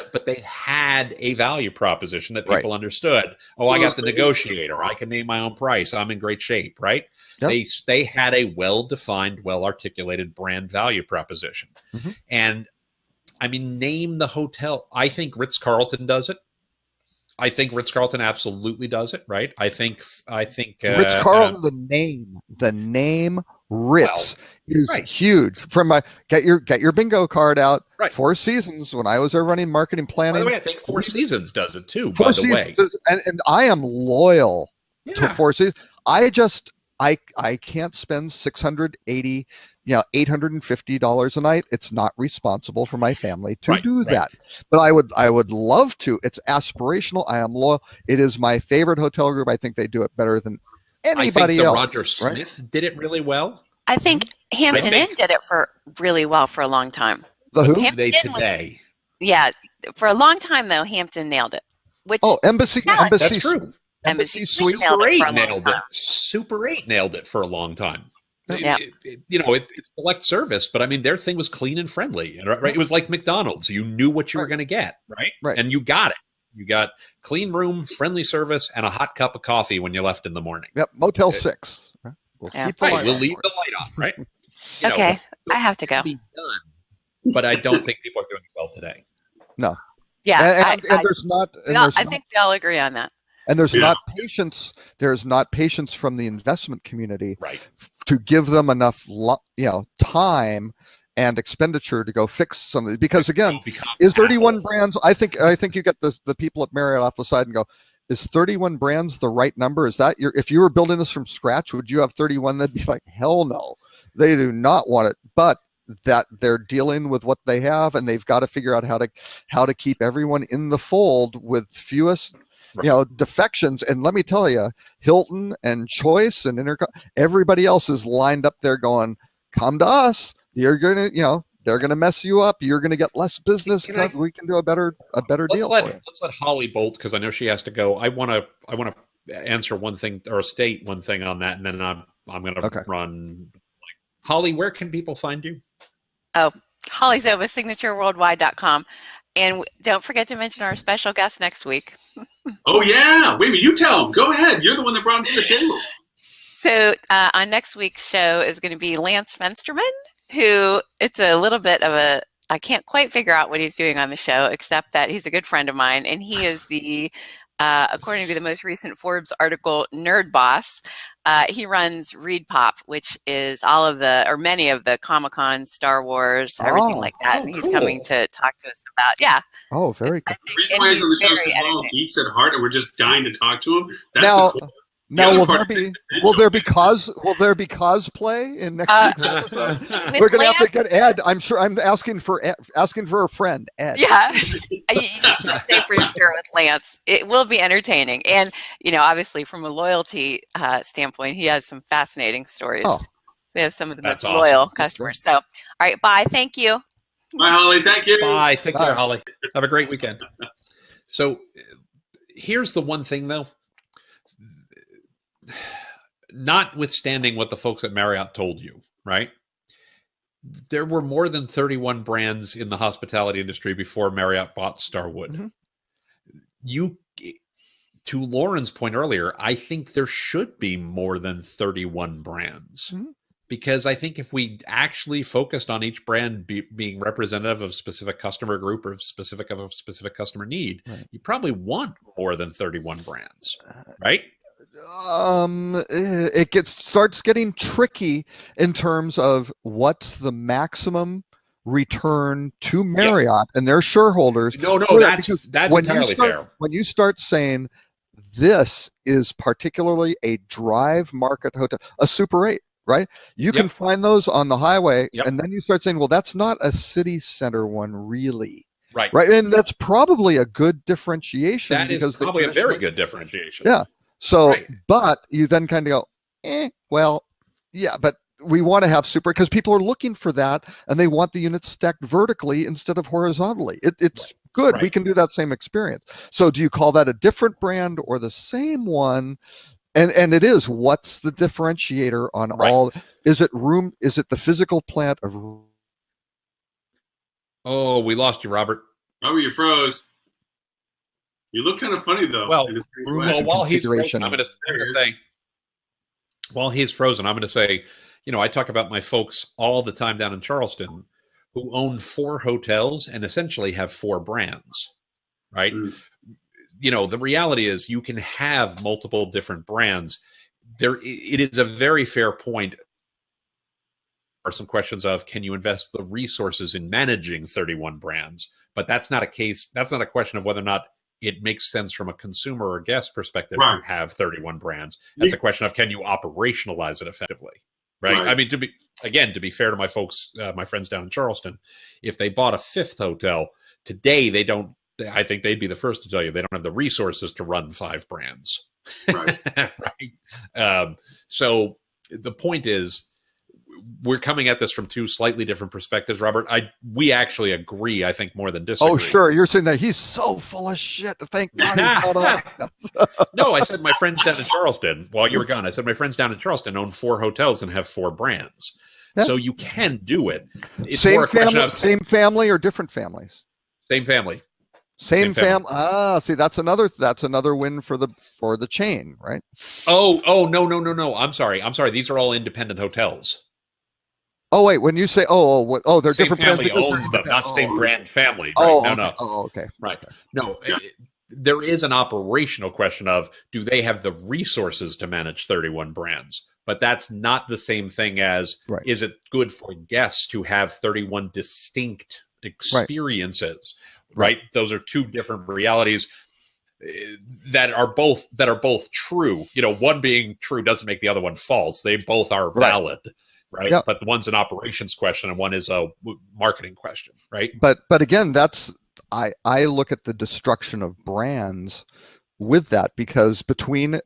B: a value proposition that people understood. Oh, I got the negotiator. I can name my own price. I'm in great shape, right? Yep. They had a well-defined, well-articulated brand value proposition. Mm-hmm. And name the hotel. I think Ritz-Carlton does it. I think Ritz-Carlton absolutely does it, right? I think
D: Ritz-Carlton, the name Ritz is huge. From get your bingo card out. Right. Four Seasons, when I was there running marketing planning.
B: By the way, I think Four Seasons does it too. By the way,
D: and I am loyal to Four Seasons. I can't spend $680, $850 a night. It's not responsible for my family to do that. But I would love to. It's aspirational. I am loyal. It is my favorite hotel group. I think they do it better than anybody else.
B: Roger Smith did it really well.
C: I think Hampton Inn did it really well for a long time.
D: The who?
B: Today.
C: For a long time though, Hampton nailed it.
D: Embassy.
B: That's true.
C: Embassy
B: Suite Super 8 nailed it. Super 8 nailed it for a long time.
C: Yeah.
B: It's select service, but their thing was clean and friendly, right? It was like McDonald's. You knew what you were going to get, right? And you got it. You got clean room, friendly service, and a hot cup of coffee when you left in the morning.
D: Yep, Motel 6. We'll keep the light
B: we'll
D: on
B: leave
D: for
B: the
D: it.
B: light on, right?
C: Okay, I have to go.
B: Be done, but I don't think people are doing well today.
D: No.
C: Yeah,
D: And there's not. And
C: no,
D: there's
C: I
D: not,
C: think we all agree on that.
D: and there's not patience. There's not patience from the investment community,
B: Right,
D: to give them enough, time and expenditure to go fix something. Because again, is 31 brands? I think you get the people at Marriott off the side and go, is 31 brands the right number? Is that if you were building this from scratch, would you have 31? They'd be like, hell no, they do not want it. But that they're dealing with what they have, and they've got to figure out how to keep everyone in the fold with fewest defections. And let me tell you, Hilton and Choice and everybody else is lined up there going, come to us. You're gonna, they're gonna mess you up. You're gonna get less business. We can do a better deal.
B: Let's let Holly bolt, because I know she has to go. I want to answer one thing or state one thing on that, and then I'm going to run. Holly, where can people find you?
C: Oh, Holly's over signatureworldwide.com. And don't forget to mention our special guest next week.
A: Oh, yeah. Wait a minute. You tell them. Go ahead. You're the one that brought him to the table.
C: So on next week's show is going to be Lance Fensterman, who it's a little bit of I can't quite figure out what he's doing on the show, except that he's a good friend of mine. And he is the, according to the most recent Forbes article, nerd boss. He runs Read Pop, which is many of the Comic-Con, Star Wars, everything like that. And he's coming to talk to us about,
D: Oh, very cool.
A: The reason why he's on the show is because we're all geeks at heart and we're just dying to talk to him. That's the cool.
D: Now, will there be cosplay in next week's episode? We're going to have to get Ed. I'm sure. I'm asking for a friend, Ed.
C: Yeah, you can say for sure with Lance. It will be entertaining, and obviously from a loyalty standpoint, he has some fascinating stories. Oh. We have some of the most loyal customers. So, all right, bye. Thank you.
A: Bye, Holly. Thank you.
B: Bye. Take care, Holly. Have a great weekend. So, here's the one thing, though. Notwithstanding what the folks at Marriott told you, right? There were more than 31 brands in the hospitality industry before Marriott bought Starwood. Mm-hmm. To Loren's point earlier, I think there should be more than 31 brands. Mm-hmm. Because I think if we actually focused on each brand being representative of a specific customer group or specific customer need, you probably want more than 31 brands, right?
D: It starts getting tricky in terms of what's the maximum return to Marriott and their shareholders.
B: No, that's entirely fair.
D: When you start saying this is particularly a drive market hotel, a Super 8, right? You can find those on the highway, and then you start saying, well, that's not a city center one, really. Right. And that's probably a good differentiation.
B: That is probably a very good differentiation.
D: Yeah. So, but you then kind of go, but we want to have Super, because people are looking for that, and they want the units stacked vertically instead of horizontally. It's good. We can do that same experience. So do you call that a different brand or the same one? And it is, what's the differentiator on all? Is it the physical plant of?
B: Oh, we lost you, Robert.
A: Oh, you froze. You look kind of funny, though.
B: Well, while he's frozen, I'm going to say, while he's frozen, I'm going to say, I talk about my folks all the time down in Charleston who own 4 hotels and essentially have 4 brands, right? Mm. The reality is you can have multiple different brands. It is a very fair point. Are some questions of, can you invest the resources in managing 31 brands? But that's not a case. That's not a question of whether or not it makes sense from a consumer or guest perspective to have 31 brands. That's a question of, can you operationalize it effectively? Right. I mean, to be fair to my folks, my friends down in Charleston, if they bought a 5th hotel today, I think they'd be the first to tell you they don't have the resources to run 5 brands. Right. So the point is, we're coming at this from 2 slightly different perspectives, Robert. We actually agree, I think, more than disagree.
D: Oh, sure. You're saying that he's so full of shit. Thank God he's not on.
B: No, I said my friends down in Charleston, while you were gone, I said my friends down in Charleston own 4 hotels and have 4 brands. Yeah. So you can do it. It's
D: same family or different families?
B: Same family.
D: Same family. See, that's another win for the chain, right?
B: Oh, no. I'm sorry. These are all independent hotels.
D: Oh wait, when you say they're
B: same
D: different
B: family
D: brands
B: owns them, not same brand family. Right? No.
D: Okay.
B: Right.
D: Okay.
B: No, there is an operational question of, do they have the resources to manage 31 brands? But that's not the same thing as, is it good for guests to have 31 distinct experiences? Right. Those are two different realities that are both true. One being true doesn't make the other one false. They both are valid. Right. Yep. But one's an operations question and one is a marketing question. Right.
D: But again, that's, I look at the destruction of brands with that, because between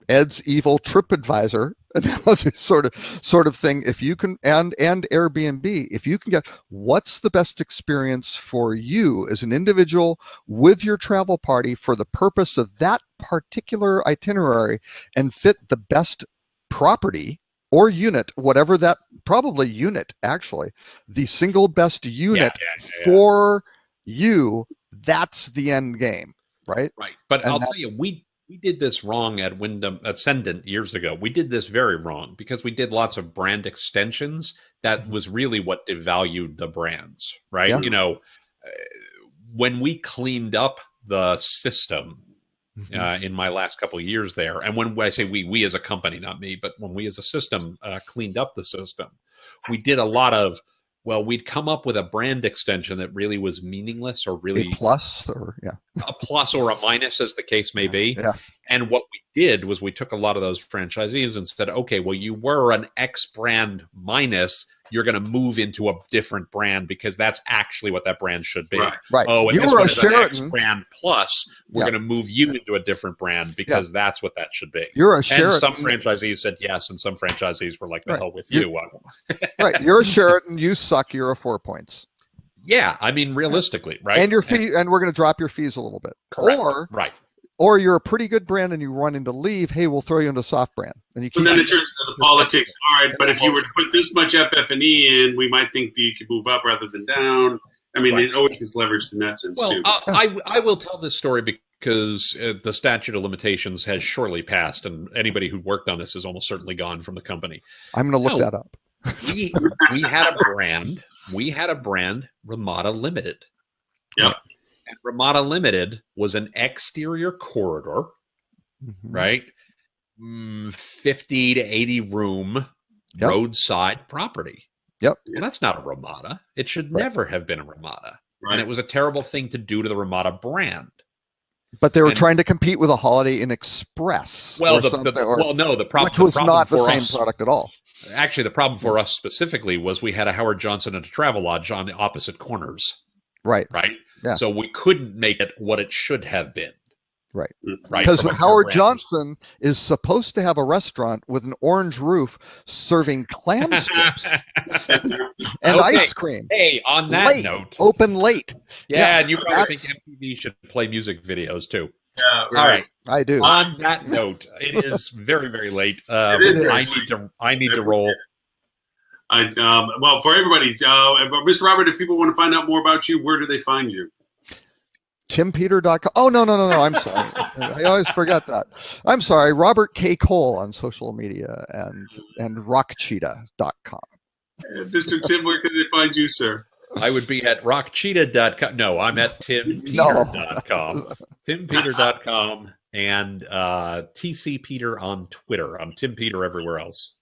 D: Ed's evil TripAdvisor analogy sort of thing, if you can, and Airbnb, if you can get what's the best experience for you as an individual with your travel party for the purpose of that particular itinerary, and fit the best property or unit, whatever that, probably unit, actually, the single best unit for you, that's the end game, right?
B: Right. But I'll tell you, we did this wrong at Wyndham Ascendant years ago. We did this very wrong because we did lots of brand extensions. That was really what devalued the brands, right? Yeah. When we cleaned up the system, in my last couple of years there. And when I say we as a company, not me, but when we as a system cleaned up the system, we did a lot of, we'd come up with a brand extension that really was meaningless, or really
D: a plus or
B: a minus, as the case may be. Yeah. And what we did was we took a lot of those franchisees and said, okay, well, you were an X brand minus, you're going to move into a different brand because that's actually what that brand should be.
D: Right.
B: Oh, and you were a Sheraton X brand plus, we're going to move you into a different brand because that's what that should be.
D: You're a Sheraton.
B: And some franchisees said yes, and some franchisees were like, the hell with you.
D: Right. You're a Sheraton. You suck. You're a 4 points.
B: Yeah. I mean, realistically, right.
D: And your fee, and we're going to drop your fees a little bit.
B: Correct.
D: Or you're a pretty good brand and you run into leave, hey, we'll throw you into soft brand. And you keep
A: then it turns into the politics. All right, but if you were to put this much FF&E in, we might think that you could move up rather than down. I mean, it always is leveraged in that sense, too.
B: I will tell this story because the statute of limitations has shortly passed, and anybody who worked on this is almost certainly gone from the company.
D: I'm going to look that up.
B: we had a brand. We had a brand, Ramada Limited.
A: Yep.
B: And Ramada Limited was an exterior corridor, right? 50 to 80 room roadside property.
D: Yep.
B: Well, that's not a Ramada. It should never have been a Ramada. Right. And it was a terrible thing to do to the Ramada brand.
D: But they were trying to compete with a Holiday Inn Express.
B: Well, the problem,
D: which was not the same product at all.
B: Actually, the problem for us specifically was we had a Howard Johnson and a Travelodge on the opposite corners.
D: Right.
B: Yeah. So we couldn't make it what it should have been.
D: Right.
B: Right.
D: Because Howard Johnson is supposed to have a restaurant with an orange roof serving clam strips and ice cream.
B: Hey, on that note.
D: Open late.
B: Yeah, and you probably think MTV should play music videos too.
A: Yeah, right.
B: All right.
D: I do.
B: On that note, it is very, very late. I need to roll.
A: Well, for everybody, Mr. Robert, if people want to find out more about you, where do they find you?
D: TimPeter.com. Oh, no. I'm sorry. I always forget that. I'm sorry. Robert K. Cole on social media and rockcheetah.com.
A: Mr. Tim, where can they find you, sir?
B: I would be at rockcheetah.com. No, I'm at timpeter.com. timpeter.com and TC Peter on Twitter. I'm Tim Peter everywhere else.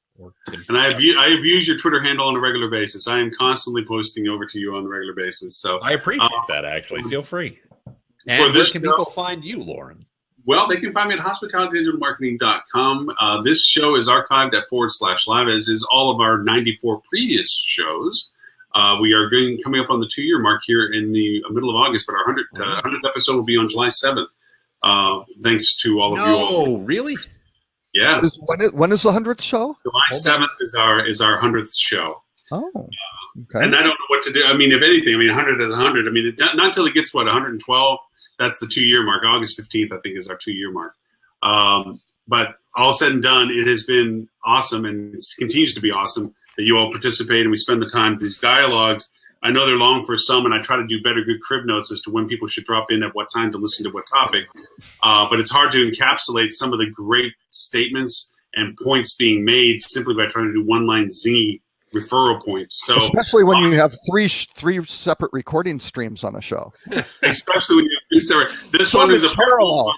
A: And I abuse your Twitter handle on a regular basis. I am constantly posting over to you on a regular basis. So
B: I appreciate that, actually. Feel free. And where can people find you, Loren?
A: Well, they can find me at hospitalitydigitalmarketing.com. This show is archived at /live, as is all of our 94 previous shows. We are coming up on the 2-year mark here in the middle of August, but our 100th episode will be on July 7th. Thanks to all of you.
B: Oh, really?
A: Yeah.
D: When is the 100th show?
A: July 7th is our 100th show.
D: Oh, okay.
A: And I don't know what to do. I mean, if anything, 100 is 100. I mean, not until it gets, 112? That's the 2-year mark. August 15th, I think, is our 2-year mark. But all said and done, it has been awesome, and it continues to be awesome that you all participate and we spend the time. These dialogues, I know they're long for some, and I try to do better good crib notes as to when people should drop in at what time to listen to what topic. But it's hard to encapsulate some of the great statements and points being made simply by trying to do one-line zingy referral points. So
D: especially when you have three separate recording streams on a show.
A: Especially when you have 3 separate. This one is a parallel.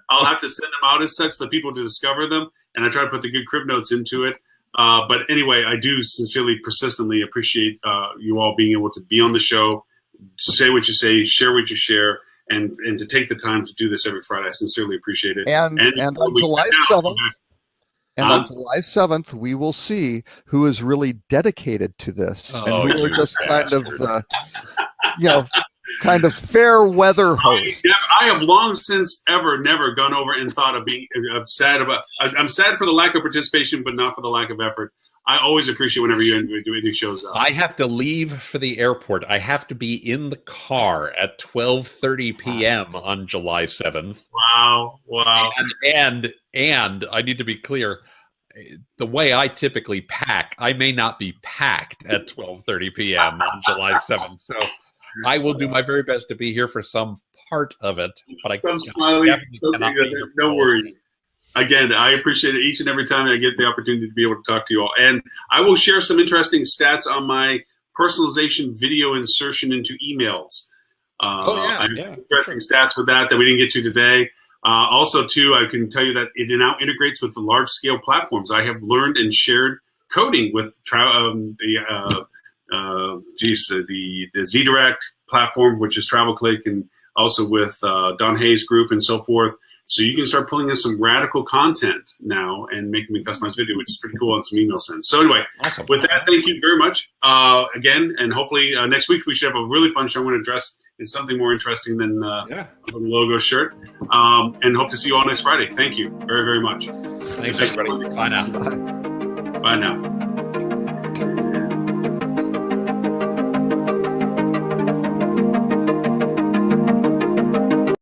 A: I'll have to send them out as such so people to discover them, and I try to put the good crib notes into it. But anyway, I do sincerely, persistently appreciate you all being able to be on the show, say what you say, share what you share, and to take the time to do this every Friday. I sincerely appreciate it.
D: And on July 7th, on July 7th, we will see who is really dedicated to this, and who are just kind of kind of fair weather hosts.
A: I have long since never gone over and thought of being sad about. I'm sad for the lack of participation, but not for the lack of effort. I always appreciate whenever you do any shows up.
B: I have to leave for the airport. I have to be in the car at 12:30 p.m. on July 7th.
A: Wow.
B: And I need to be clear. The way I typically pack, I may not be packed at 12:30 p.m. on July 7th. So I will do my very best to be here for some part of it. But
A: no worries. Again, I appreciate it each and every time I get the opportunity to be able to talk to you all. And I will share some interesting stats on my personalization video insertion into emails. Interesting stats with that we didn't get to today. Also, too, I can tell you that it now integrates with the large-scale platforms. I have learned and shared coding with the ZDirect platform, which is TravelClick, and also with Don Hayes Group and so forth. So you can start pulling in some radical content now and making me customized video, which is pretty cool on some email sends. So anyway, awesome. With that, thank you very much again. And hopefully next week we should have a really fun show. I'm going to dress in something more interesting than a logo shirt. And hope to see you all next Friday. Thank you very, very much.
B: Thanks, everybody. Bye now.
A: Bye now.